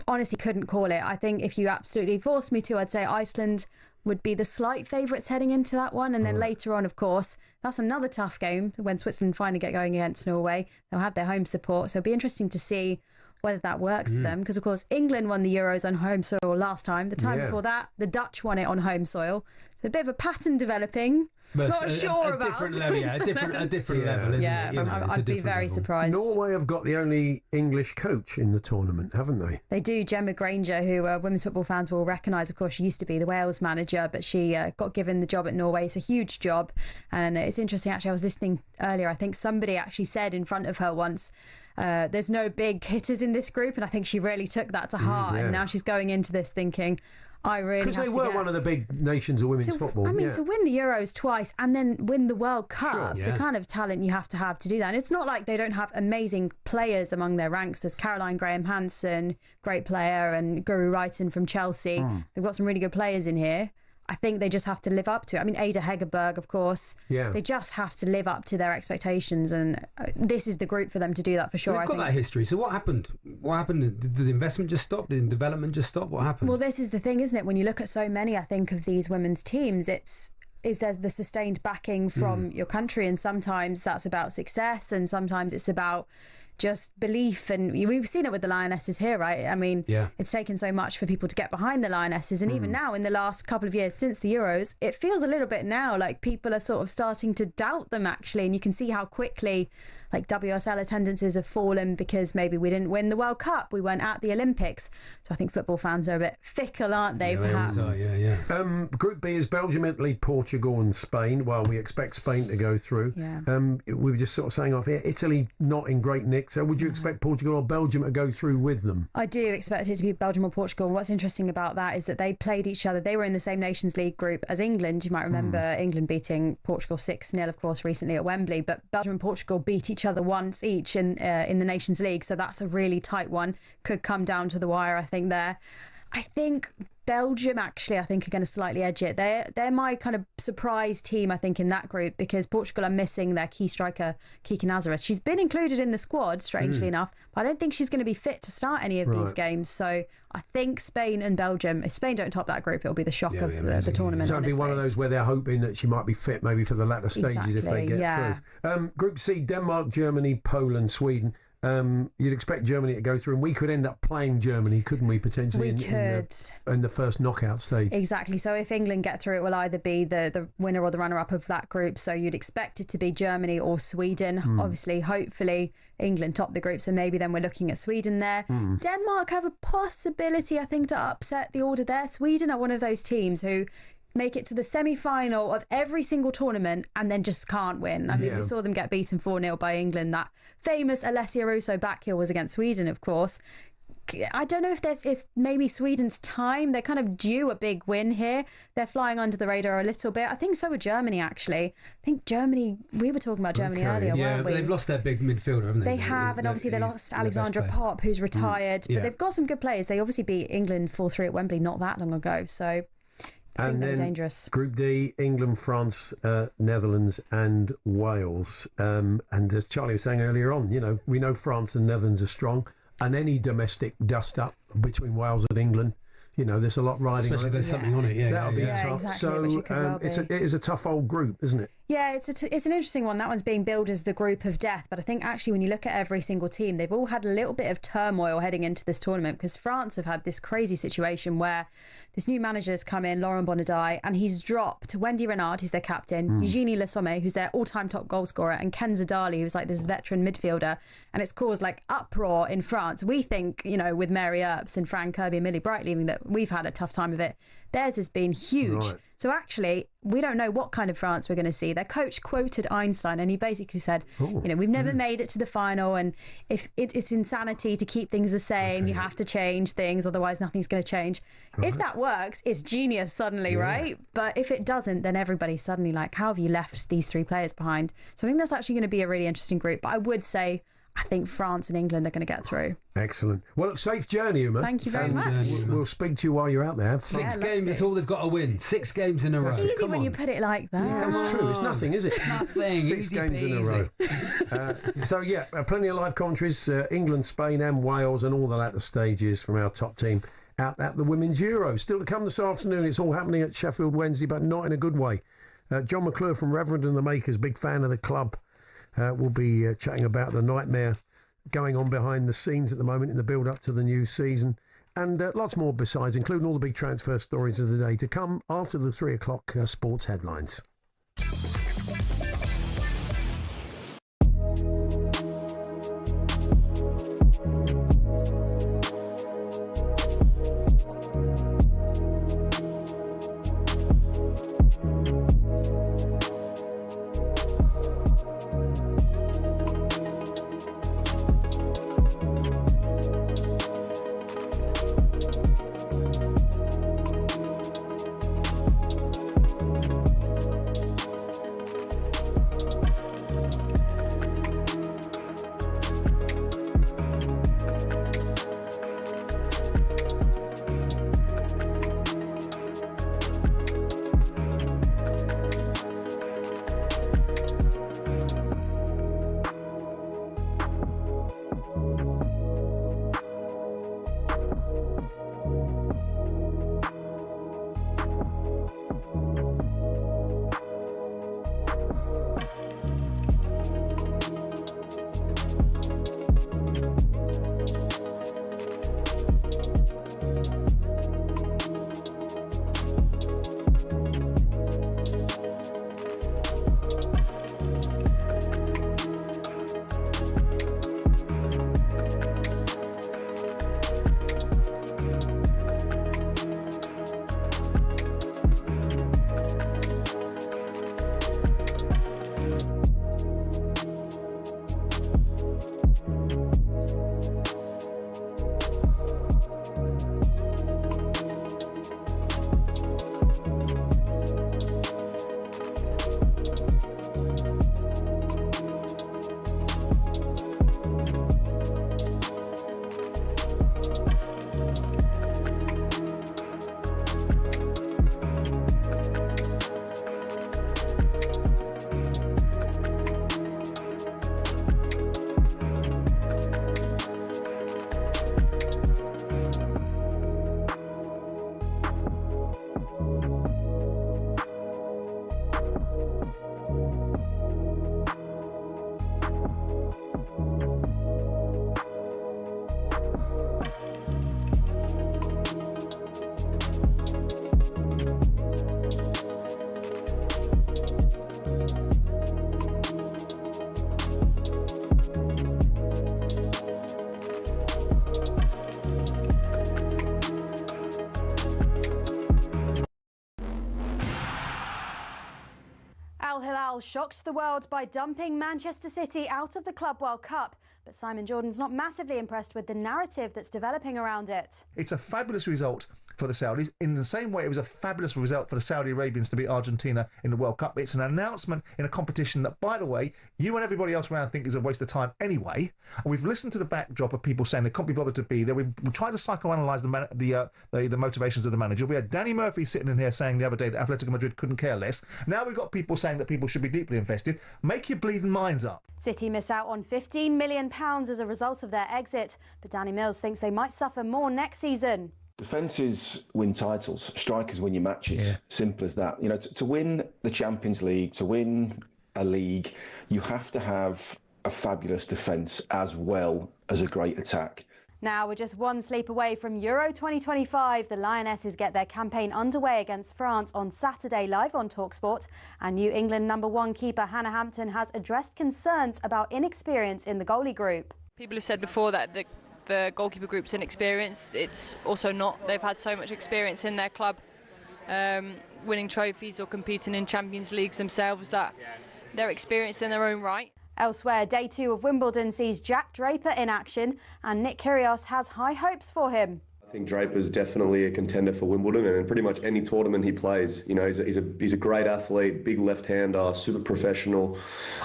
honestly couldn't call it. I think if you absolutely forced me to, I'd say Iceland would be the slight favourites heading into that one. And then later on, of course, that's another tough game when Switzerland finally get going against Norway. They'll have their home support. So it'll be interesting to see whether that works for them, because of course England won the Euros on home soil last time. The time before that, the Dutch won it on home soil. So a bit of a pattern developing But not sure a about different level, a different level, isn't yeah, it? You know, I'd be very surprised. Norway have got the only English coach in the tournament, haven't they? They do. Gemma Granger, who women's football fans will recognise, of course, she used to be the Wales manager, but she got given the job at Norway. It's a huge job, and it's interesting, actually. I was listening earlier, I think somebody actually said in front of her once, there's no big hitters in this group, and I think she really took that to heart, and now she's going into this thinking, I really have to because they were one of the big nations of women's football. I mean, to win the Euros twice and then win the World Cup, the kind of talent you have to do that. And it's not like they don't have amazing players among their ranks. There's Caroline Graham-Hansen, great player, and Guru Wrighton from Chelsea. They've got some really good players in here. I think they just have to live up to it. I mean, Ada Hegerberg, of course. Yeah. They just have to live up to their expectations, and this is the group for them to do that for sure. So they've got that history. So what happened? What happened? Did the investment just stop? Did the development just stop? What happened? Well, this is the thing, isn't it? When you look at so many, I think, of these women's teams, is there the sustained backing from your country, and sometimes that's about success, and sometimes it's about just belief, and we've seen it with the Lionesses here, right? I mean, it's taken so much for people to get behind the Lionesses, and even now in the last couple of years since the Euros, it feels a little bit now like people are sort of starting to doubt them, actually, and you can see how quickly like WSL attendances have fallen because maybe we didn't win the World Cup, we weren't at the Olympics. So I think football fans are a bit fickle, aren't they? Perhaps. Group B is Belgium, Italy, Portugal, and Spain. Well, we expect Spain to go through. We were just sort of saying off here, Italy not in great nick. So would you expect Portugal or Belgium to go through with them? I do expect it to be Belgium or Portugal. What's interesting about that is that they played each other. They were in the same Nations League group as England. You might remember England beating Portugal 6-0, of course, recently at Wembley. But Belgium and Portugal beat each other once each in the Nations League. So that's a really tight one. Could come down to the wire, I think, there. I think Belgium, actually, I think are going to slightly edge it. They're my kind of surprise team, I think, in that group, because Portugal are missing their key striker, Kiki Nazareth. She's been included in the squad, strangely enough, but I don't think she's going to be fit to start any of these games. So I think Spain and Belgium, if Spain don't top that group, it'll be the shock of the tournament. So it'll be one of those where they're hoping that she might be fit maybe for the latter stages if they get through. Group C, Denmark, Germany, Poland, Sweden. You'd expect Germany to go through, and we could end up playing Germany, couldn't we, potentially? We could. In the first knockout stage. Exactly. So if England get through, it will either be the winner or the runner-up of that group. So you'd expect it to be Germany or Sweden. Obviously, hopefully, England top the group, so maybe then we're looking at Sweden there. Denmark have a possibility, I think, to upset the order there. Sweden are one of those teams who make it to the semi-final of every single tournament and then just can't win. I mean, we saw them get beaten 4-0 by England. That famous Alessia Russo backheel was against Sweden, of course. I don't know if it's maybe Sweden's time. They're kind of due a big win here. They're flying under the radar a little bit. I think so with Germany, actually. I think Germany, we were talking about Germany earlier, weren't we? They've lost their big midfielder, haven't they? They have, and obviously they lost Alexandra Popp, who's retired. But they've got some good players. They obviously beat England 4-3 at Wembley not that long ago. So I think they're dangerous. Group D, England, France, Netherlands and Wales. And as Charlie was saying earlier on, we know France and Netherlands are strong. And any domestic dust-up between Wales and England, there's a lot riding on it. Especially if there's something on it, That'll be tough. Exactly, so it is a tough old group, isn't it? Yeah, it's an interesting one. That one's being billed as the group of death. But I think actually when you look at every single team, they've all had a little bit of turmoil heading into this tournament, because France have had this crazy situation where this new manager has come in, Laurent Bonadai, and he's dropped Wendy Renard, who's their captain, Eugénie Le Sommet, who's their all-time top goal scorer, and Ken Zadali, who's like this veteran midfielder. And it's caused like uproar in France. We think, with Mary Earps and Fran Kirby and Millie Bright leaving, that we've had a tough time of it. Theirs has been huge. Right. So actually, we don't know what kind of France we're going to see. Their coach quoted Einstein, and he basically said, we've never made it to the final, and if it's insanity to keep things the same, you have to change things, otherwise nothing's going to change. Right. If that works, it's genius suddenly, right? But if it doesn't, then everybody's suddenly like, how have you left these three players behind? So I think that's actually going to be a really interesting group. But I would say, I think France and England are going to get through. Excellent. Well, look, safe journey, Uma. Thank you very much. We'll speak to you while you're out there. Six games is all they've got to win. 6 games in a row. It's easy when you put it like that. Yeah, that's true. It's nothing, is it? Nothing. 6 games in a row. Plenty of live commentaries. England, Spain and Wales and all the latter stages from our top team out at the Women's Euro. Still to come this afternoon. It's all happening at Sheffield Wednesday, but not in a good way. John McClure from Reverend and the Makers, big fan of the club, will be chatting about the nightmare going on behind the scenes at the moment in the build-up to the new season, and lots more besides, including all the big transfer stories of the day to come after the 3 o'clock sports headlines. Al shocked the world by dumping Manchester City out of the Club World Cup, but Simon Jordan's not massively impressed with the narrative that's developing around it. It's a fabulous result for the Saudis. In the same way it was a fabulous result for the Saudi Arabians to beat Argentina in the World Cup. It's an announcement in a competition that, by the way, you and everybody else around think is a waste of time anyway. And we've listened to the backdrop of people saying they can't be bothered to be there. We've tried to psychoanalyse the motivations of the manager. We had Danny Murphy sitting in here saying the other day that Atletico Madrid couldn't care less. Now we've got people saying that people should be deeply invested. Make your bleeding minds up. City miss out on £15 million as a result of their exit, but Danny Mills thinks they might suffer more next season. Defences win titles, strikers win your matches. Yeah. Simple as that. You know, to win the Champions League, to win a league, you have to have a fabulous defence as well as a great attack. Now we're just one sleep away from Euro 2025. The Lionesses get their campaign underway against France on Saturday, live on talkSPORT. And New England #1 keeper Hannah Hampton has addressed concerns about inexperience in the goalie group. People have said before that the goalkeeper group's inexperienced. It's also not. They've had so much experience in their club, winning trophies or competing in Champions Leagues themselves, that they're experienced in their own right. Elsewhere, day 2 of Wimbledon sees Jack Draper in action, and Nick Kyrgios has high hopes for him. I think Draper's definitely a contender for Wimbledon, and in pretty much any tournament he plays. You know, he's a great athlete, big left-hander, super professional.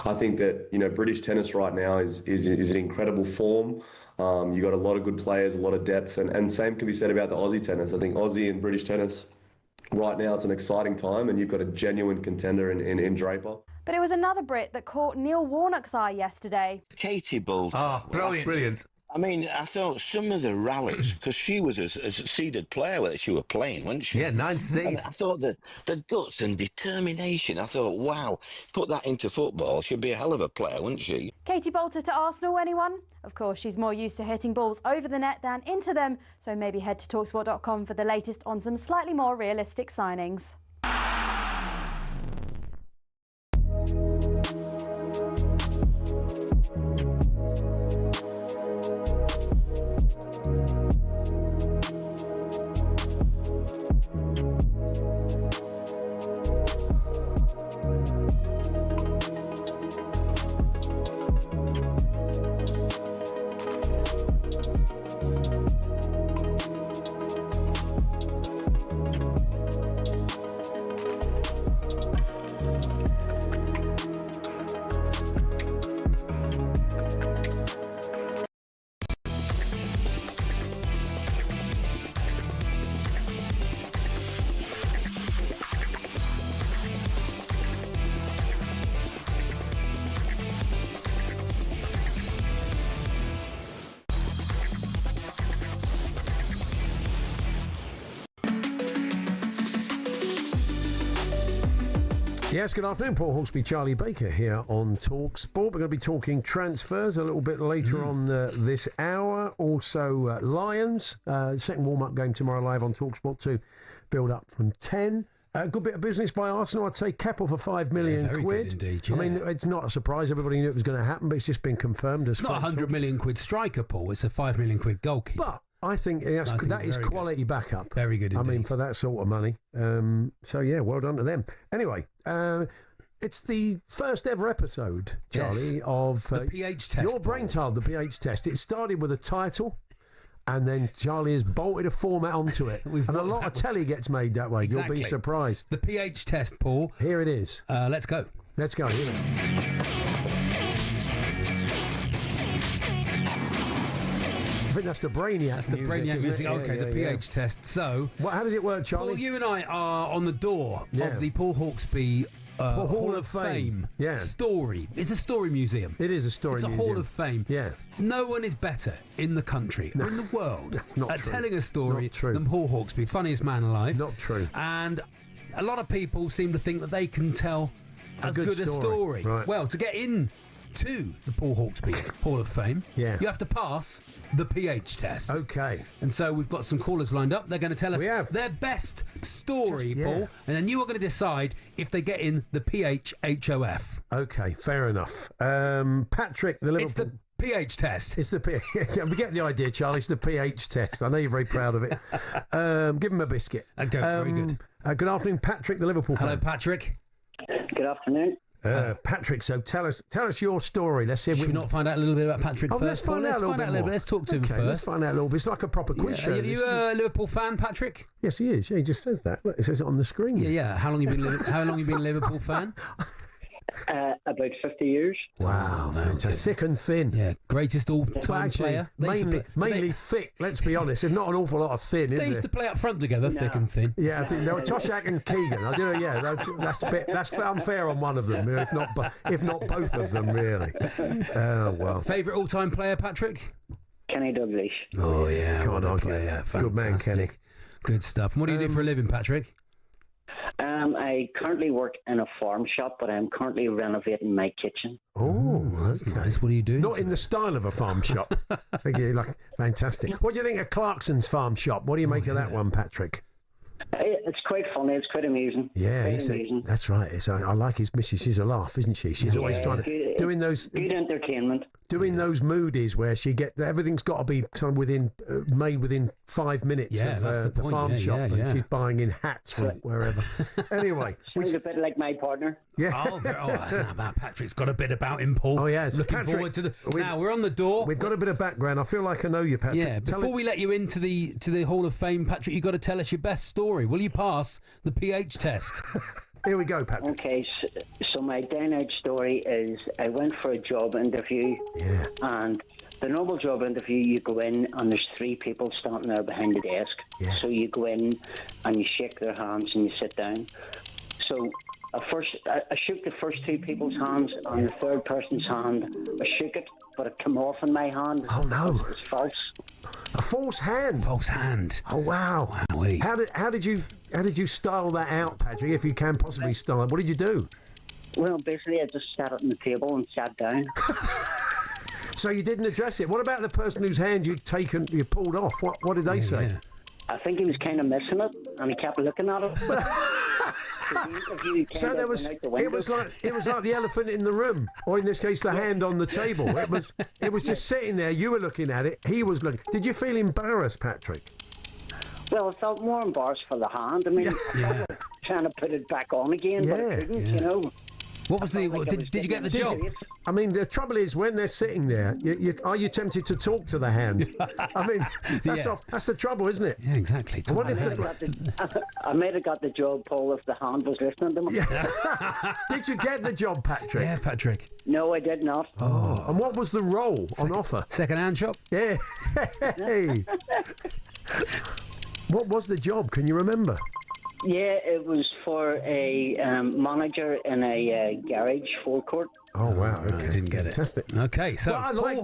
I think that, you know, British tennis right now is in incredible form. You've got a lot of good players, a lot of depth, and same can be said about the Aussie tennis. I think Aussie and British tennis, right now it's an exciting time, and you've got a genuine contender in Draper. But it was another Brit that caught Neil Warnock's eye yesterday. Katie Bolt. Oh, brilliant. I mean, I thought some of the rallies, because she was a seeded player that she was playing, wasn't she? Yeah, 9th seed. And I thought the guts and determination, I thought, wow, put that into football, she'd be a hell of a player, wouldn't she? Katie Bolter to Arsenal, anyone? Of course, she's more used to hitting balls over the net than into them, so maybe head to talksport.com for the latest on some slightly more realistic signings. Yes, good afternoon. Paul Hawksbee, Charlie Baker here on talkSPORT. We're going to be talking transfers a little bit later on this hour. Also, Lions, second warm-up game tomorrow live on talkSPORT 2. Build up from 10. A good bit of business by Arsenal. I'd say Keppel for £5 million. Very good indeed, yeah. I mean, it's not a surprise. Everybody knew it was going to happen, but it's just been confirmed as not a £100 million striker, Paul. It's a £5 million goalkeeper. But I think that is quality backup. Very good indeed. I mean, for that sort of money. So, yeah, well done to them. Anyway, it's the first ever episode, Charlie, of the pH test. Your brainchild, the pH test. It started with a title, and then Charlie has bolted a format onto it. And a lot of telly gets made that way. Exactly. You'll be surprised. The pH test, Paul. Here it is. Let's go. Let's go. Here it is. I think that's the Brainiac That's the Brainiac music. Okay, the pH test. So, how does it work, Charlie? Well, you and I are on the door of the Paul Hawksbee Hall of Fame story. It's a story museum. It is a story museum. It's a Hall of Fame. Yeah. No one is better in the country or in the world at telling a story than Paul Hawksbee, funniest man alive. Not true. And a lot of people seem to think that they can tell as good a story. Right. Well, to get in to the Paul Hawksbee Hall of Fame, you have to pass the pH test. Okay. And so we've got some callers lined up. They're going to tell us their best story, Paul, and then you are going to decide if they get in the PHHOF. Okay, fair enough. Patrick, the Liverpool... It's the pH test. It's the pH. We get the idea, Charlie. It's the pH test. I know you're very proud of it. Give him a biscuit. Okay, very good. Good afternoon, Patrick, the Liverpool fan. Hello, Patrick. Good afternoon. Patrick, so tell us your story. Let's see if Should we not find out a little bit about Patrick first? Let's find out a little bit more. Let's talk to him first. Let's find out a little bit. It's like a proper quiz show. Are you a Liverpool fan, Patrick? Yes, he is. Yeah, he just says that. Look, it says it on the screen. Yeah. How long you been a Liverpool fan? About 50 years. Wow, man. So thick and thin. Yeah, greatest all-time player. Mainly thick, let's be honest. There's not an awful lot of thin, is They used to play up front together, thick and thin. Yeah, I think they were Toshak and Keegan. That's unfair on one of them, if not both of them, really. Oh, well. Favourite all-time player, Patrick? Kenny Dalglish. Oh, yeah. Can't argue. Good man, Kenny. Good stuff. And what do you do for a living, Patrick? I currently work in a farm shop, but I'm currently renovating my kitchen. Oh, that's nice. What are you doing? Not in the style of a farm shop. I think you're fantastic. What do you think of Clarkson's farm shop? What do you make of that one, Patrick? It's quite funny. It's quite amusing. Yeah, amusing. That's right. I like his missus. She's a laugh, isn't she? She's always trying to doing those good entertainment. Doing those moodies where everything's got to be kind of made within 5 minutes of that's the point. farm shop, and she's buying in hats from wherever. Anyway, sounds a bit like my partner. Yeah. That's not about Patrick's got a bit about him, Paul. Oh yeah, so looking Patrick, forward to the. Now we're on the door. We've got a bit of background. I feel like I know you, Patrick. Yeah. Before we let you into the Hall of Fame, Patrick, you've got to tell us your best story. Will you pass the pH test? Here we go, Patrick. Okay, so my down-out story is I went for a job interview, and the normal job interview, you go in and there's 3 people standing there behind the desk. Yeah. So you go in and you shake their hands and you sit down. So I shook the first 2 people's hands, and the third person's hand, I shook it, but it came off in my hand. Oh no! It's false. A false hand. False hand. Oh wow! Wowee. How did you style that out, Patrick? If you can possibly style it, what did you do? Well, basically, I just sat on the table and sat down. So you didn't address it. What about the person whose hand you pulled off? What did they say? Yeah. I think he was kind of missing it, and he kept looking at it. So it was like the elephant in the room, or in this case, the hand on the table. It was just sitting there. You were looking at it. He was looking. Did you feel embarrassed, Patrick? Well, I felt more embarrassed for the hand. I mean, trying to put it back on again, but I couldn't. You know. What was did you get the job? I mean, the trouble is when they're sitting there, are you tempted to talk to the hand? I mean, that's the trouble, isn't it? Yeah, exactly. I might have got the job, Paul, if the hand was listening to me. Did you get the job, Patrick? Yeah, Patrick. No, I did not. Oh, and what was the role on offer? Second-hand shop? Yeah. Hey. What was the job? Can you remember? Yeah, it was for a manager in a garage forecourt. Oh wow! Okay, I didn't get it. Fantastic. Okay, so I like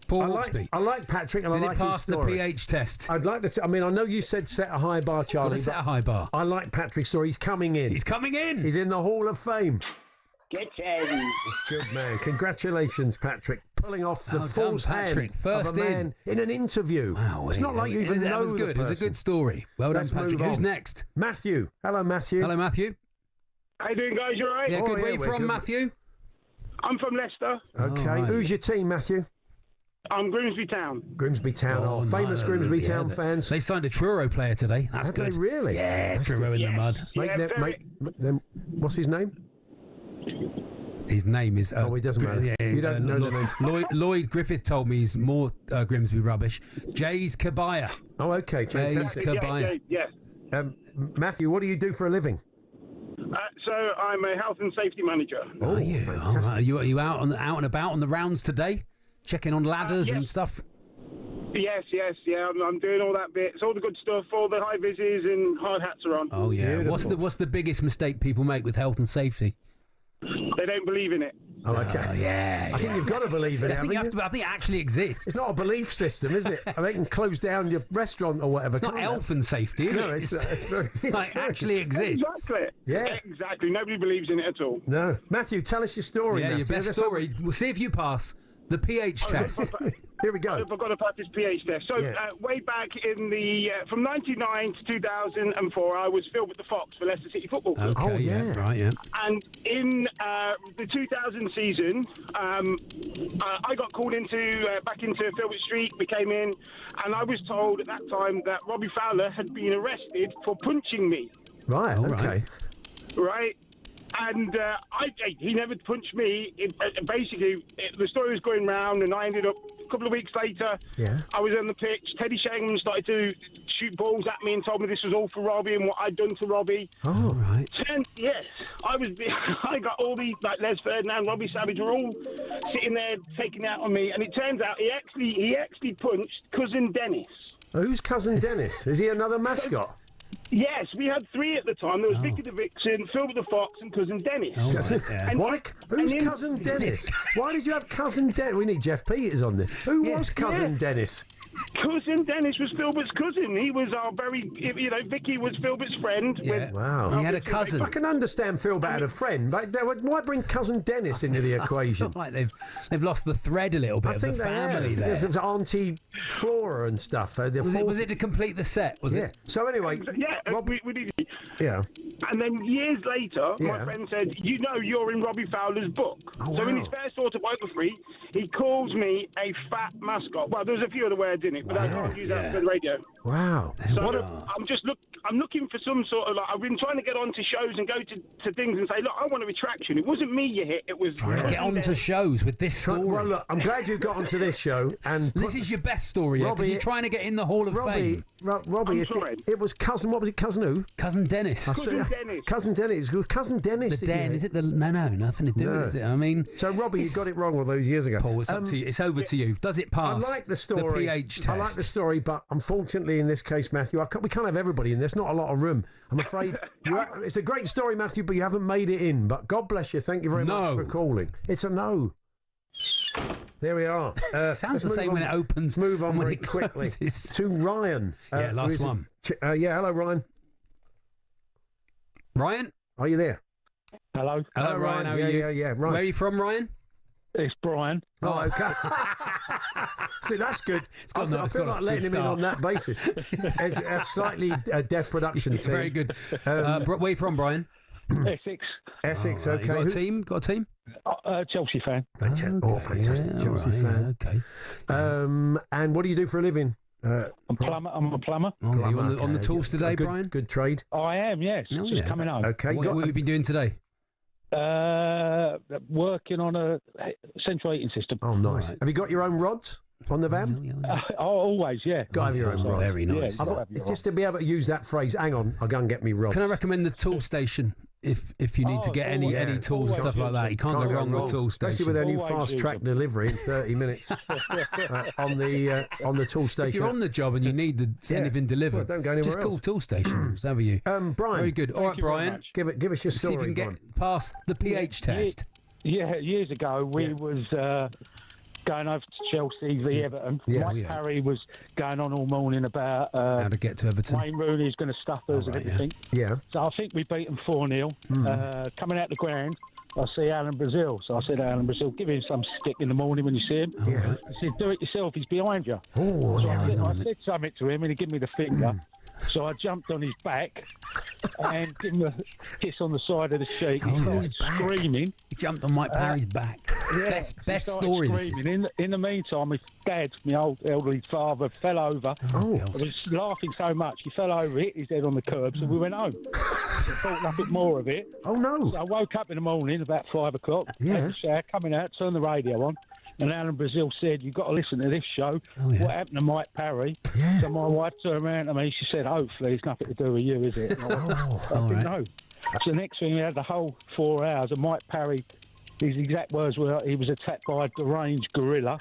Paul Hawksbee. I like Patrick, and Did I like it pass his story. the pH test? I'd like to. I mean, I know you said set a high bar, Charlie. Got to set a high bar. I like Patrick's story. He's coming in. He's coming in. He's in the Hall of Fame. Get in. Good man. Congratulations, Patrick. Pulling off the false hand First of a man in an interview. Wow, it's not like you even know That was good. the It was a person. good story. Well done, Let's Patrick. move Who's on. next? Matthew. Hello, Matthew. Hello, Matthew. How you doing, guys? You all right? Yeah, good. Where you from, Matthew? I'm from Leicester. Okay. right. Who's your team, Matthew? I'm Grimsby Town. Grimsby Town. Famous Grimsby Town fans. They signed a Truro player today. That's Have good. they really? Yeah, Truro in the mud. What's his name? His name is. He doesn't matter. You don't know the name. Lloyd Griffith told me he's more Grimsby rubbish. Jay's Kabaya. Oh, okay. Jay's Kabaya. Yeah. Matthew, what do you do for a living? So I'm a health and safety manager. Oh, yeah. Are you out and about on the rounds today? Checking on ladders and stuff? Yes. Yeah, I'm doing all that bit. It's all the good stuff. All the high vises and hard hats are on. Oh, yeah. Beautiful. What's the biggest mistake people make with health and safety? They don't believe in it. Oh, okay. Oh, yeah. I think you've got to believe in it. I think it actually exists. It's not a belief system, is it? They can close down your restaurant or whatever. It's not health and safety, is No, it? it's It actually exists. Exactly. Yeah. Exactly. Nobody believes in it at all. No. Matthew, tell us your story. Yeah, Matthew. your best story. We'll see if you pass the pH test. Here we go. I've got to pass this pH test. So way back in the from '99 to 2004, I was filled with the Fox for Leicester City Football Club. Okay, right, yeah. And in the 2000 season, I got called back into Filbert Street. We came in, and I was told at that time that Robbie Fowler had been arrested for punching me. Right. Oh, Okay. Right. And he never punched me. The story was going round, and I ended up, a couple of weeks later, I was on the pitch. Teddy Sheringham started to shoot balls at me and told me this was all for Robbie and what I'd done to Robbie. Oh, right. Yes, I got all these, like Les Ferdinand, Robbie Savage, were all sitting there taking out on me, and it turns out he actually punched Cousin Dennis. Who's Cousin Dennis? Is he another mascot? Yes, we had 3 at the time. There was Vicky the Vixen, Phil the Fox, and Cousin Dennis. Oh, right, yeah. Why? Who's Cousin Dennis? Why did you have Cousin Dennis? We need Jeff Peters on this. Who was Cousin Dennis? Cousin Dennis was Filbert's cousin. He was our Vicky was Filbert's friend. Yeah. Wow. He had a cousin. I can understand Filbert had a friend, but why bring Cousin Dennis into the equation? Like they've lost the thread a little bit of the family there. There's Auntie Flora and stuff. Was it to complete the set? Was it? So anyway, we did. Yeah. And then years later, my friend said, you're in Robbie Fowler's book. So in his first autobiography, he calls me a fat mascot. Well, there's a few other words in it, but I can't use that for the radio. Wow. So I'm looking for some sort of, I've been trying to get onto shows and go to things and say, look, I want a retraction. It wasn't me you hit, it was... Trying to get onto shows with this story. Well, look, I'm glad you got onto this show. And this is your best story, because you're trying to get in the Hall of Fame. Robbie, it was Cousin, what was it, Cousin who? Cousin Dennis. Cousin Dennis. Cousin Dennis. The Den, is it the... No, nothing to do with it, is it? I mean... So, Robbie, you got it wrong all those years ago. Paul, it's up to you. It's over to you. Does it pass? I like the story. The pH test. I like the story, but unfortunately in this case, Matthew, we can't have everybody in. There's not a lot of room. I'm afraid. It's a great story, Matthew, but you haven't made it in. But God bless you. Thank you very much for calling. It's a no. There we are. Sounds the same when it opens. Move on very it quickly to Ryan. Last one. Hello, Ryan. Ryan? Are you there? Hello. Hello, Ryan. How are you? Yeah. Right. Where are you from, Ryan? It's Brian. Oh, okay. See, that's good. I feel like letting him in on that basis. It's a slightly deaf production team. Very good. Where are you from, Brian? Essex. Essex, right. okay. You got a team? Chelsea fan. Fantastic. Chelsea fan. Okay. And what do you do for a living? I'm a plumber. Oh, are you on the tools today, Brian? Good trade. I am, yes. Just coming home. Okay. What have you been doing today? Working on a central heating system. Oh, nice. Right. Have you got your own rods on the van? Always, yeah. Got to have your own rods. Very nice. Yeah, it's just to be able to use that phrase. Hang on, I'll go and get me rods. Can I recommend the tool station? If you need to get any tools and stuff like that, you can't go wrong with tool station. Especially with their new fast track delivery in 30 minutes on the tool station. If you're on the job and you need anything delivered, don't go anywhere just call tool station. So have you. Brian. Very good. All right, Brian. Give us your story. See if you can get past the pH test. Yeah, years ago we was going over to Chelsea v Everton. Mike Parry was going on all morning about how to get to Everton. Wayne Rooney's going to stuff us and everything. Yeah. So I think we beat them 4-0. Coming out the ground, I see Alan Brazil. So I said, Alan Brazil, give him some stick in the morning when you see him. Yeah. He said, do it yourself, he's behind you. Oh, so I said something to him and he gave me the finger. So I jumped on his back and gave him a kiss on the side of the cheek. He started screaming. He jumped on Mike Parry's back. Yeah, best story. In the meantime, my dad, my old elderly father, fell over. I was laughing so much, he fell over, hit his head on the curb, so we went home. I thought nothing more of it. Oh, no. So I woke up in the morning about 5 o'clock, had a shower, coming out, turned the radio on, and Alan Brazil said, you've got to listen to this show. What happened to Mike Parry? Yeah. So my wife turned around to me, she said, hopefully it's nothing to do with you, is it? I didn't know. So the next thing, we had the whole 4 hours, and Mike Parry, his exact words were, he was attacked by a deranged gorilla,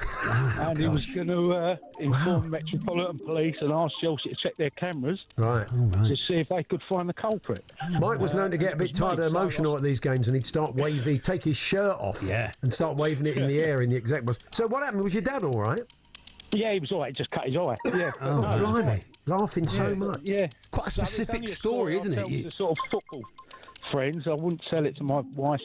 and he was going to inform Metropolitan Police and ask Chelsea to check their cameras to see if they could find the culprit. Mike was known to get a bit tired and emotional at these games, and he'd start waving, he'd take his shirt off and start waving it in the air in the exact words. So what happened? Was your dad all right? Yeah, he was all right. He just cut his eye. Yeah. Blimey. Laughing so much. Yeah. It's quite a specific story, isn't it? The sort of football friends. I wouldn't tell it to my wife's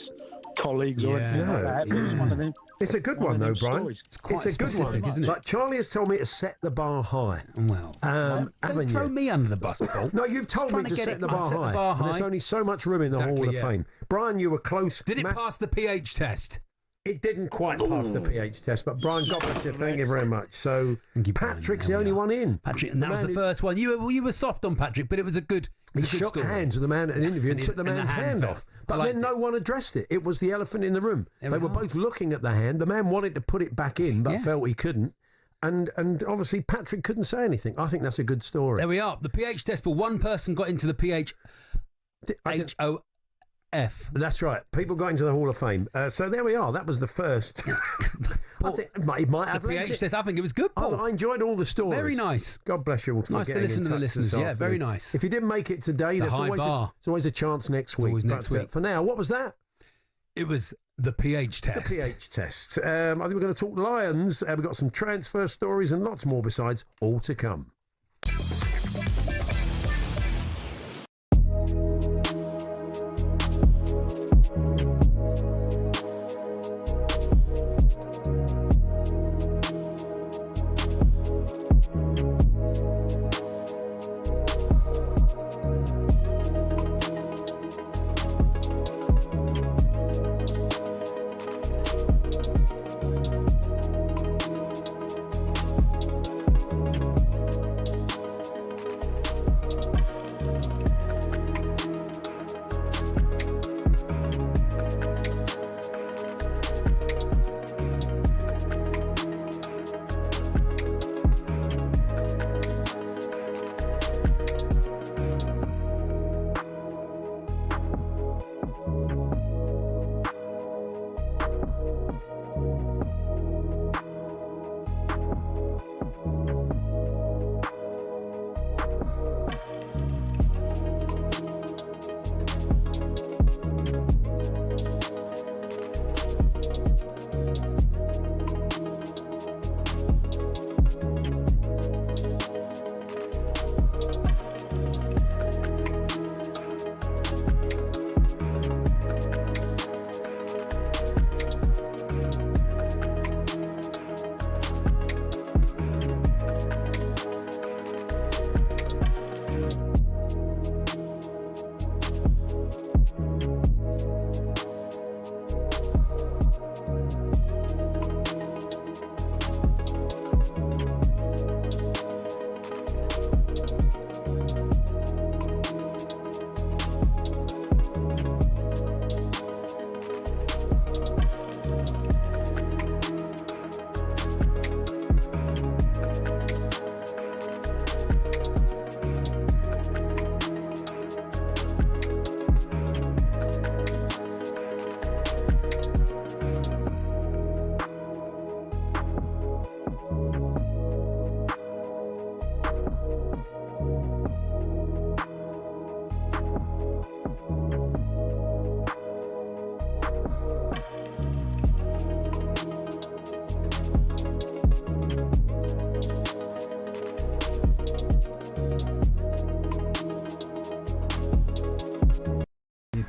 colleagues or anything like that. It was one of them. It's a good one, though, Brian. It's a good one, isn't it? Like Charlie has told me to set the bar high. Well, don't throw me under the bus, Paul. No, you've told me to set the bar high. And there's only so much room in the Hall of Fame. Brian, you were close. Did it pass the pH test? It didn't quite pass the pH test, but Brian, God bless you. Thank you very much. So Patrick's the only one in. Patrick, and that was the first one. You were soft on Patrick, but it was a good. He shook hands with the man at an interview and took the man's hand off. But then no one addressed it. It was the elephant in the room. They were both looking at the hand. The man wanted to put it back in, but felt he couldn't. And obviously Patrick couldn't say anything. I think that's a good story. There we are. The pH test, but one person got into the pH. H-O-F. That's right. People got into the Hall of Fame. So there we are. That was the first. I think it might have the pH test. I think it was good, Paul. I enjoyed all the stories. Very nice. God bless you all. Nice to listen to the listeners. Yeah, very nice. If you didn't make it today, there's always a chance next week. Always next week. For now, what was that? It was the pH test. The pH test. I think we're going to talk Lions. We've got some transfer stories and lots more besides, all to come.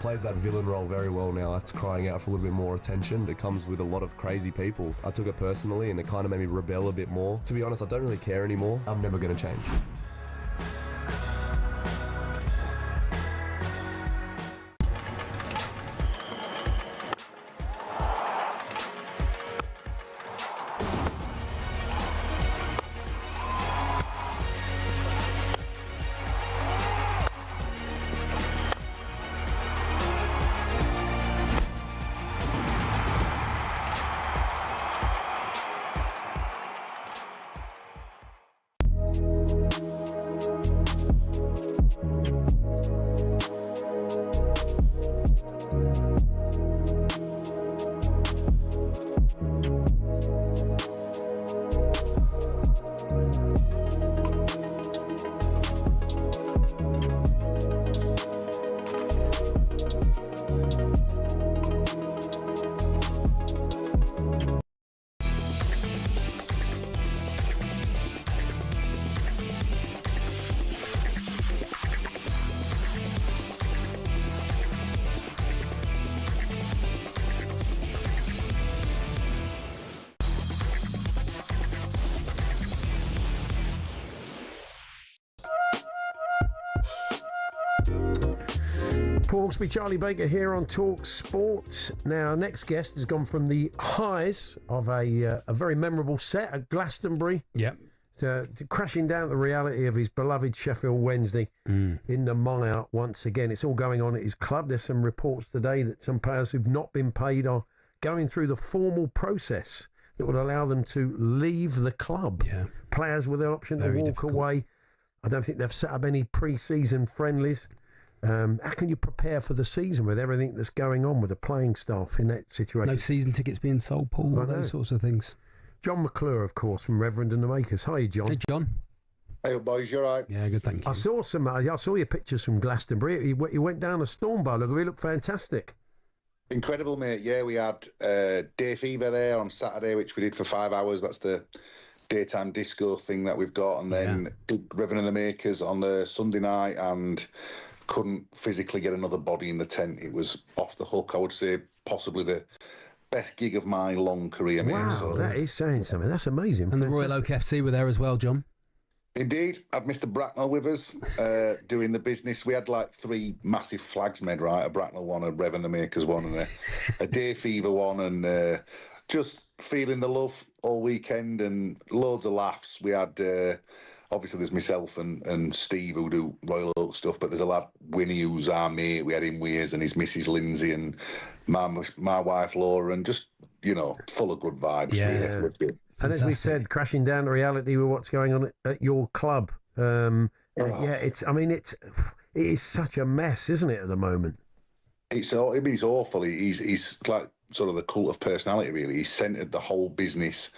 Plays that villain role very well now. That's crying out for a little bit more attention. It comes with a lot of crazy people. I took it personally and it kind of made me rebel a bit more. To be honest, I don't really care anymore. I'm never going to change. Paul Hawksbee, Charlie Baker here on Talk Sport. Now, next guest has gone from the highs of a very memorable set at Glastonbury. Yep. To crashing down the reality of his beloved Sheffield Wednesday in the mire once again. It's all going on at his club. There's some reports today that some players who've not been paid are going through the formal process that would allow them to leave the club. Yeah. Players with the option to walk away. I don't think they've set up any pre-season friendlies. How can you prepare for the season with everything that's going on with the playing staff in that situation? No season tickets being sold, Paul, all those sorts of things. John McClure, of course, from Reverend and the Makers. Hi, John. Hey, John. Hey, boys, you all right? Yeah, good, thank you. I saw your pictures from Glastonbury. You went down a storm bowl. It looked fantastic. Incredible, mate. Yeah, we had Day Fever there on Saturday, which we did for 5 hours. That's the daytime disco thing that we've got. And then did Reverend and the Makers on the Sunday night and couldn't physically get another body in the tent. It was off the hook. I would say possibly the best gig of my long career, mate. Wow, So, that is saying something. That's amazing. And the Royal Oak FC were there as well, John. indeed, had Mr. Bracknell with us doing the business. We had like 3 massive flags made, right? A Bracknell one, a Reverend the Makers one, and a Day Fever one, and just feeling the love all weekend and loads of laughs. We had obviously there's myself and Steve who do Royal Oak stuff, but there's a lad, Winnie, who's our mate. We had him with us, and his missus Lindsay, and my wife Laura, and just, you know, full of good vibes. Yeah. Really. And as we said, crashing down to reality with what's going on at your club. Yeah, it is such a mess, isn't it, at the moment? It's awful. He's like sort of the cult of personality, really. He's centred the whole business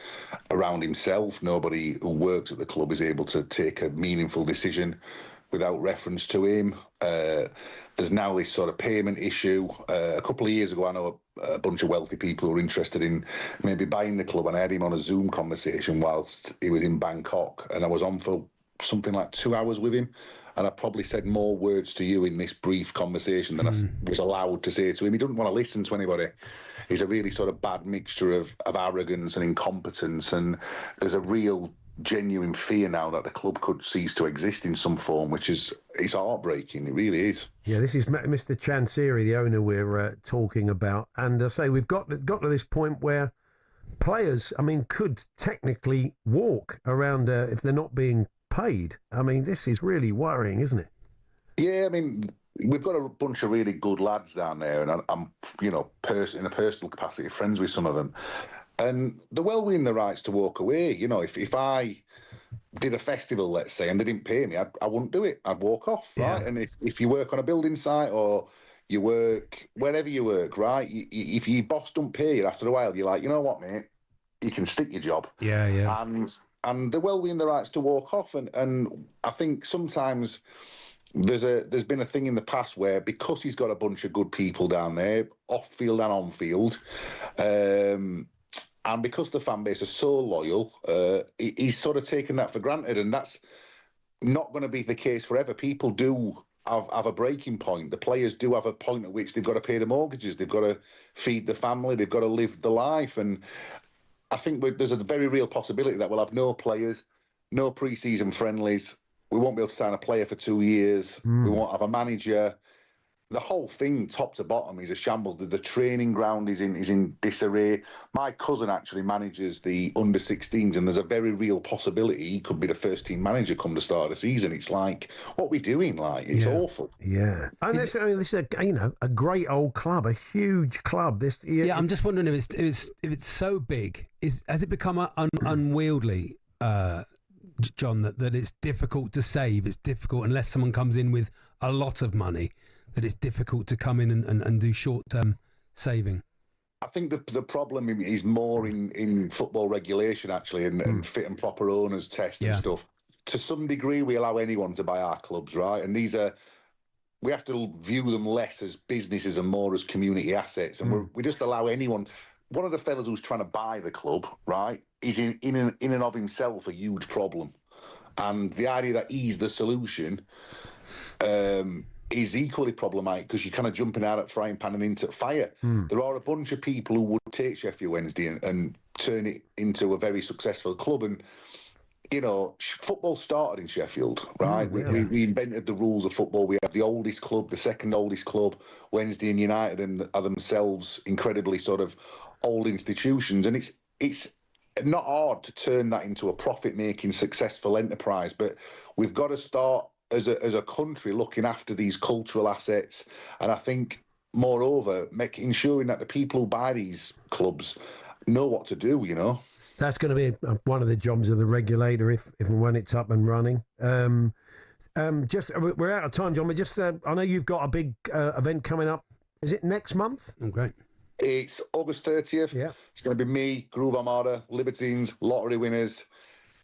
around himself. Nobody who works at the club is able to take a meaningful decision without reference to him. There's now this sort of payment issue. A couple of years ago, I know a bunch of wealthy people who were interested in maybe buying the club, and I had him on a Zoom conversation whilst he was in Bangkok, and I was on for something like 2 hours with him, and I probably said more words to you in this brief conversation than I was allowed to say to him. He doesn't want to listen to anybody. He's a really sort of bad mixture of arrogance and incompetence, and there's a real genuine fear now that the club could cease to exist in some form, which is, it's heartbreaking. It really is. Yeah, this is Mr. Chansiri, the owner we're talking about, and I say we've got to this point where players, I mean, could technically walk around if they're not being paid. I mean, this is really worrying, isn't it? Yeah, I mean, we've got a bunch of really good lads down there, and I'm you know, in a personal capacity, friends with some of them. And they're well within the rights to walk away. You know, if I did a festival, let's say, and they didn't pay me, I wouldn't do it. I'd walk off, right? And if you work on a building site or you work wherever you work, right? If your boss don't pay you after a while, you're like, you know what, mate? You can stick your job. Yeah, yeah. And they're well within the rights to walk off. And I think sometimes there's been a thing in the past where, because he's got a bunch of good people down there, off field and on field, and because the fan base is so loyal, he's sort of taken that for granted, and that's not going to be the case forever. People do have a breaking point. The players do have a point at which they've got to pay the mortgages, they've got to feed the family, they've got to live the life. And I think there's a very real possibility that we'll have no players, no pre-season friendlies. We won't be able to sign a player for 2 years. We won't have a manager. The whole thing, top to bottom, is a shambles. The training ground is in disarray. My cousin actually manages the under-16s, and there's a very real possibility he could be the first-team manager come the start of the season. It's like, what are we doing? Like, it's awful. Yeah, and this is a great old club, a huge club. I'm just wondering if it's so big, has it become unwieldy, John? That it's difficult to save. It's difficult unless someone comes in with a lot of money. That it's difficult to come in and do short-term saving? I think the problem is more in football regulation, actually, and fit and proper owners test and stuff. To some degree, we allow anyone to buy our clubs, right? And we have to view them less as businesses and more as community assets. And we just allow anyone. One of the fellas who's trying to buy the club, right, is in and of himself a huge problem. And the idea that he's the solution is equally problematic, because you're kind of jumping out at frying pan and into fire. There are a bunch of people who would take Sheffield Wednesday and turn it into a very successful club. And you know, football started in Sheffield, right? We invented the rules of football. We have the oldest club, the second oldest club. Wednesday and United and are themselves incredibly sort of old institutions. And it's not hard to turn that into a profit-making, successful enterprise. But we've got to start as a country looking after these cultural assets. And I think, moreover, ensuring that the people who buy these clubs know what to do, you know. That's going to be one of the jobs of the regulator if and when it's up and running. Just we're out of time, John. But just I know you've got a big event coming up. Is it next month? Oh, great. It's August 30th. Yeah. It's going to be me, Groove Armada, Libertines, lottery winners.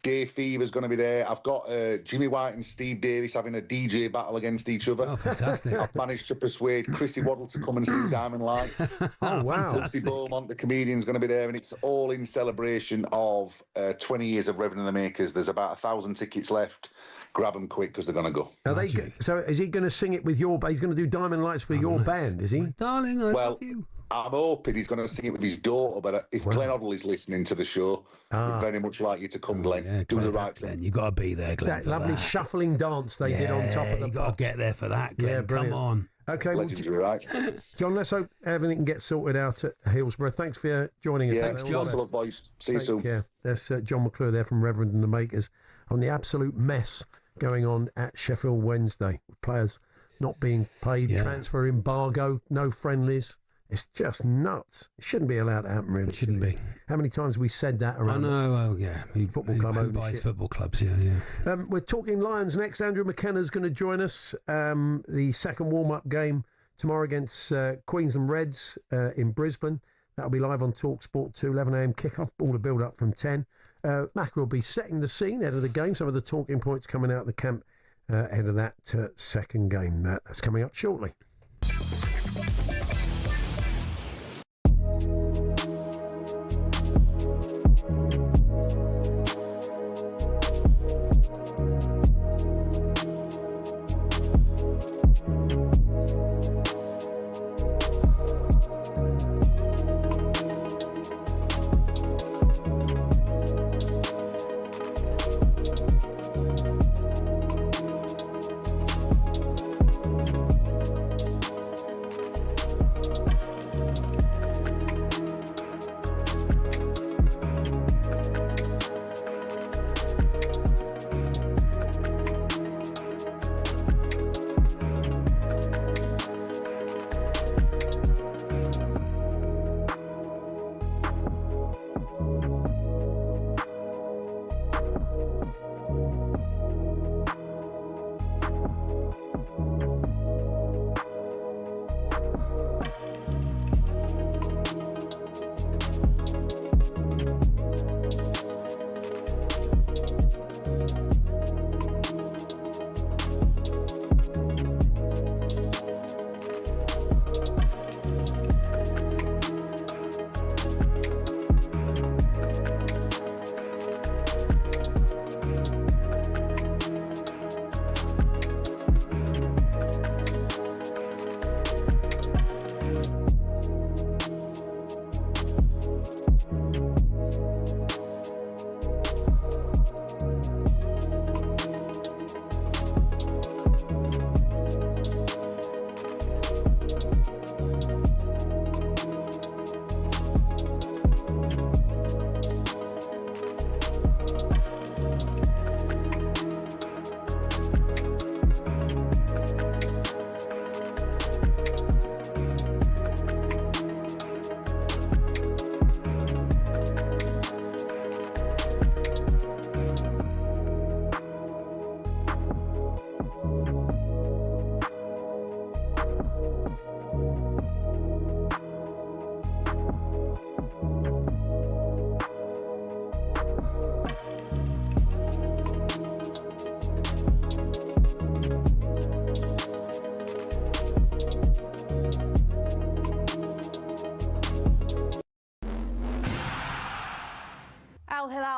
Dave Fever's going to be there. I've got Jimmy White and Steve Davis having a DJ battle against each other. Oh, fantastic. I've managed to persuade Chrissy Waddle to come and see Diamond Lights. Oh, wow. Lucy Beaumont, the comedian's going to be there, and it's all in celebration of 20 years of Reverend and the Makers. There's about 1,000 tickets left. Grab them quick because they're going to go. So is he going to sing it with your band? He's going to do Diamond Lights with your band, is he? Darling, I love you. I'm hoping he's going to sing it with his daughter, but if Glenn Hoddle is listening to the show, we'd very much like you to come, Glenn. Yeah, do Glenn, the right thing. You got to be there, Glenn. That lovely shuffling dance they did on top of the you got to get there for that, Glenn. Yeah, brilliant. Come on. Okay, legendary, right? John, let's hope everything gets sorted out at Hillsborough. Thanks for joining us. Yeah, Thanks, John. Lots of love, boys. See you soon. Yeah, there's John McClure there from Reverend and the Makers on the absolute mess going on at Sheffield Wednesday. Players not being paid, transfer embargo, no friendlies. It's just nuts. It shouldn't be allowed to happen, really. It shouldn't be. How many times have we said that around? I know, oh, yeah. Football club Who ownership. buys football clubs, yeah. We're talking Lions next. Andrew McKenna's going to join us. The second warm-up game tomorrow against Queensland Reds in Brisbane. That'll be live on talkSPORT 2, 11am kick-off. All the build-up from 10. Macca will be setting the scene ahead of the game. Some of the talking points coming out of the camp ahead of that second game. That's coming up shortly.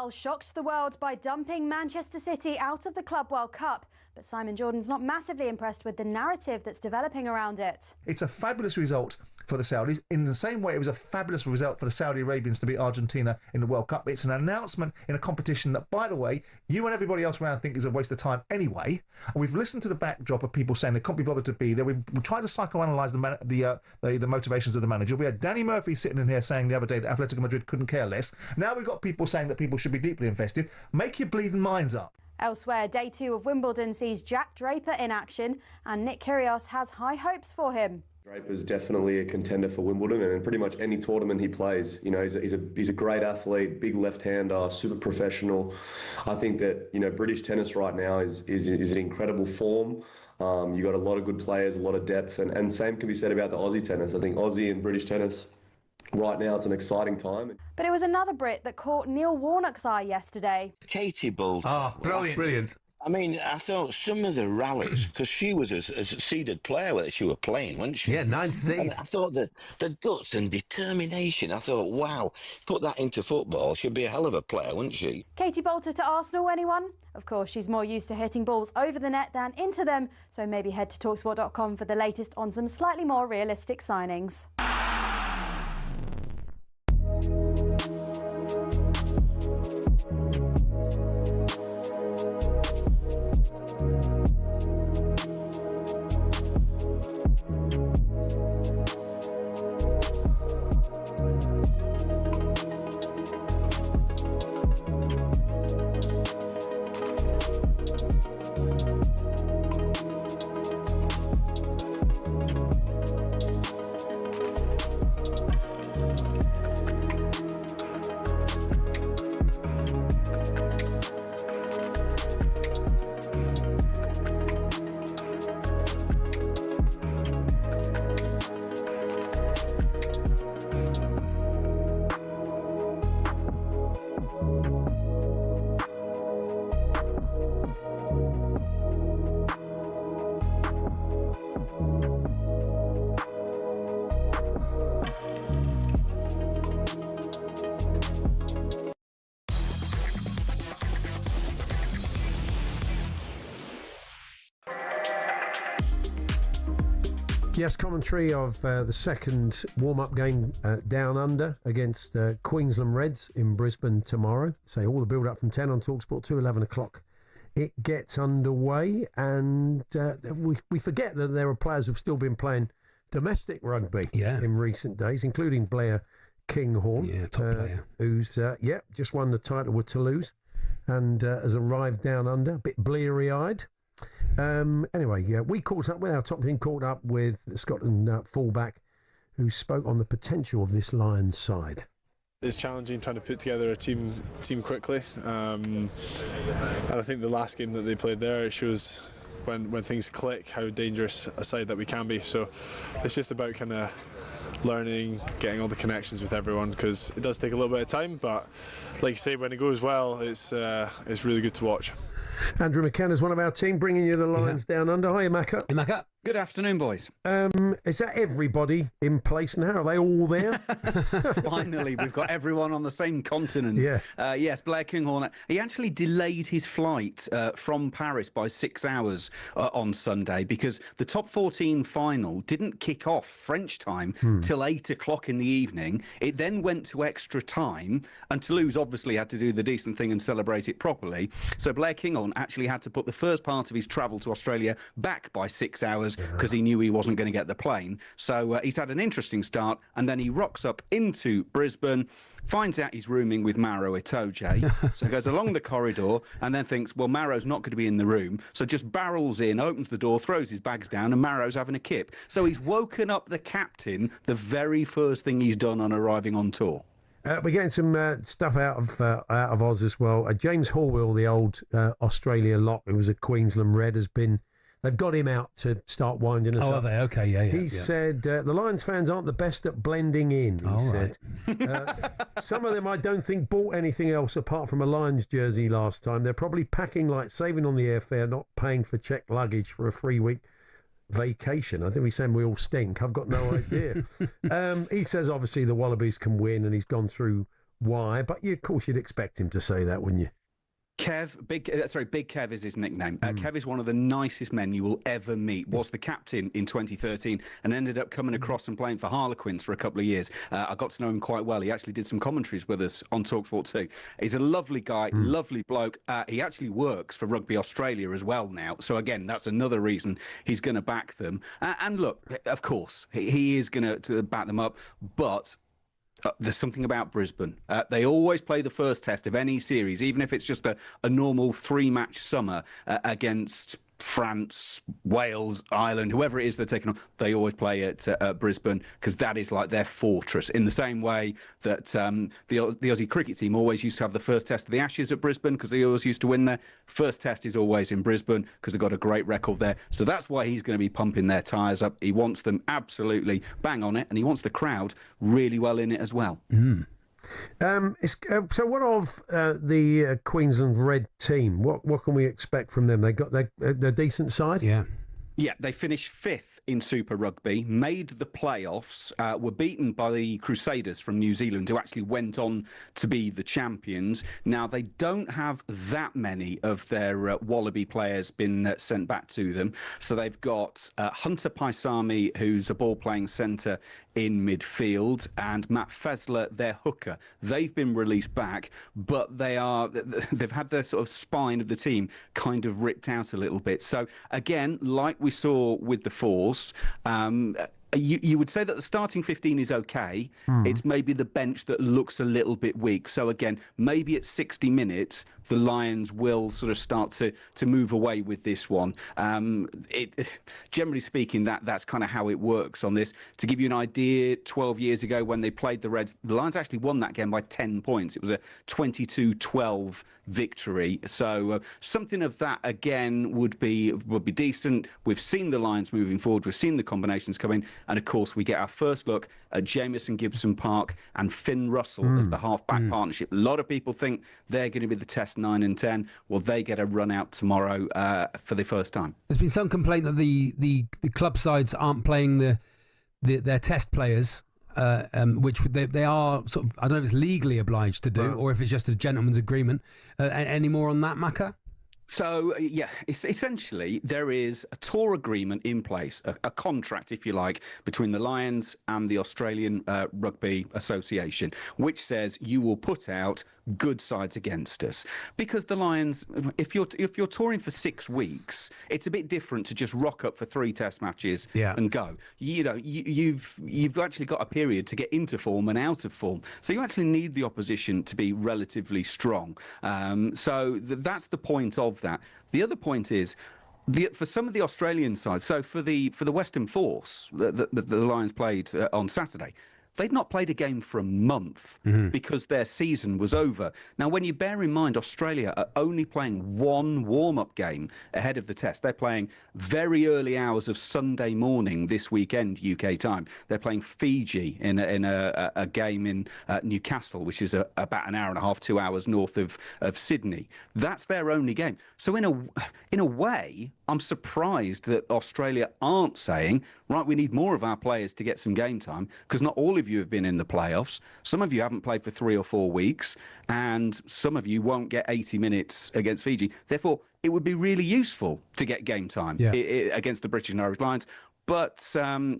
Al shocked the world by dumping Manchester City out of the Club World Cup, but Simon Jordan's not massively impressed with the narrative that's developing around it. It's a fabulous result for the Saudis. In the same way it was a fabulous result for the Saudi Arabians to beat Argentina in the World Cup. It's an announcement in a competition that, by the way, you and everybody else around think is a waste of time anyway. And we've listened to the backdrop of people saying they can't be bothered to be there. We've tried to psychoanalyse the motivations of the manager. We had Danny Murphy sitting in here saying the other day that Atletico Madrid couldn't care less. Now we've got people saying that people should be deeply invested. Make your bleeding minds up. Elsewhere, day 2 of Wimbledon sees Jack Draper in action, and Nick Kyrgios has high hopes for him. Draper's definitely a contender for Wimbledon, and in pretty much any tournament he plays. You know, he's a great athlete, big left-hander, super professional. I think that, you know, British tennis right now is in incredible form. You got a lot of good players, a lot of depth, and same can be said about the Aussie tennis. I think Aussie and British tennis right now, it's an exciting time. But it was another Brit that caught Neil Warnock's eye yesterday. Katie Bolt. Oh, brilliant. I mean, I thought some of the rallies, because she was a seeded player that she was playing, wasn't she? Yeah, 9th seed. And I thought that the guts and determination, I thought, wow, put that into football, she'd be a hell of a player, wouldn't she? Katie Bolter to Arsenal, anyone? Of course, she's more used to hitting balls over the net than into them, so maybe head to talksport.com for the latest on some slightly more realistic signings. Yes, commentary of the second warm-up game down under against Queensland Reds in Brisbane tomorrow. So all the build-up from 10 on talkSPORT to 11 o'clock. It gets underway, and we forget that there are players who've still been playing domestic rugby in recent days, including Blair Kinghorn, top player, who's just won the title with Toulouse and has arrived down under, a bit bleary-eyed. Anyway, we caught up with our top team, caught up with the Scotland fullback, who spoke on the potential of this Lions side. It's challenging trying to put together a team quickly, and I think the last game that they played there, it shows when things click how dangerous a side that we can be. So it's just about kind of learning, getting all the connections with everyone, because it does take a little bit of time, but like you say, when it goes well, it's really good to watch. Andrew McKenna's one of our team, bringing you the Lions down under. Hiya, Macca. Hey, Macca. Good afternoon, boys. Is that everybody in place now? Are they all there? Finally, we've got everyone on the same continent. Yes, Blair Kinghorn. He actually delayed his flight from Paris by 6 hours on Sunday, because the top 14 final didn't kick off French time till 8 o'clock in the evening. It then went to extra time, and Toulouse obviously had to do the decent thing and celebrate it properly. So Blair Kinghorn actually had to put the first part of his travel to Australia back by 6 hours, because he knew he wasn't going to get the plane. So he's had an interesting start, and then he rocks up into Brisbane, finds out he's rooming with Maro Itoje, so goes along the corridor and then thinks, well, Maro's not going to be in the room, so just barrels in, opens the door, throws his bags down, and Maro's having a kip. So he's woken up the captain, the very first thing he's done on arriving on tour. We're getting some stuff out of Oz as well. James Horwill, the old Australia lock, who was a Queensland Red, they've got him out to start winding us up. Oh, are they? Okay, yeah. He said, the Lions fans aren't the best at blending in, he said. Some of them I don't think bought anything else apart from a Lions jersey last time. They're probably packing light, saving on the airfare, not paying for checked luggage for a 3-week vacation. I think he's saying we all stink. I've got no idea. He says obviously the Wallabies can win, and he's gone through why, but of course you'd expect him to say that, wouldn't you? Kev, Big Kev is his nickname. Kev is one of the nicest men you will ever meet. Was the captain in 2013 and ended up coming across and playing for Harlequins for a couple of years. I got to know him quite well. He actually did some commentaries with us on talkSPORT too. He's a lovely guy, lovely bloke. He actually works for Rugby Australia as well now. So again, that's another reason he's going to back them. And look, of course, he is going to back them up, but there's something about Brisbane. They always play the first test of any series, even if it's just a normal 3-match summer against France, Wales, Ireland, whoever it is they're taking on. They always play at Brisbane because that is like their fortress. In the same way that the Aussie cricket team always used to have the first test of the Ashes at Brisbane because they always used to win there. First test is always in Brisbane because they've got a great record there. So that's why he's going to be pumping their tyres up. He wants them absolutely bang on it, and he wants the crowd really well in it as well. So what of the Queensland Red team? What can we expect from them? They got their decent side? Yeah, they finished 5th in Super Rugby, made the playoffs, were beaten by the Crusaders from New Zealand, who actually went on to be the champions. Now, they don't have that many of their Wallaby players been sent back to them. So they've got Hunter Paisami, who's a ball-playing centre in midfield, and Matt Fessler, their hooker. They've been released back, but they've had their sort of spine of the team kind of ripped out a little bit. So again, like we saw with the Force, you would say that the starting 15 is okay. It's maybe the bench that looks a little bit weak. So again, maybe at 60 minutes, the Lions will sort of start to move away with this one. Generally speaking, that's kind of how it works on this. To give you an idea, 12 years ago when they played the Reds, the Lions actually won that game by 10 points. It was a 22-12 victory. So something of that again would be decent. We've seen the Lions moving forward. We've seen the combinations coming. And of course, we get our first look at Jamison Gibson Park and Finn Russell as the half-back partnership. A lot of people think they're going to be the test 9 and 10. Well, they get a run out tomorrow for the first time. There's been some complaint that the club sides aren't playing their test players, which they are sort of, I don't know if it's legally obliged to do or if it's just a gentleman's agreement. Any more on that, Macca? So, yeah, essentially there is a tour agreement in place, a contract, if you like, between the Lions and the Australian Rugby Association, which says you will put out good sides against us. Because the Lions, if you're touring for 6 weeks, it's a bit different to just rock up for 3 test matches and go. You know, you've actually got a period to get into form and out of form. So you actually need the opposition to be relatively strong. So that's the point of that. The other point is, for some of the Australian sides, so for the Western Force, the Lions played on Saturday, they'd not played a game for a month because their season was over. Now, when you bear in mind Australia are only playing 1 warm-up game ahead of the test, they're playing very early hours of Sunday morning this weekend, UK time. They're playing Fiji in a game in Newcastle, which is about an hour and a half, 2 hours north of Sydney. That's their only game. So in a way, I'm surprised that Australia aren't saying, right, we need more of our players to get some game time, because not all of you have been in the playoffs. Some of you haven't played for 3 or 4 weeks, and some of you won't get 80 minutes against Fiji. Therefore, it would be really useful to get game time against the British and Irish Lions. But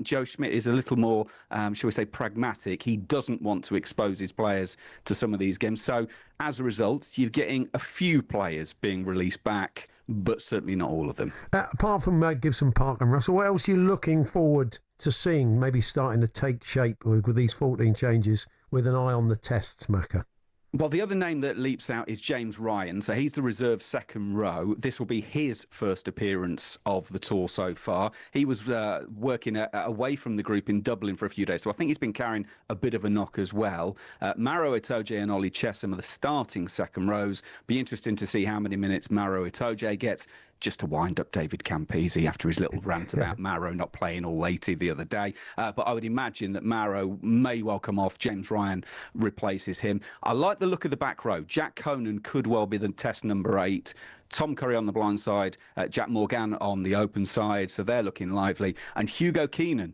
Joe Schmidt is a little more, shall we say, pragmatic. He doesn't want to expose his players to some of these games. So as a result, you're getting a few players being released back, but certainly not all of them. Apart from Gibson Park and Russell, what else are you looking forward to seeing maybe starting to take shape with these 14 changes with an eye on the tests, Macca? Well, the other name that leaps out is James Ryan. So he's the reserve second row. This will be his first appearance of the tour so far. He was working away from the group in Dublin for a few days. So I think he's been carrying a bit of a knock as well. Maro Itoje and Ollie Chesham are the starting second rows. Be interesting to see how many minutes Maro Itoje gets. just to wind up David Campese after his little rant about Marrow not playing all 80 the other day. But I would imagine that Marrow may well come off. James Ryan replaces him. I like the look of the back row. Jack Conan could well be the test number 8. Tom Curry on the blind side, Jack Morgan on the open side, so they're looking lively. And Hugo Keenan,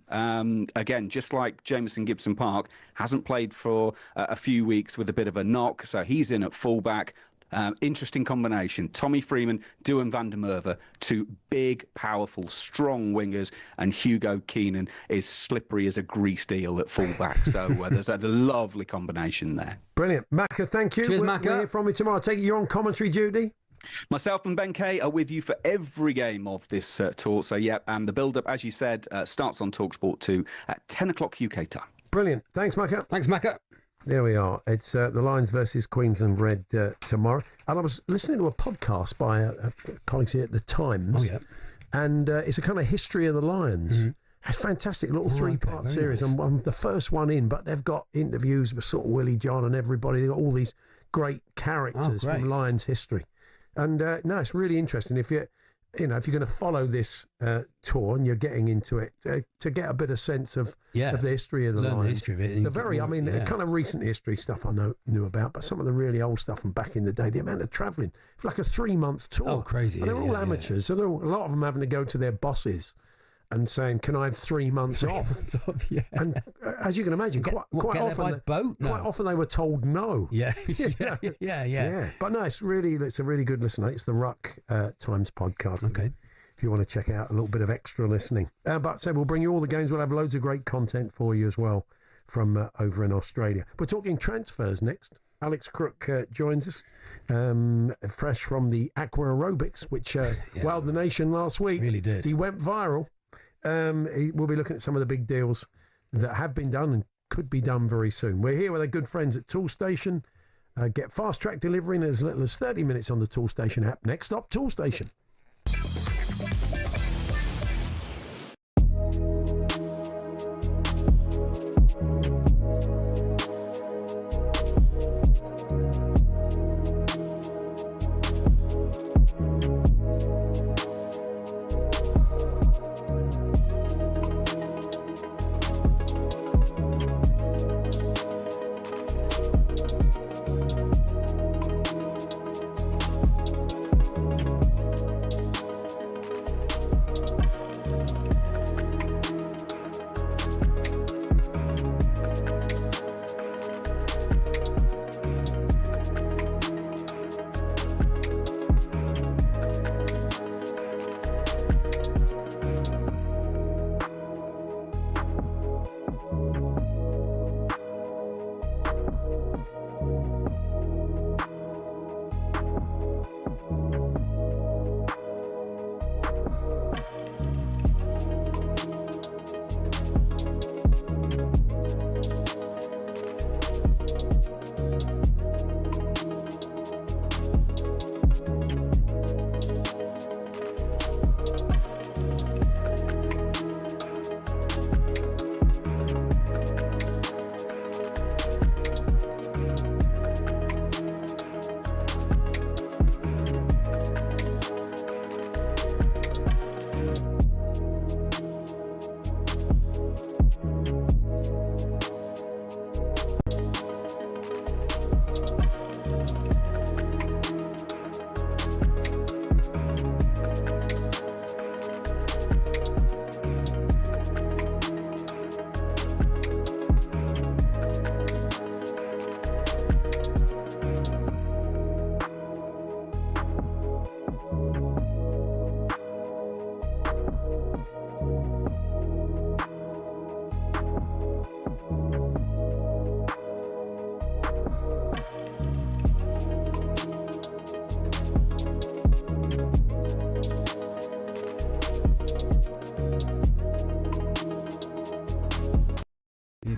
again, just like Jameson Gibson Park, hasn't played for a few weeks with a bit of a knock, so he's in at fullback. Interesting combination. Tommy Freeman, Duhan van der Merwe, 2 big, powerful, strong wingers, and Hugo Keenan is slippery as a greased eel at fullback. So there's a lovely combination there. Brilliant. Macca, thank you. Cheers, We'll Macca. hear from you tomorrow. I take it you're on commentary duty? Myself and Ben Kay are with you for every game of this tour. So, yeah, and the build-up, as you said, starts on talkSPORT 2 at 10 o'clock UK time. Brilliant. Thanks, Macca. Thanks, Macca. There we are. It's the Lions versus Queensland Red tomorrow. And I was listening to a podcast by a colleague here at the Times. Oh, yeah. And it's a kind of history of the Lions. Mm-hmm. It's fantastic, little 3-part series. Nice. And I'm the first one in, but they've got interviews with sort of Willie John and everybody. They've got all these great characters from Lions history. And no, it's really interesting. If you're going to follow this tour and you're getting into it, to get a bit of sense of the history of the Lions. The history of it. The kind of recent history stuff I knew about, but some of the really old stuff from back in the day, the amount of travelling, it's like a 3-month tour. Oh, crazy. And they're all amateurs, so a lot of them having to go to their bosses and saying, "Can I have 3 months off?" And as you can imagine, quite often, quite often they were told no. Yeah. But no, it's a really good listen. It's the Ruck Times podcast. Okay. If you want to check out a little bit of extra listening. But we'll bring you all the games. We'll have loads of great content for you as well from over in Australia. We're talking transfers next. Alex Crook joins us, fresh from the aqua aerobics, which wowed the nation last week. Really did. He went viral. We'll be looking at some of the big deals that have been done and could be done very soon. We're here with our good friends at Toolstation. Get fast track delivery in as little as 30 minutes on the Toolstation app. Next stop, Toolstation.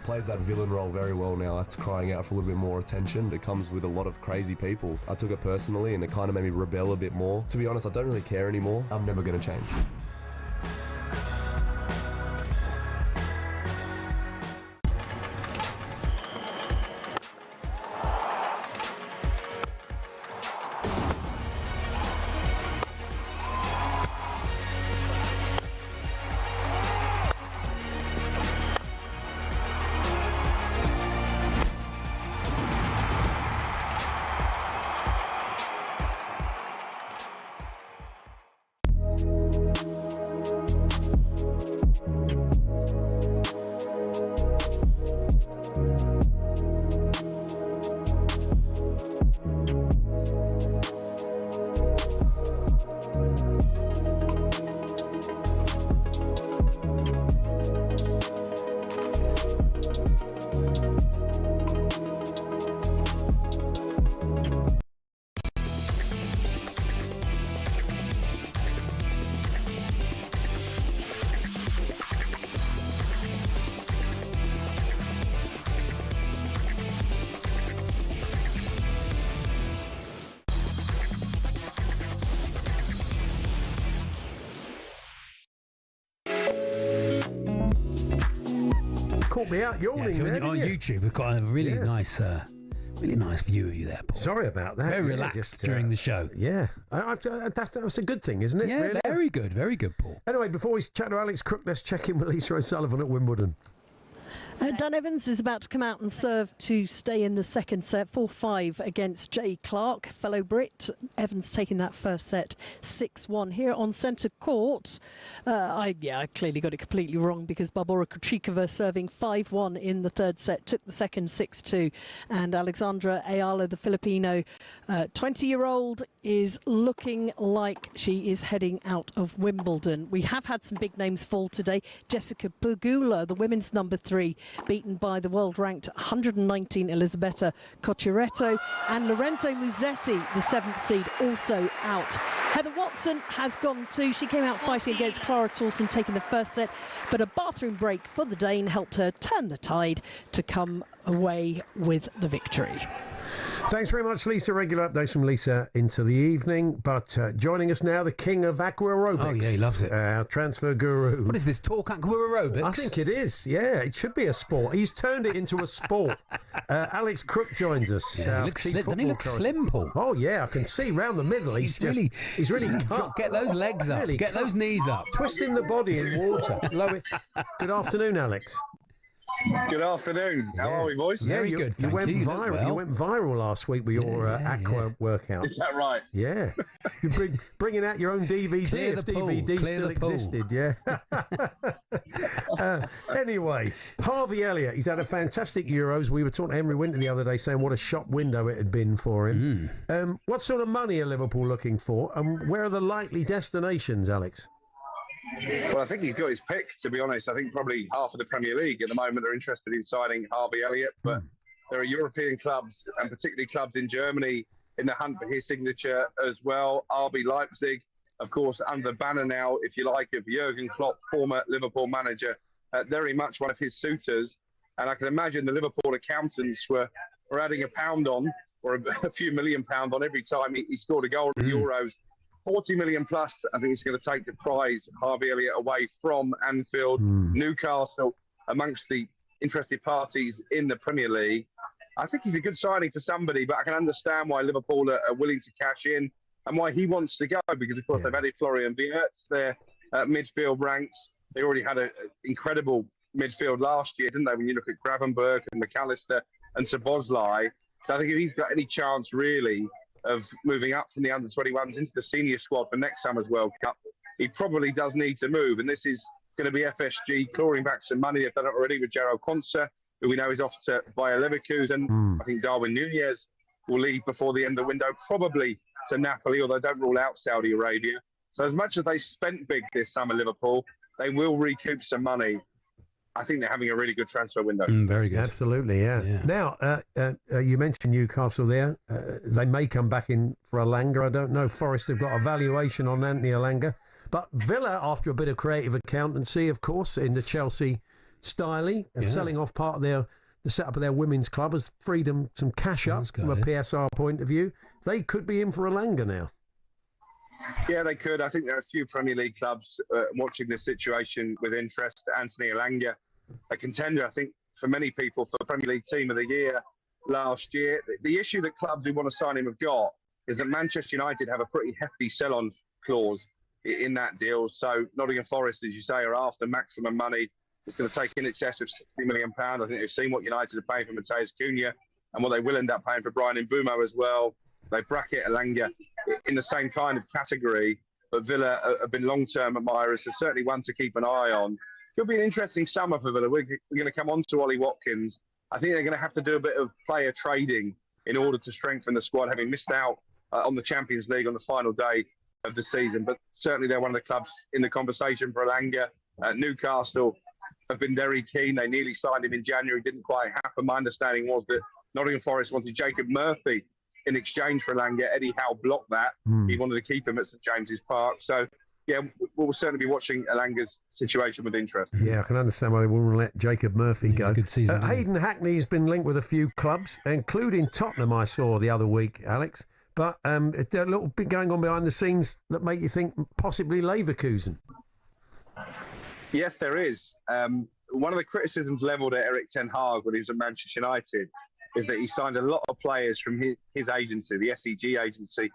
Plays that villain role very well now. That's crying out for a little bit more attention. It comes with a lot of crazy people. I took it personally and it kind of made me rebel a bit more. To be honest, I don't really care anymore. I'm never going to change. caught me out yawning. Yeah, there, on didn't you? YouTube, we've got a really nice view of you there, Paul. Sorry about that. Very relaxed during the show. Yeah, that's a good thing, isn't it? Yeah, really? very good, Paul. Anyway, before we chat to Alex Crook, let's check in with Lisa O'Sullivan at Wimbledon. Dan Evans is about to come out and serve to stay in the second set, 4-5 against Jay Clark, fellow Brit. Evans taking that first set 6-1 here on centre court. I clearly got it completely wrong because Barbora Krejcikova serving 5-1 in the third set, took the second 6-2. And Alexandra Ayala, the Filipino 20-year-old, is looking like she is heading out of Wimbledon. We have had some big names fall today. Jessica Pegula, the women's number 3, beaten by the world-ranked 119 Elisabetta Cocciaretto, and Lorenzo Musetti, the 7th seed, also out. Heather Watson has gone too. She came out fighting against Clara Tauson, taking the first set, but a bathroom break for the Dane helped her turn the tide to come away with the victory. Thanks very much, Lisa. Regular updates from Lisa into the evening. But joining us now, the king of aqua aerobics. Oh, yeah, he loves it. Our transfer guru. What is this, talk aqua aerobics? I think it is, yeah. It should be a sport. He's turned it into a sport. Alex Crook joins us. Yeah, he looks slim, doesn't he look slim, Paul? Oh, yeah, I can see round the middle. He's really cut. Get those legs up. Really Get those knees up. Twisting the body in water. Love it. Good afternoon, Alex. Good afternoon. How are we, boys? Yeah, you went viral. You went viral last week with your aqua workout. Is that right? Yeah. You're bringing out your own DVD. Clear if the pool. DVD Clear still the pool. existed, yeah. Anyway, Harvey Elliott, he's had a fantastic Euros. We were talking to Henry Winter the other day saying what a shop window it had been for him. What sort of money are Liverpool looking for, and where are the likely destinations, Alex? Well, I think he's got his pick, to be honest. I think probably half of the Premier League at the moment are interested in signing Harvey Elliott, but there are European clubs, and particularly clubs in Germany, in the hunt for his signature as well. RB Leipzig, of course, under the banner now, if you like, of Jurgen Klopp, former Liverpool manager, very much one of his suitors. And I can imagine the Liverpool accountants were adding £1 on, or a few £1 million on every time he scored a goal in the Euros. 40 million plus, I think it's going to take the prize, Harvey Elliott, away from Anfield. Newcastle, amongst the interested parties in the Premier League. I think he's a good signing for somebody, but I can understand why Liverpool are willing to cash in and why he wants to go, because, of course, they've added Florian Wirtz, their midfield ranks. They already had an incredible midfield last year, didn't they, when you look at Gravenberg and McAllister and Szoboszlai. So I think if he's got any chance, really, of moving up from the under-21s into the senior squad for next summer's World Cup, he probably does need to move. And this is going to be FSG clawing back some money, if they're not already, with Gerald Konsa, who we know is off to Bayer Leverkusen. I think Darwin Nunez will leave before the end of the window, probably to Napoli, although don't rule out Saudi Arabia. So as much as they spent big this summer, Liverpool, they will recoup some money. I think they're having a really good transfer window. Very good. Absolutely, yeah. Now, you mentioned Newcastle there. They may come back in for Elanga. I don't know. Forest have got a valuation on Anthony Elanga. But Villa, after a bit of creative accountancy, of course, in the Chelsea style, selling off part of the setup of their women's club, has freed them some cash up from a PSR point of view. They could be in for Elanga now. Yeah, they could. I think there are a few Premier League clubs watching this situation with interest. Anthony Elanga, a contender, I think, for many people, for the Premier League Team of the Year last year. The issue that clubs who want to sign him have got is that Manchester United have a pretty hefty sell-on clause in that deal. So Nottingham Forest, as you say, are after maximum money. It's going to take in excess of £60 million. I think they've seen what United are paying for Mateus Cunha and what they will end up paying for Brian Mbeumo as well. They bracket Elanga in the same kind of category, but Villa have been long-term admirers, so certainly one to keep an eye on. Could be an interesting summer for Villa. We're going to come on to Ollie Watkins. I think they're going to have to do a bit of player trading in order to strengthen the squad, having missed out on the Champions League on the final day of the season. But certainly they're one of the clubs in the conversation for Elanga. Newcastle have been very keen. They nearly signed him in January. Didn't quite happen. My understanding was that Nottingham Forest wanted Jacob Murphy in exchange for Elanga. Eddie Howe blocked that. He wanted to keep him at St James's Park. So, yeah, we'll certainly be watching Elanga's situation with interest. Yeah, I can understand why they wouldn't let Jacob Murphy go. Good season. Hayden Hackney's been linked with a few clubs, including Tottenham, I saw the other week, Alex. But there's a little bit going on behind the scenes that make you think possibly Leverkusen. Yes, there is. one of the criticisms levelled at Erik ten Hag when he was at Manchester United is that he signed a lot of players from his agency, the SEG agency,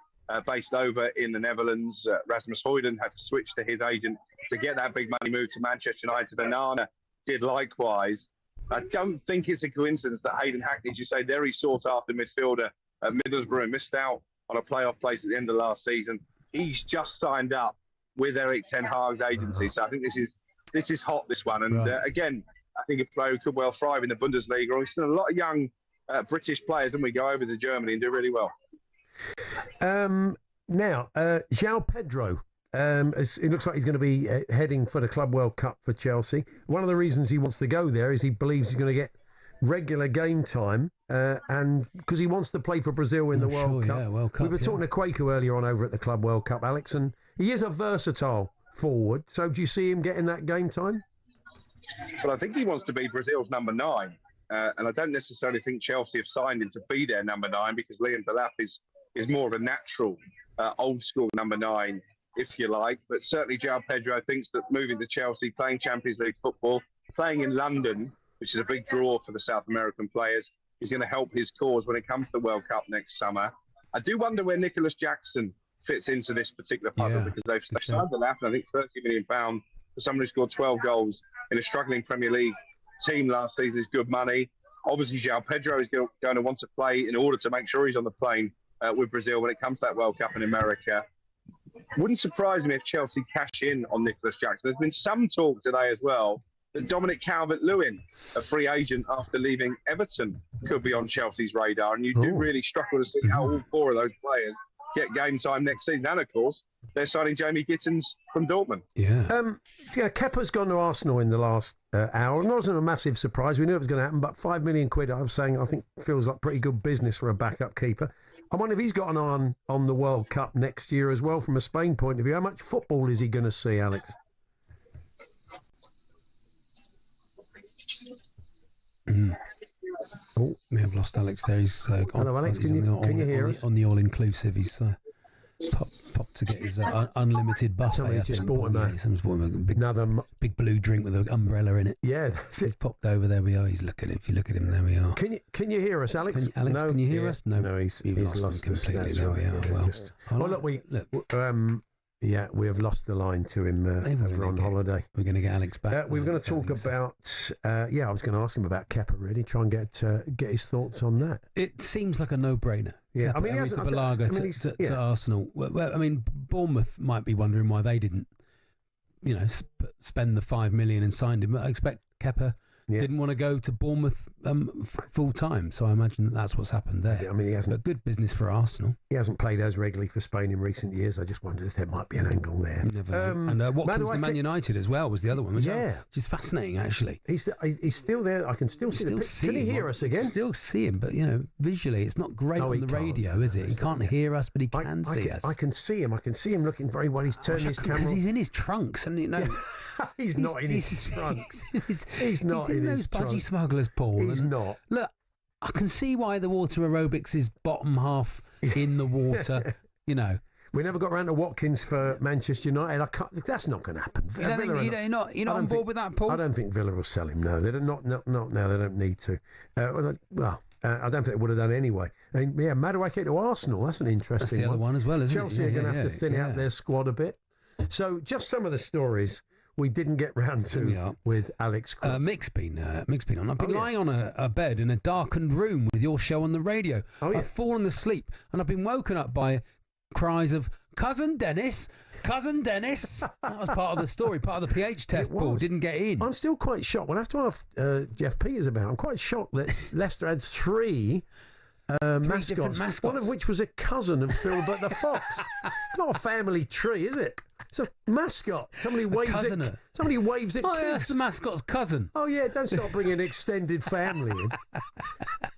based over in the Netherlands. Rasmus Højlund had to switch to his agent to get that big money move to Manchester United. And Nana did likewise. I don't think it's a coincidence that Hayden Hackney, as you say, very sought-after midfielder at Middlesbrough, missed out on a playoff place at the end of last season. He's just signed up with Erik ten Hag's agency. So I think this is hot, this one. And again, I think a player who could well thrive in the Bundesliga. We've seen a lot of young British players, and we go over to Germany and do really well. Now, João Pedro. It looks like he's going to be heading for the Club World Cup for Chelsea. One of the reasons he wants to go there is he believes he's going to get regular game time, and because he wants to play for Brazil in the World Cup. Yeah, World Cup. We were talking to Quaker earlier on over at the Club World Cup, Alex, and he is a versatile forward. So do you see him getting that game time? Well, I think he wants to be Brazil's number 9. And I don't necessarily think Chelsea have signed him to be their number 9, because Liam Delap is more of a natural, old-school number 9, if you like. But certainly João Pedro thinks that moving to Chelsea, playing Champions League football, playing in London, which is a big draw for the South American players, is going to help his cause when it comes to the World Cup next summer. I do wonder where Nicholas Jackson fits into this particular puzzle, because they've signed Delap, I think £30 million for someone who scored 12 goals in a struggling Premier League team last season is good money. Obviously, João Pedro is going to want to play in order to make sure he's on the plane with Brazil when it comes to that World Cup in America. Wouldn't surprise me if Chelsea cash in on Nicholas Jackson. There's been some talk today as well that Dominic Calvert-Lewin, a free agent after leaving Everton, could be on Chelsea's radar. And you do really struggle to see how all 4 of those players get game time next season. And, of course, they're signing Jamie Gittins from Dortmund. Kepa's gone to Arsenal in the last hour. It wasn't a massive surprise. We knew it was going to happen, but £5 million, I was saying, I think feels like pretty good business for a backup keeper. I wonder if he's got an eye on the World Cup next year as well, from a Spain point of view. How much football is he going to see, Alex? Oh, we have lost Alex there. He's hello, Alex. Can you hear us? On the all-inclusive, he's popped to get his unlimited buffet. Somebody's just bought him a big blue drink with an umbrella in it. Yeah, he's popped over. There we are. He's looking. If you look at him, there we are. Can you hear us, Alex? Can you hear us? No, he's lost completely. There we are. Well, we have lost the line to him as we're on holiday. We're going to get Alex back. We were going to talk about. I was going to ask him about Kepa. Really, try and get his thoughts on that. It seems like a no-brainer. Yeah, Kepa, he hasn't the Balaga to Arsenal. Well, I mean, Bournemouth might be wondering why they didn't, spend the $5 million and signed him. But I expect Kepa didn't want to go to Bournemouth full time, so I imagine that's what's happened there. I mean, he hasn't. But good business for Arsenal. He hasn't played as regularly for Spain in recent years. I just wondered if there might be an angle there. You never know. And Watkins to Man United as well was the other one. Which is fascinating, actually. He's still there. I can still see the picture. Can he hear us again? Still see him, but visually, it's not great on the radio, is it? He can't hear us, but he can see us. I can see him. I can see him looking very well. He's turning his camera because he's in his trunks, and he's not in his trunks. He's not in those budgie smugglers, Paul. He's not. Look, I can see why the water aerobics is bottom half in the water. We never got around to Watkins for Manchester United. That's not going to happen. You're not on board with that, Paul? I don't think Villa will sell him. No, they don't. Not now. They don't need to. I don't think they would have done anyway. Madueke to Arsenal. That's an interesting. That's the other one as well, isn't Chelsea it? Chelsea are going to have to thin out their squad a bit. So, just some of the stories we didn't get round to with Alex Crook. Mick's been on. I've been lying on a bed in a darkened room with your show on the radio. I've fallen asleep and I've been woken up by cries of "Cousin Dennis, Cousin Dennis." That was part of the story, part of the pH test. Paul didn't get in. I'm still quite shocked. We'll have to ask Jeff Peters about it. I'm quite shocked that Leicester had three mascots, one of which was a cousin of Philbert the Fox. Not a family tree, is it? It's a mascot. Somebody waves it. Somebody waves it. Oh, yeah, that's the mascot's cousin. Oh yeah, don't start bringing extended family in.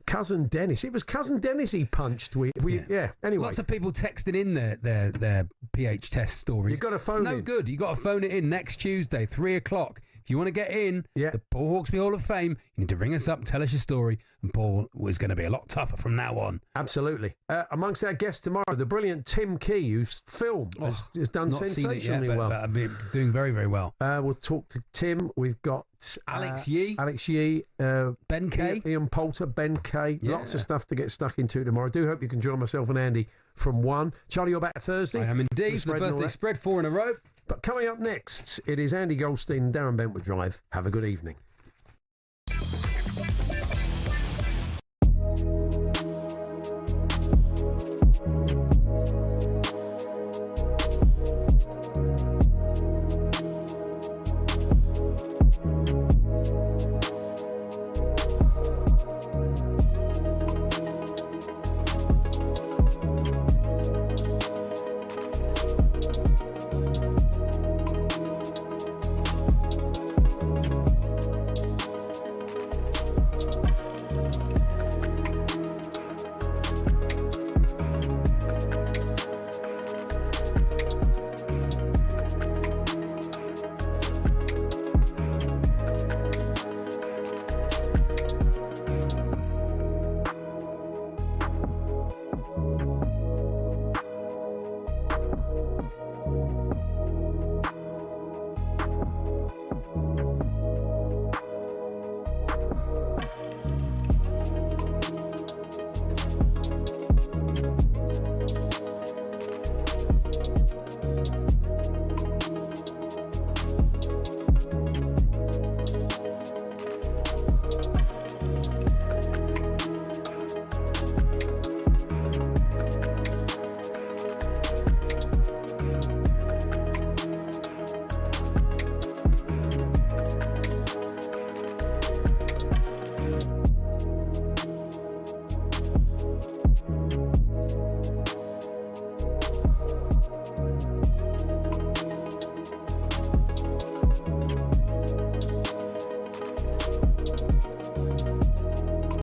Cousin Dennis. It was Cousin Dennis he punched. Anyway, lots of people texting in their pH test stories. You've got to phone in. No good. You've got to phone it in next Tuesday, 3:00. If you want to get in the Paul Hawksbee Hall of Fame, you need to ring us up, tell us your story, and Paul is going to be a lot tougher from now on. Absolutely. Amongst our guests tomorrow, the brilliant Tim Key, whose film has done sensationally well. But doing very, very well. We'll talk to Tim. We've got Bennett, Alex Yee, Ben Kay, Ian Poulter, Ben Kay. Yeah. Lots of stuff to get stuck into tomorrow. I do hope you can join myself and Andy from 1. Charlie, you're back Thursday. I am indeed. The birthday spread 4 in a row. But coming up next, it is Andy Goldstein and Darren Bentwood Drive. Have a good evening.